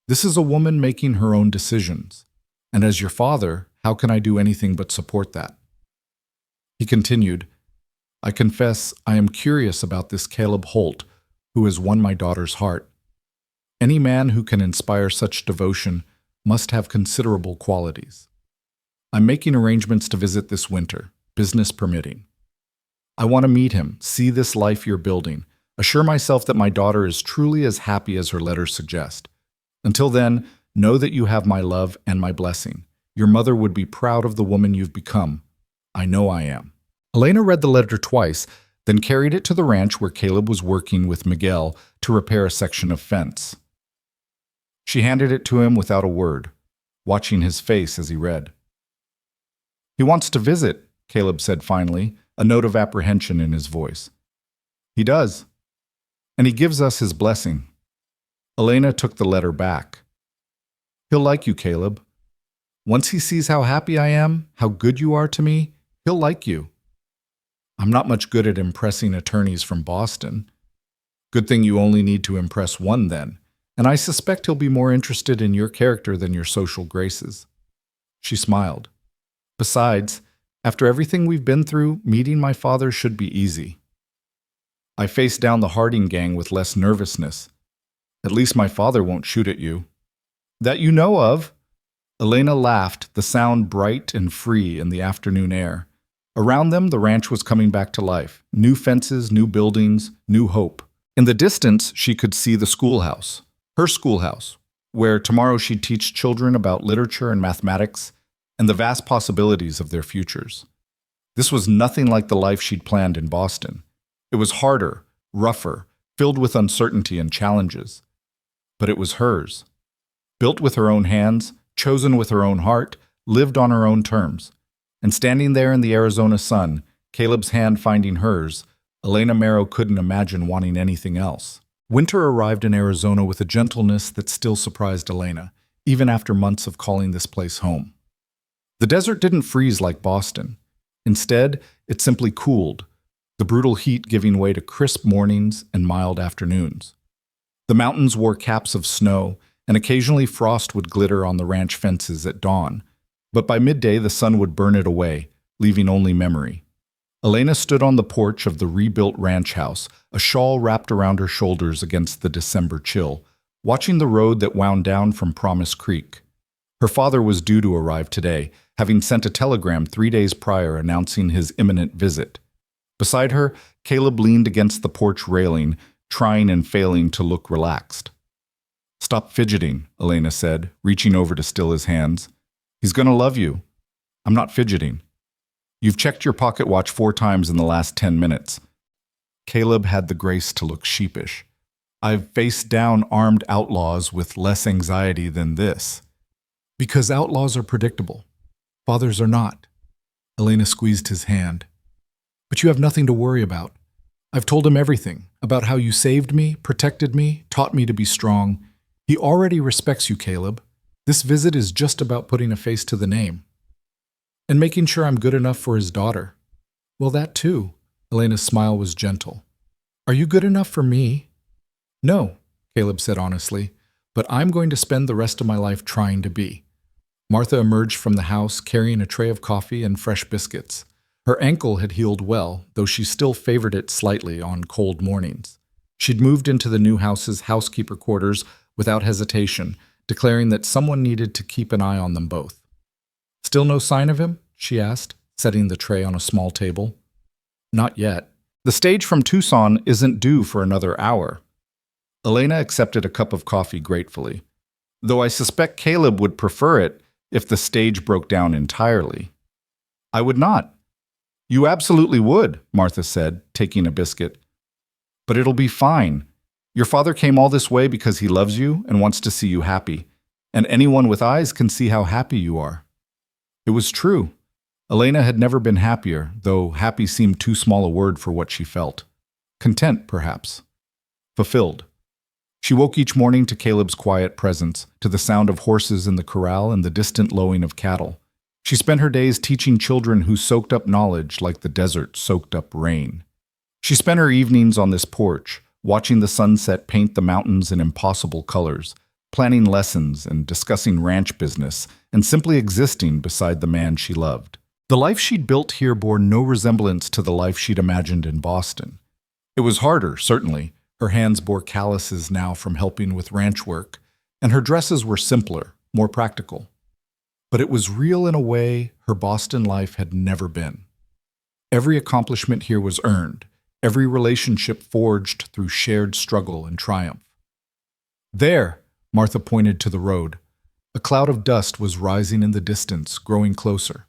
This is a woman making her own decisions. And as your father, how can I do anything but support that?" He continued, "I confess I am curious about this Caleb Holt, who has won my daughter's heart. Any man who can inspire such devotion must have considerable qualities. I'm making arrangements to visit this winter, business permitting. I want to meet him, see this life you're building, assure myself that my daughter is truly as happy as her letters suggest. Until then, know that you have my love and my blessing. Your mother would be proud of the woman you've become. I know I am." Elena read the letter twice, then carried it to the ranch where Caleb was working with Miguel to repair a section of fence. She handed it to him without a word, watching his face as he read. "He wants to visit," Caleb said finally, a note of apprehension in his voice. "He does. And he gives us his blessing." Elena took the letter back. "He'll like you, Caleb. Once he sees how happy I am, how good you are to me, he'll like you. I'm not much good at impressing attorneys from Boston. Good thing you only need to impress one then, and I suspect he'll be more interested in your character than your social graces." She smiled. "Besides, after everything we've been through, meeting my father should be easy. I faced down the Harding gang with less nervousness. At least my father won't shoot at you." "That you know of." Elena laughed, the sound bright and free in the afternoon air. Around them, the ranch was coming back to life. New fences, new buildings, new hope. In the distance, she could see the schoolhouse, her schoolhouse, where tomorrow she'd teach children about literature and mathematics and the vast possibilities of their futures. This was nothing like the life she'd planned in Boston. It was harder, rougher, filled with uncertainty and challenges. But it was hers. Built with her own hands, chosen with her own heart, lived on her own terms. And standing there in the Arizona sun, Caleb's hand finding hers, Elena Marrow couldn't imagine wanting anything else. Winter arrived in Arizona with a gentleness that still surprised Elena, even after months of calling this place home. The desert didn't freeze like Boston. Instead, it simply cooled, the brutal heat giving way to crisp mornings and mild afternoons. The mountains wore caps of snow, and occasionally frost would glitter on the ranch fences at dawn, but by midday the sun would burn it away, leaving only memory. Elena stood on the porch of the rebuilt ranch house, a shawl wrapped around her shoulders against the December chill, watching the road that wound down from Promise Creek. Her father was due to arrive today, having sent a telegram 3 days prior announcing his imminent visit. Beside her, Caleb leaned against the porch railing, trying and failing to look relaxed. "Stop fidgeting," Elena said, reaching over to still his hands. "He's gonna love you." "I'm not fidgeting." "You've checked your pocket watch 4 times in the last 10 minutes. Caleb had the grace to look sheepish. "I've faced down armed outlaws with less anxiety than this." "Because outlaws are predictable. Fathers are not." Elena squeezed his hand. "But you have nothing to worry about. I've told him everything, about how you saved me, protected me, taught me to be strong. He already respects you, Caleb. This visit is just about putting a face to the name. And making sure I'm good enough for his daughter." "Well, that too." Elena's smile was gentle. "Are you good enough for me?" "No," Caleb said honestly, "but I'm going to spend the rest of my life trying to be." Martha emerged from the house carrying a tray of coffee and fresh biscuits. Her ankle had healed well, though she still favored it slightly on cold mornings. She'd moved into the new house's housekeeper quarters without hesitation, declaring that someone needed to keep an eye on them both. "Still no sign of him?" she asked, setting the tray on a small table. "Not yet. The stage from Tucson isn't due for another hour." Elena accepted a cup of coffee gratefully, though I suspect Caleb would prefer it if the stage broke down entirely. "I would not." "You absolutely would," Martha said, taking a biscuit. "But it'll be fine. Your father came all this way because he loves you and wants to see you happy, and anyone with eyes can see how happy you are." It was true. Elena had never been happier, though happy seemed too small a word for what she felt. Content, perhaps. Fulfilled. She woke each morning to Caleb's quiet presence, to the sound of horses in the corral and the distant lowing of cattle. She spent her days teaching children who soaked up knowledge like the desert soaked up rain. She spent her evenings on this porch, watching the sunset paint the mountains in impossible colors, planning lessons and discussing ranch business, and simply existing beside the man she loved. The life she'd built here bore no resemblance to the life she'd imagined in Boston. It was harder, certainly. Her hands bore calluses now from helping with ranch work, and her dresses were simpler, more practical. But it was real in a way her Boston life had never been. Every accomplishment here was earned, every relationship forged through shared struggle and triumph. "There," Martha pointed to the road. A cloud of dust was rising in the distance, growing closer.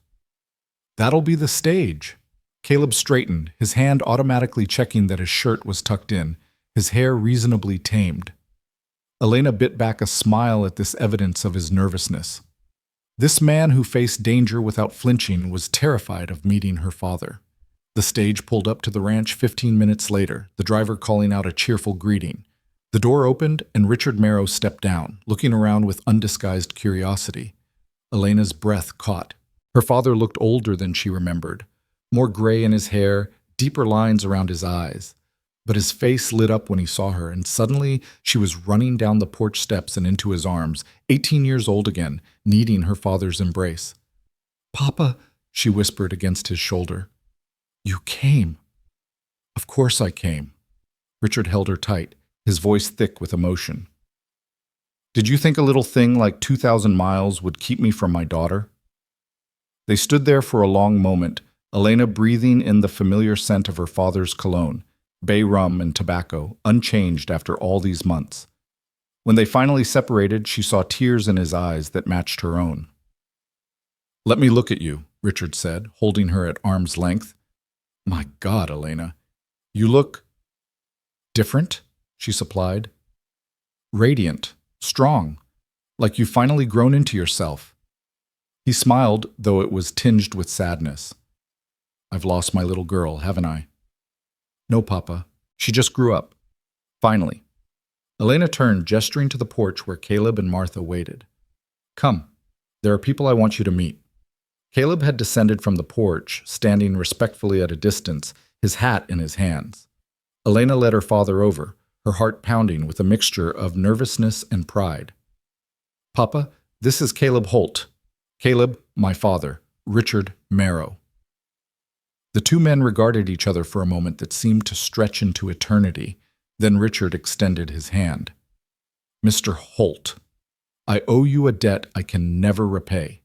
"That'll be the stage." Caleb straightened, his hand automatically checking that his shirt was tucked in, his hair reasonably tamed. Elena bit back a smile at this evidence of his nervousness. This man who faced danger without flinching was terrified of meeting her father. The stage pulled up to the ranch 15 minutes later, the driver calling out a cheerful greeting. The door opened and Richard Marrow stepped down, looking around with undisguised curiosity. Elena's breath caught. Her father looked older than she remembered, more gray in his hair, deeper lines around his eyes. But his face lit up when he saw her, and suddenly she was running down the porch steps and into his arms, 18 years old again, needing her father's embrace. "Papa," she whispered against his shoulder. "You came." "Of course I came." Richard held her tight, his voice thick with emotion. "Did you think a little thing like 2,000 miles would keep me from my daughter?" They stood there for a long moment, Elena breathing in the familiar scent of her father's cologne, bay rum and tobacco, unchanged after all these months. When they finally separated, she saw tears in his eyes that matched her own. "Let me look at you," Richard said, holding her at arm's length. "My God, Elena, you look different," she supplied. "Radiant, strong, like you've finally grown into yourself." He smiled, though it was tinged with sadness. I've lost my little girl, haven't I? No, Papa. She just grew up. Finally. Elena turned, gesturing to the porch where Caleb and Martha waited. Come. There are people I want you to meet. Caleb had descended from the porch, standing respectfully at a distance, his hat in his hands. Elena led her father over, her heart pounding with a mixture of nervousness and pride. Papa, this is Caleb Holt. Caleb, my father, Richard Marrow. The two men regarded each other for a moment that seemed to stretch into eternity. Then Richard extended his hand. Mr. Holt, I owe you a debt I can never repay.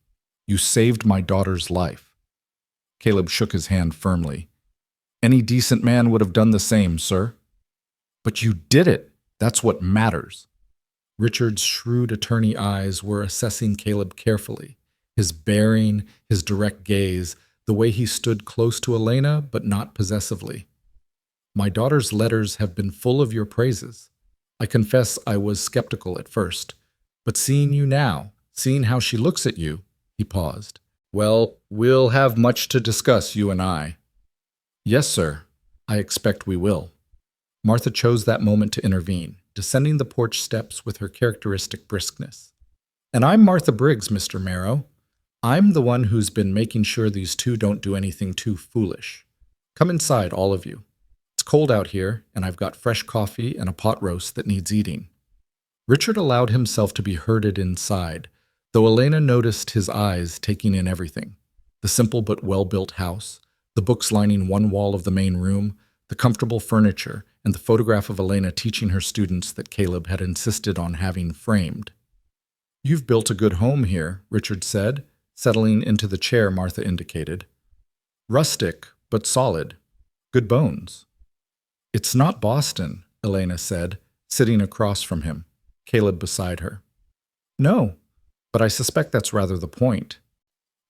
You saved my daughter's life. Caleb shook his hand firmly. Any decent man would have done the same, sir. But you did it. That's what matters. Richard's shrewd attorney eyes were assessing Caleb carefully. His bearing, his direct gaze, the way he stood close to Elena, but not possessively. My daughter's letters have been full of your praises. I confess I was skeptical at first, but seeing you now, seeing how she looks at you, he paused. Well, we'll have much to discuss, you and I. Yes, sir. I expect we will. Martha chose that moment to intervene, descending the porch steps with her characteristic briskness. And I'm Martha Briggs, Mr. Marrow. I'm the one who's been making sure these two don't do anything too foolish. Come inside, all of you. It's cold out here, and I've got fresh coffee and a pot roast that needs eating. Richard allowed himself to be herded inside, though Elena noticed his eyes taking in everything. The simple but well-built house, the books lining one wall of the main room, the comfortable furniture, and the photograph of Elena teaching her students that Caleb had insisted on having framed. You've built a good home here, Richard said, settling into the chair Martha indicated. Rustic, but solid. Good bones. It's not Boston, Elena said, sitting across from him, Caleb beside her. No, but I suspect that's rather the point.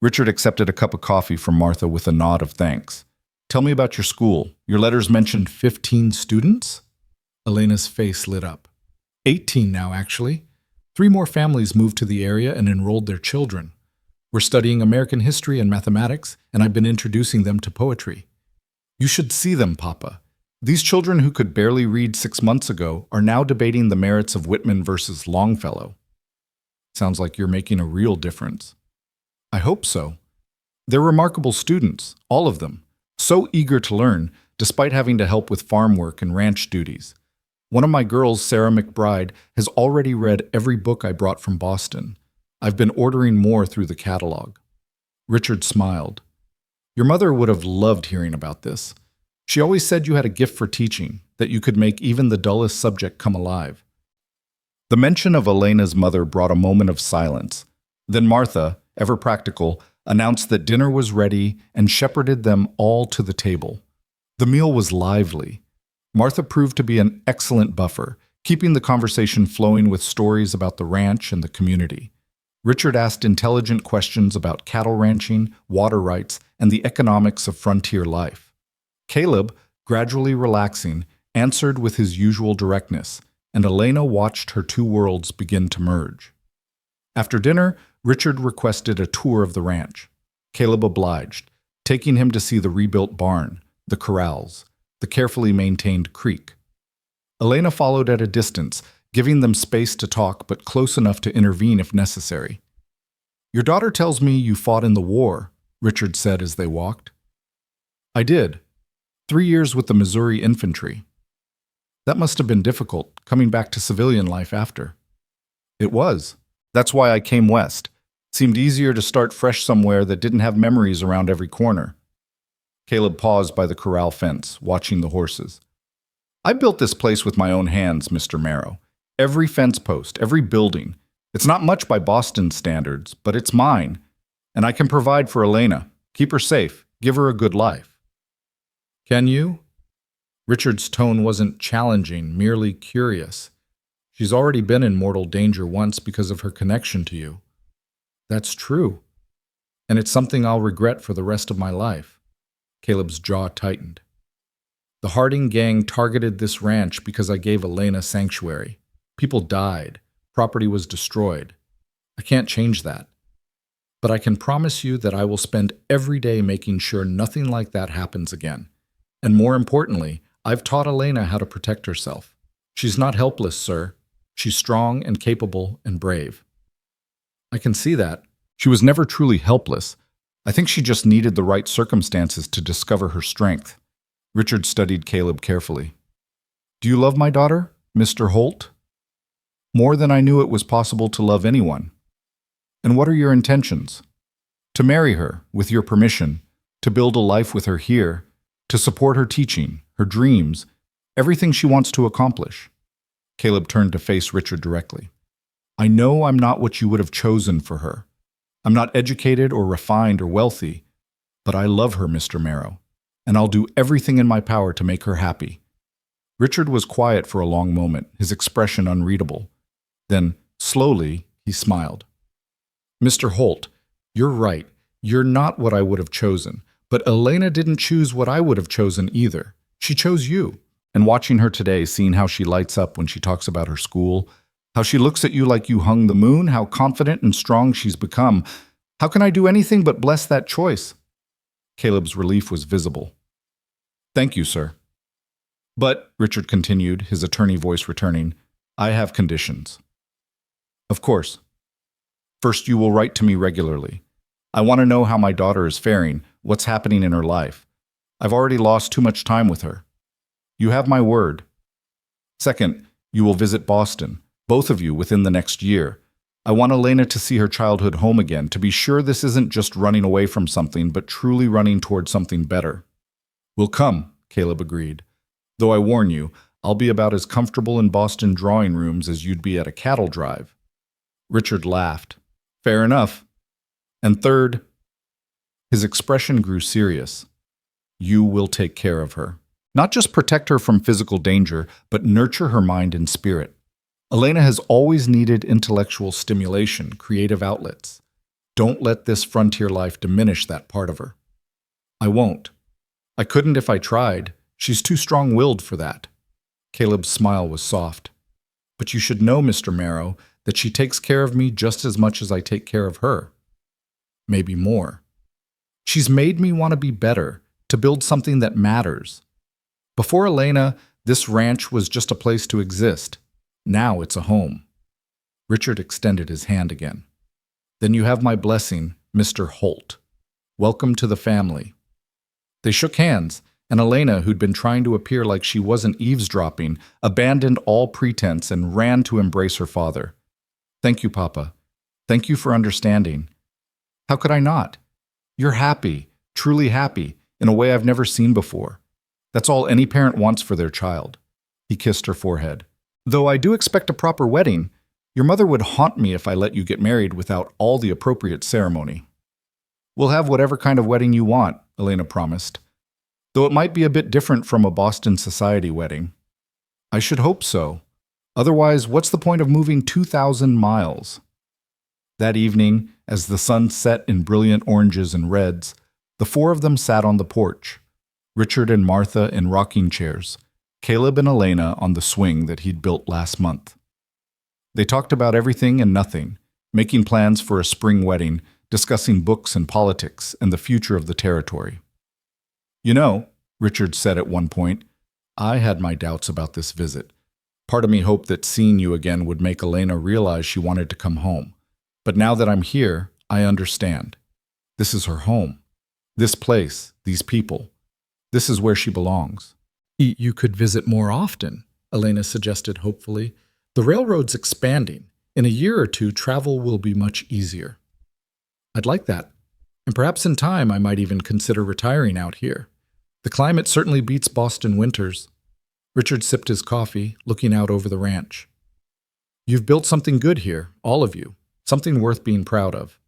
Richard accepted a cup of coffee from Martha with a nod of thanks. Tell me about your school. Your letters mentioned 15 students? Elena's face lit up. 18 now, actually. 3 more families moved to the area and enrolled their children. We're studying American history and mathematics, and I've been introducing them to poetry. You should see them, Papa. These children who could barely read 6 months ago are now debating the merits of Whitman versus Longfellow. Sounds like you're making a real difference. I hope so. They're remarkable students, all of them, so eager to learn, despite having to help with farm work and ranch duties. One of my girls, Sarah McBride, has already read every book I brought from Boston. I've been ordering more through the catalog. Richard smiled. Your mother would have loved hearing about this. She always said you had a gift for teaching, that you could make even the dullest subject come alive. The mention of Elena's mother brought a moment of silence. Then Martha, ever practical, announced that dinner was ready and shepherded them all to the table. The meal was lively. Martha proved to be an excellent buffer, keeping the conversation flowing with stories about the ranch and the community. Richard asked intelligent questions about cattle ranching, water rights, and the economics of frontier life. Caleb, gradually relaxing, answered with his usual directness, and Elena watched her two worlds begin to merge. After dinner, Richard requested a tour of the ranch. Caleb obliged, taking him to see the rebuilt barn, the corrals, the carefully maintained creek. Elena followed at a distance, giving them space to talk but close enough to intervene if necessary. Your daughter tells me you fought in the war, Richard said as they walked. I did. 3 years with the Missouri Infantry. That must have been difficult, coming back to civilian life after. It was. That's why I came west. Seemed easier to start fresh somewhere that didn't have memories around every corner. Caleb paused by the corral fence, watching the horses. I built this place with my own hands, Mr. Marrow. Every fence post, every building. It's not much by Boston standards, but it's mine. And I can provide for Elena. Keep her safe. Give her a good life. Can you? Richard's tone wasn't challenging, merely curious. She's already been in mortal danger once because of her connection to you. That's true. And it's something I'll regret for the rest of my life. Caleb's jaw tightened. The Harding gang targeted this ranch because I gave Elena sanctuary. People died. Property was destroyed. I can't change that. But I can promise you that I will spend every day making sure nothing like that happens again. And more importantly, I've taught Elena how to protect herself. She's not helpless, sir. She's strong and capable and brave. I can see that. She was never truly helpless. I think she just needed the right circumstances to discover her strength. Richard studied Caleb carefully. Do you love my daughter, Mr. Holt? More than I knew it was possible to love anyone. And what are your intentions? To marry her, with your permission, to build a life with her here, to support her teaching, her dreams, everything she wants to accomplish. Caleb turned to face Richard directly. I know I'm not what you would have chosen for her. I'm not educated or refined or wealthy, but I love her, Mr. Marrow, and I'll do everything in my power to make her happy. Richard was quiet for a long moment, his expression unreadable. Then, slowly, he smiled. Mr. Holt, you're right. You're not what I would have chosen, but Elena didn't choose what I would have chosen either. She chose you. And watching her today, seeing how she lights up when she talks about her school, how she looks at you like you hung the moon, how confident and strong she's become, how can I do anything but bless that choice? Caleb's relief was visible. Thank you, sir. But, Richard continued, his attorney voice returning, I have conditions. Of course. First, you will write to me regularly. I want to know how my daughter is faring, what's happening in her life. I've already lost too much time with her. You have my word. Second, you will visit Boston, both of you within the next year. I want Elena to see her childhood home again, to be sure this isn't just running away from something, but truly running toward something better. We'll come, Caleb agreed. Though I warn you, I'll be about as comfortable in Boston drawing rooms as you'd be at a cattle drive. Richard laughed. Fair enough. And third, his expression grew serious. You will take care of her. Not just protect her from physical danger, but nurture her mind and spirit. Elena has always needed intellectual stimulation, creative outlets. Don't let this frontier life diminish that part of her. I won't. I couldn't if I tried. She's too strong-willed for that. Caleb's smile was soft. But you should know, Mr. Marrow, that she takes care of me just as much as I take care of her. Maybe more. She's made me want to be better, to build something that matters. Before Elena, this ranch was just a place to exist. Now it's a home. Richard extended his hand again. Then you have my blessing, Mr. Holt. Welcome to the family. They shook hands, and Elena, who'd been trying to appear like she wasn't eavesdropping, abandoned all pretense and ran to embrace her father. Thank you, Papa. Thank you for understanding. How could I not? You're happy, truly happy, in a way I've never seen before. That's all any parent wants for their child. He kissed her forehead. Though I do expect a proper wedding, your mother would haunt me if I let you get married without all the appropriate ceremony. We'll have whatever kind of wedding you want, Elena promised. Though it might be a bit different from a Boston society wedding. I should hope so. Otherwise, what's the point of moving 2,000 miles? That evening, as the sun set in brilliant oranges and reds, the four of them sat on the porch. Richard and Martha in rocking chairs, Caleb and Elena on the swing that he'd built last month. They talked about everything and nothing, making plans for a spring wedding, discussing books and politics and the future of the territory. You know, Richard said at one point, I had my doubts about this visit. Part of me hoped that seeing you again would make Elena realize she wanted to come home. But now that I'm here, I understand. This is her home. This place, these people. This is where she belongs. You could visit more often, Elena suggested hopefully. The railroad's expanding. In a year or two, travel will be much easier. I'd like that. And perhaps in time, I might even consider retiring out here. The climate certainly beats Boston winters. Richard sipped his coffee, looking out over the ranch. You've built something good here, all of you. Something worth being proud of.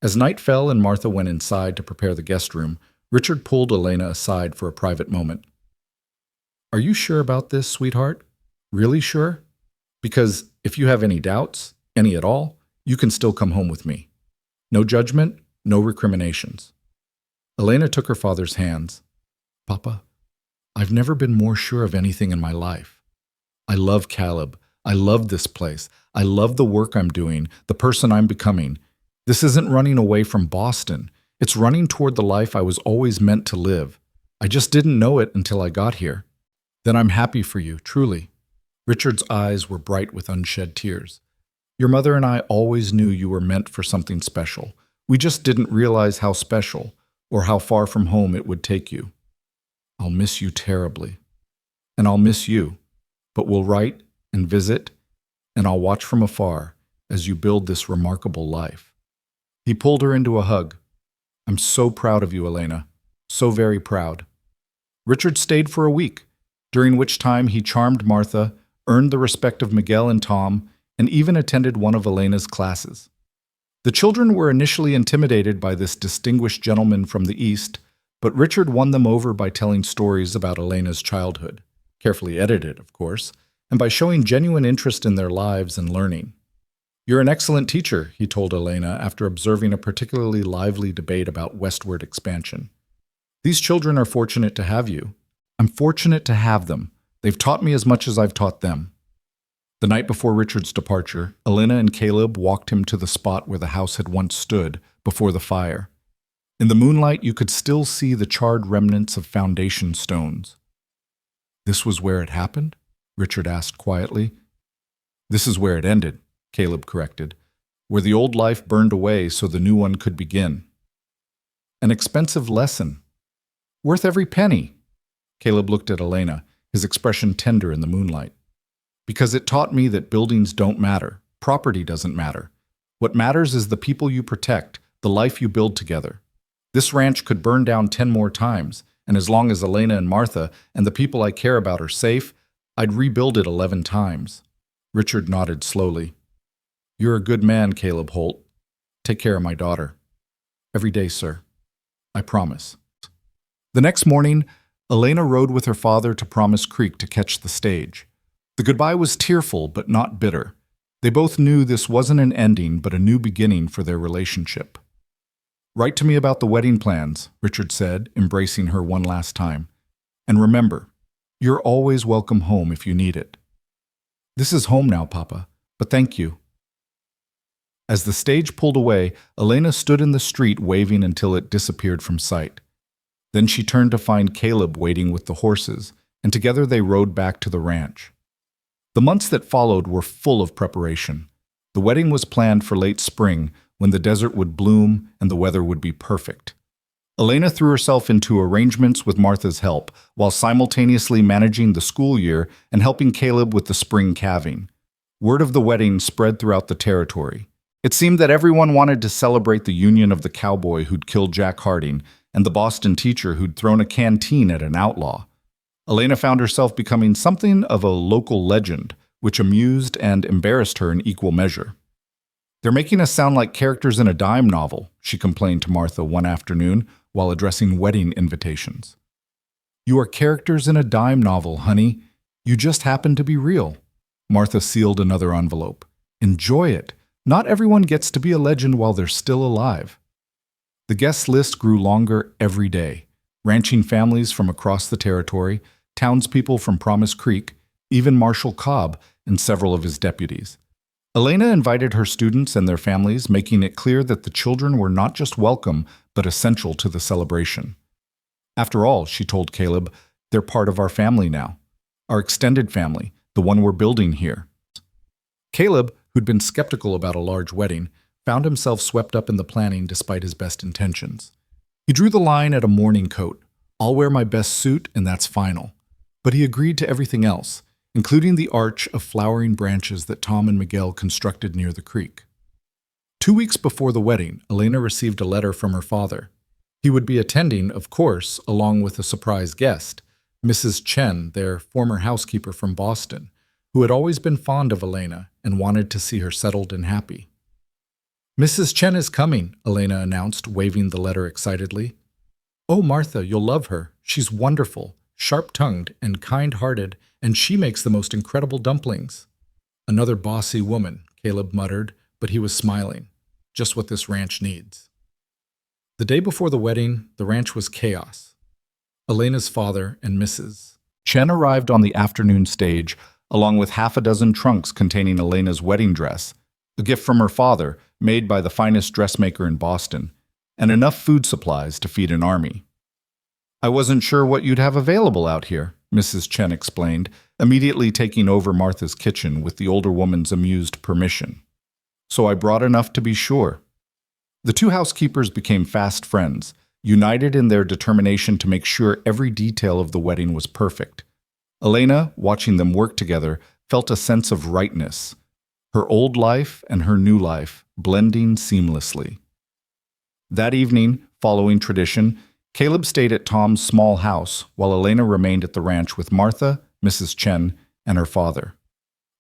As night fell and Martha went inside to prepare the guest room, Richard pulled Elena aside for a private moment. Are you sure about this, sweetheart? Really sure? Because if you have any doubts, any at all, you can still come home with me. No judgment, no recriminations. Elena took her father's hands. Papa, I've never been more sure of anything in my life. I love Caleb. I love this place. I love the work I'm doing, the person I'm becoming. This isn't running away from Boston. It's running toward the life I was always meant to live. I just didn't know it until I got here. Then I'm happy for you, truly. Richard's eyes were bright with unshed tears. Your mother and I always knew you were meant for something special. We just didn't realize how special or how far from home it would take you. I'll miss you terribly. And I'll miss you. But we'll write and visit, and I'll watch from afar as you build this remarkable life. He pulled her into a hug. I'm so proud of you, Elena. So very proud. Richard stayed for a week, during which time he charmed Martha, earned the respect of Miguel and Tom, and even attended one of Elena's classes. The children were initially intimidated by this distinguished gentleman from the East, but Richard won them over by telling stories about Elena's childhood, carefully edited, of course, and by showing genuine interest in their lives and learning. You're an excellent teacher, he told Elena after observing a particularly lively debate about westward expansion. These children are fortunate to have you. I'm fortunate to have them. They've taught me as much as I've taught them. The night before Richard's departure, Elena and Caleb walked him to the spot where the house had once stood, before the fire. In the moonlight, you could still see the charred remnants of foundation stones. This was where it happened? Richard asked quietly. This is where it ended, Caleb corrected, where the old life burned away so the new one could begin. An expensive lesson. Worth every penny. Caleb looked at Elena, his expression tender in the moonlight. Because it taught me that buildings don't matter, property doesn't matter. What matters is the people you protect, the life you build together. This ranch could burn down 10 more times, and as long as Elena and Martha and the people I care about are safe, I'd rebuild it 11 times. Richard nodded slowly. You're a good man, Caleb Holt. Take care of my daughter. Every day, sir. I promise. The next morning, Elena rode with her father to Promise Creek to catch the stage. The goodbye was tearful but not bitter. They both knew this wasn't an ending but a new beginning for their relationship. Write to me about the wedding plans, Richard said, embracing her one last time. And remember, you're always welcome home if you need it. This is home now, Papa, but thank you. As the stage pulled away, Elena stood in the street waving until it disappeared from sight. Then she turned to find Caleb waiting with the horses, and together they rode back to the ranch. The months that followed were full of preparation. The wedding was planned for late spring, when the desert would bloom and the weather would be perfect. Elena threw herself into arrangements with Martha's help, while simultaneously managing the school year and helping Caleb with the spring calving. Word of the wedding spread throughout the territory. It seemed that everyone wanted to celebrate the union of the cowboy who'd killed Jack Harding and the Boston teacher who'd thrown a canteen at an outlaw. Elena found herself becoming something of a local legend, which amused and embarrassed her in equal measure. They're making us sound like characters in a dime novel, she complained to Martha one afternoon while addressing wedding invitations. You are characters in a dime novel, honey. You just happen to be real. Martha sealed another envelope. Enjoy it. Not everyone gets to be a legend while they're still alive. The guest list grew longer every day. Ranching families from across the territory, townspeople from Promise Creek, even Marshal Cobb and several of his deputies. Elena invited her students and their families, making it clear that the children were not just welcome, but essential to the celebration. After all, she told Caleb, they're part of our family now. Our extended family, the one we're building here. Caleb, who'd been skeptical about a large wedding, found himself swept up in the planning despite his best intentions. He drew the line at a morning coat. I'll wear my best suit, and that's final. But he agreed to everything else, including the arch of flowering branches that Tom and Miguel constructed near the creek. 2 weeks before the wedding, Elena received a letter from her father. He would be attending, of course, along with a surprise guest, Mrs. Chen, their former housekeeper from Boston, who had always been fond of Elena and wanted to see her settled and happy. Mrs. Chen is coming, Elena announced, waving the letter excitedly. Oh, Martha, you'll love her. She's wonderful, sharp-tongued, and kind-hearted, and she makes the most incredible dumplings. Another bossy woman, Caleb muttered, but he was smiling. Just what this ranch needs. The day before the wedding, the ranch was chaos. Elena's father and Mrs. Chen arrived on the afternoon stage, along with half a dozen trunks containing Elena's wedding dress, a gift from her father, made by the finest dressmaker in Boston, and enough food supplies to feed an army. I wasn't sure what you'd have available out here, Mrs. Chen explained, immediately taking over Martha's kitchen with the older woman's amused permission. So I brought enough to be sure. The two housekeepers became fast friends, united in their determination to make sure every detail of the wedding was perfect. Elena, watching them work together, felt a sense of rightness, her old life and her new life blending seamlessly. That evening, following tradition, Caleb stayed at Tom's small house while Elena remained at the ranch with Martha, Mrs. Chen, and her father.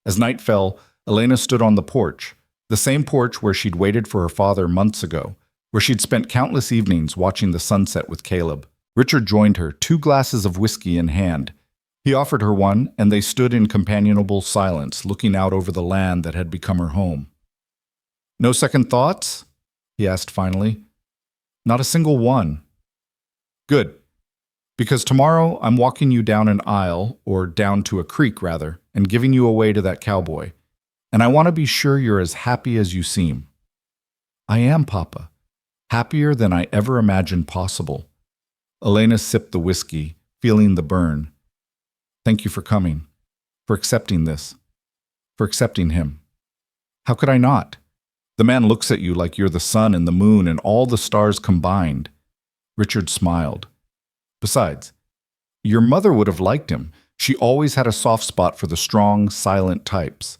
As night fell, Elena stood on the porch, the same porch where she'd waited for her father months ago, where she'd spent countless evenings watching the sunset with Caleb. Richard joined her, 2 glasses of whiskey in hand. He offered her one, and they stood in companionable silence, looking out over the land that had become her home. "No second thoughts?" he asked finally. "Not a single one." "Good. Because tomorrow I'm walking you down an aisle, or down to a creek, rather, and giving you away to that cowboy. And I want to be sure you're as happy as you seem." "I am, Papa. Happier than I ever imagined possible." Elena sipped the whiskey, feeling the burn. "Thank you for coming, for accepting this, for accepting him. How could I not? The man looks at you like you're the sun and the moon and all the stars combined." Richard smiled. "Besides, your mother would have liked him. She always had a soft spot for the strong, silent types."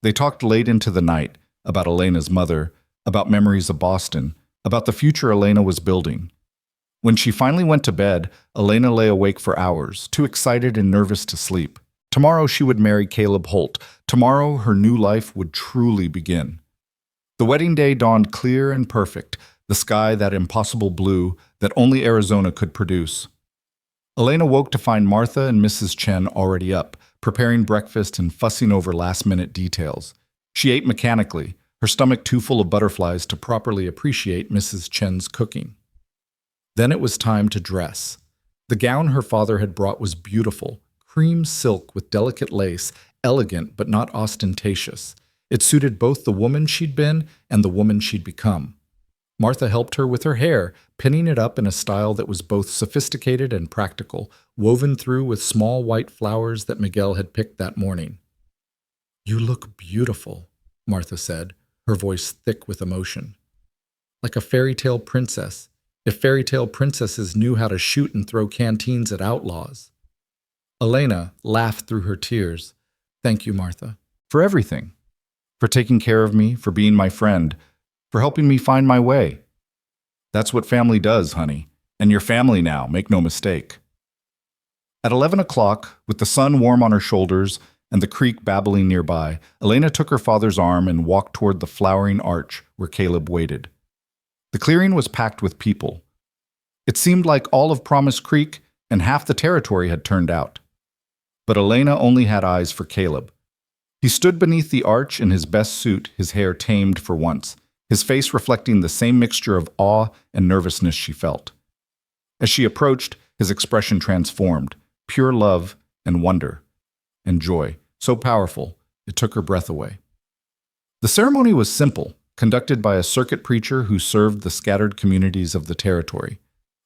They talked late into the night, about Elena's mother, about memories of Boston, about the future Elena was building. When she finally went to bed, Elena lay awake for hours, too excited and nervous to sleep. Tomorrow she would marry Caleb Holt. Tomorrow her new life would truly begin. The wedding day dawned clear and perfect, the sky that impossible blue that only Arizona could produce. Elena woke to find Martha and Mrs. Chen already up, preparing breakfast and fussing over last-minute details. She ate mechanically, her stomach too full of butterflies to properly appreciate Mrs. Chen's cooking. Then it was time to dress. The gown her father had brought was beautiful, cream silk with delicate lace, elegant but not ostentatious. It suited both the woman she'd been and the woman she'd become. Martha helped her with her hair, pinning it up in a style that was both sophisticated and practical, woven through with small white flowers that Miguel had picked that morning. "You look beautiful," Martha said, her voice thick with emotion. "Like a fairy tale princess, if fairy tale princesses knew how to shoot and throw canteens at outlaws." Elena laughed through her tears. "Thank you, Martha, for everything. For taking care of me, for being my friend, for helping me find my way. That's what family does, honey. And you're family now, make no mistake." At 11 o'clock, with the sun warm on her shoulders and the creek babbling nearby, Elena took her father's arm and walked toward the flowering arch where Caleb waited. The clearing was packed with people. It seemed like all of Promise Creek and half the territory had turned out. But Elena only had eyes for Caleb. He stood beneath the arch in his best suit, his hair tamed for once, his face reflecting the same mixture of awe and nervousness she felt. As she approached, his expression transformed, pure love and wonder and joy, so powerful it took her breath away. The ceremony was simple, conducted by a circuit preacher who served the scattered communities of the territory.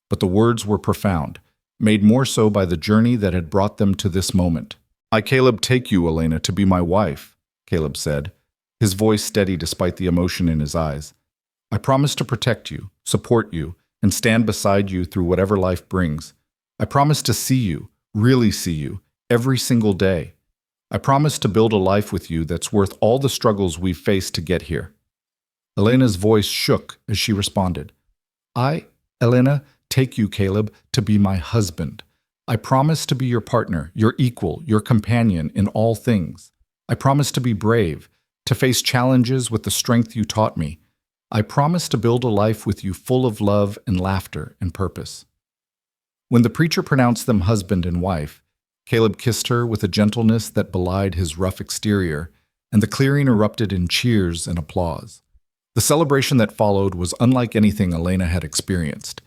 But the words were profound, made more so by the journey that had brought them to this moment. "I, Caleb, take you, Elena, to be my wife," Caleb said, his voice steady despite the emotion in his eyes. "I promise to protect you, support you, and stand beside you through whatever life brings. I promise to see you, really see you, every single day. I promise to build a life with you that's worth all the struggles we've faced to get here." Elena's voice shook as she responded. "I, Elena, take you, Caleb, to be my husband. I promise to be your partner, your equal, your companion in all things. I promise to be brave, to face challenges with the strength you taught me. I promise to build a life with you full of love and laughter and purpose." When the preacher pronounced them husband and wife, Caleb kissed her with a gentleness that belied his rough exterior, and the clearing erupted in cheers and applause. The celebration that followed was unlike anything Elena had experienced.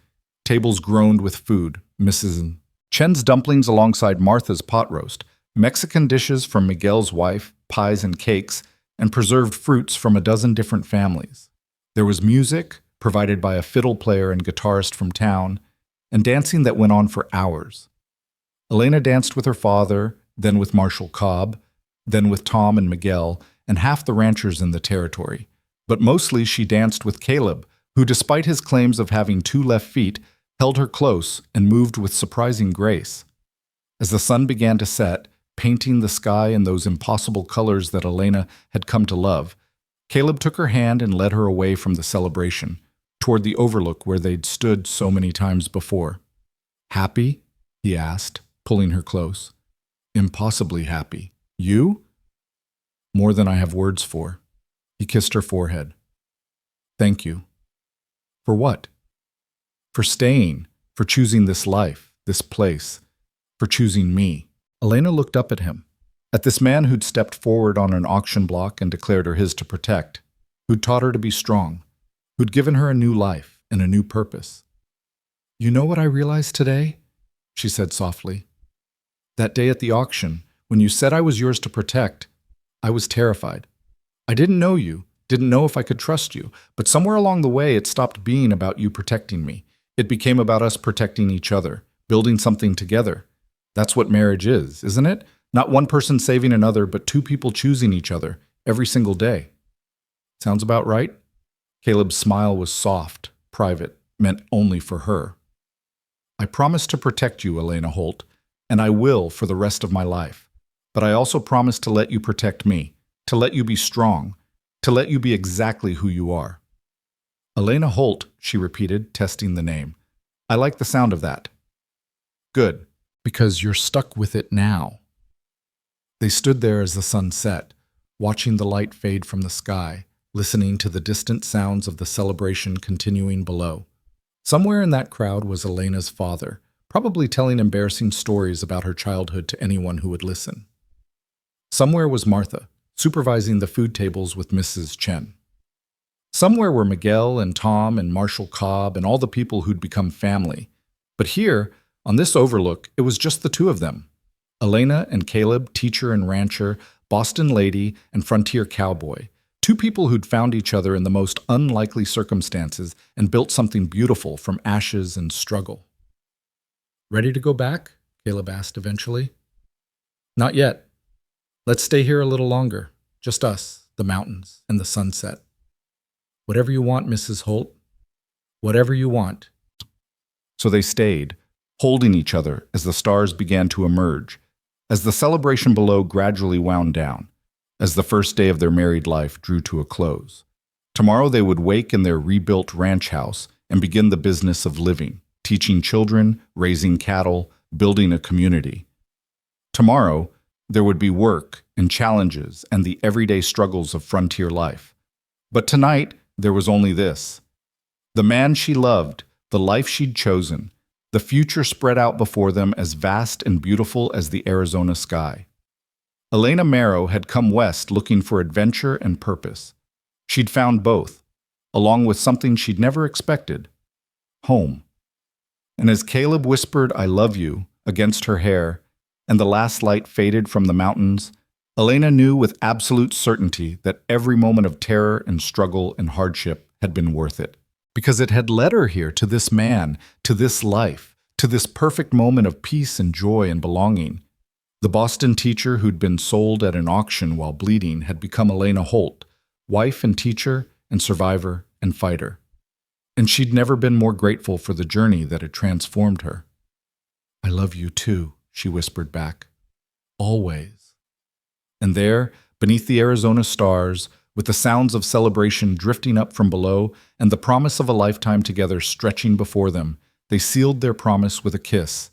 Tables groaned with food, Mrs. Chen's dumplings alongside Martha's pot roast, Mexican dishes from Miguel's wife, pies and cakes, and preserved fruits from a dozen different families. There was music, provided by a fiddle player and guitarist from town, and dancing that went on for hours. Elena danced with her father, then with Marshal Cobb, then with Tom and Miguel, and half the ranchers in the territory. But mostly she danced with Caleb, who, despite his claims of having 2 left feet, held her close and moved with surprising grace. As the sun began to set, painting the sky in those impossible colors that Elena had come to love, Caleb took her hand and led her away from the celebration, toward the overlook where they'd stood so many times before. "Happy?" he asked, pulling her close. "Impossibly happy. You?" "More than I have words for." He kissed her forehead. "Thank you." "For what?" "For staying, for choosing this life, this place, for choosing me." Elena looked up at him, at this man who'd stepped forward on an auction block and declared her his to protect, who'd taught her to be strong, who'd given her a new life and a new purpose. "You know what I realized today?" she said softly. "That day at the auction, when you said I was yours to protect, I was terrified. I didn't know you, didn't know if I could trust you, but somewhere along the way it stopped being about you protecting me. It became about us protecting each other, building something together. That's what marriage is, isn't it? Not one person saving another, but 2 people choosing each other every single day." "Sounds about right?" Caleb's smile was soft, private, meant only for her. "I promise to protect you, Elena Holt, and I will for the rest of my life. But I also promise to let you protect me, to let you be strong, to let you be exactly who you are." "Elena Holt," she repeated, testing the name. "I like the sound of that." "Good, because you're stuck with it now." They stood there as the sun set, watching the light fade from the sky, listening to the distant sounds of the celebration continuing below. Somewhere in that crowd was Elena's father, probably telling embarrassing stories about her childhood to anyone who would listen. Somewhere was Martha, supervising the food tables with Mrs. Chen. Somewhere were Miguel and Tom and Marshal Cobb and all the people who'd become family. But here, on this overlook, it was just the 2 of them. Elena and Caleb, teacher and rancher, Boston lady and frontier cowboy. 2 people who'd found each other in the most unlikely circumstances and built something beautiful from ashes and struggle. "Ready to go back?" Caleb asked eventually. "Not yet. Let's stay here a little longer. Just us, the mountains, and the sunset." "Whatever you want, Mrs. Holt. Whatever you want." So they stayed, holding each other as the stars began to emerge, as the celebration below gradually wound down, as the first day of their married life drew to a close. Tomorrow they would wake in their rebuilt ranch house and begin the business of living, teaching children, raising cattle, building a community. Tomorrow, there would be work and challenges and the everyday struggles of frontier life. But tonight, there was only this. The man she loved, the life she'd chosen, the future spread out before them as vast and beautiful as the Arizona sky. Elena Marrow had come west looking for adventure and purpose. She'd found both, along with something she'd never expected: home. And as Caleb whispered, "I love you," against her hair, and the last light faded from the mountains, Elena knew with absolute certainty that every moment of terror and struggle and hardship had been worth it. Because it had led her here, to this man, to this life, to this perfect moment of peace and joy and belonging. The Boston teacher who'd been sold at an auction while bleeding had become Elena Holt, wife and teacher and survivor and fighter. And she'd never been more grateful for the journey that had transformed her. "I love you too," she whispered back. "Always." And there, beneath the Arizona stars, with the sounds of celebration drifting up from below and the promise of a lifetime together stretching before them, they sealed their promise with a kiss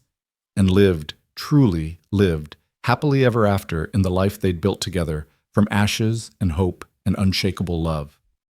and lived, truly lived, happily ever after in the life they'd built together from ashes and hope and unshakable love.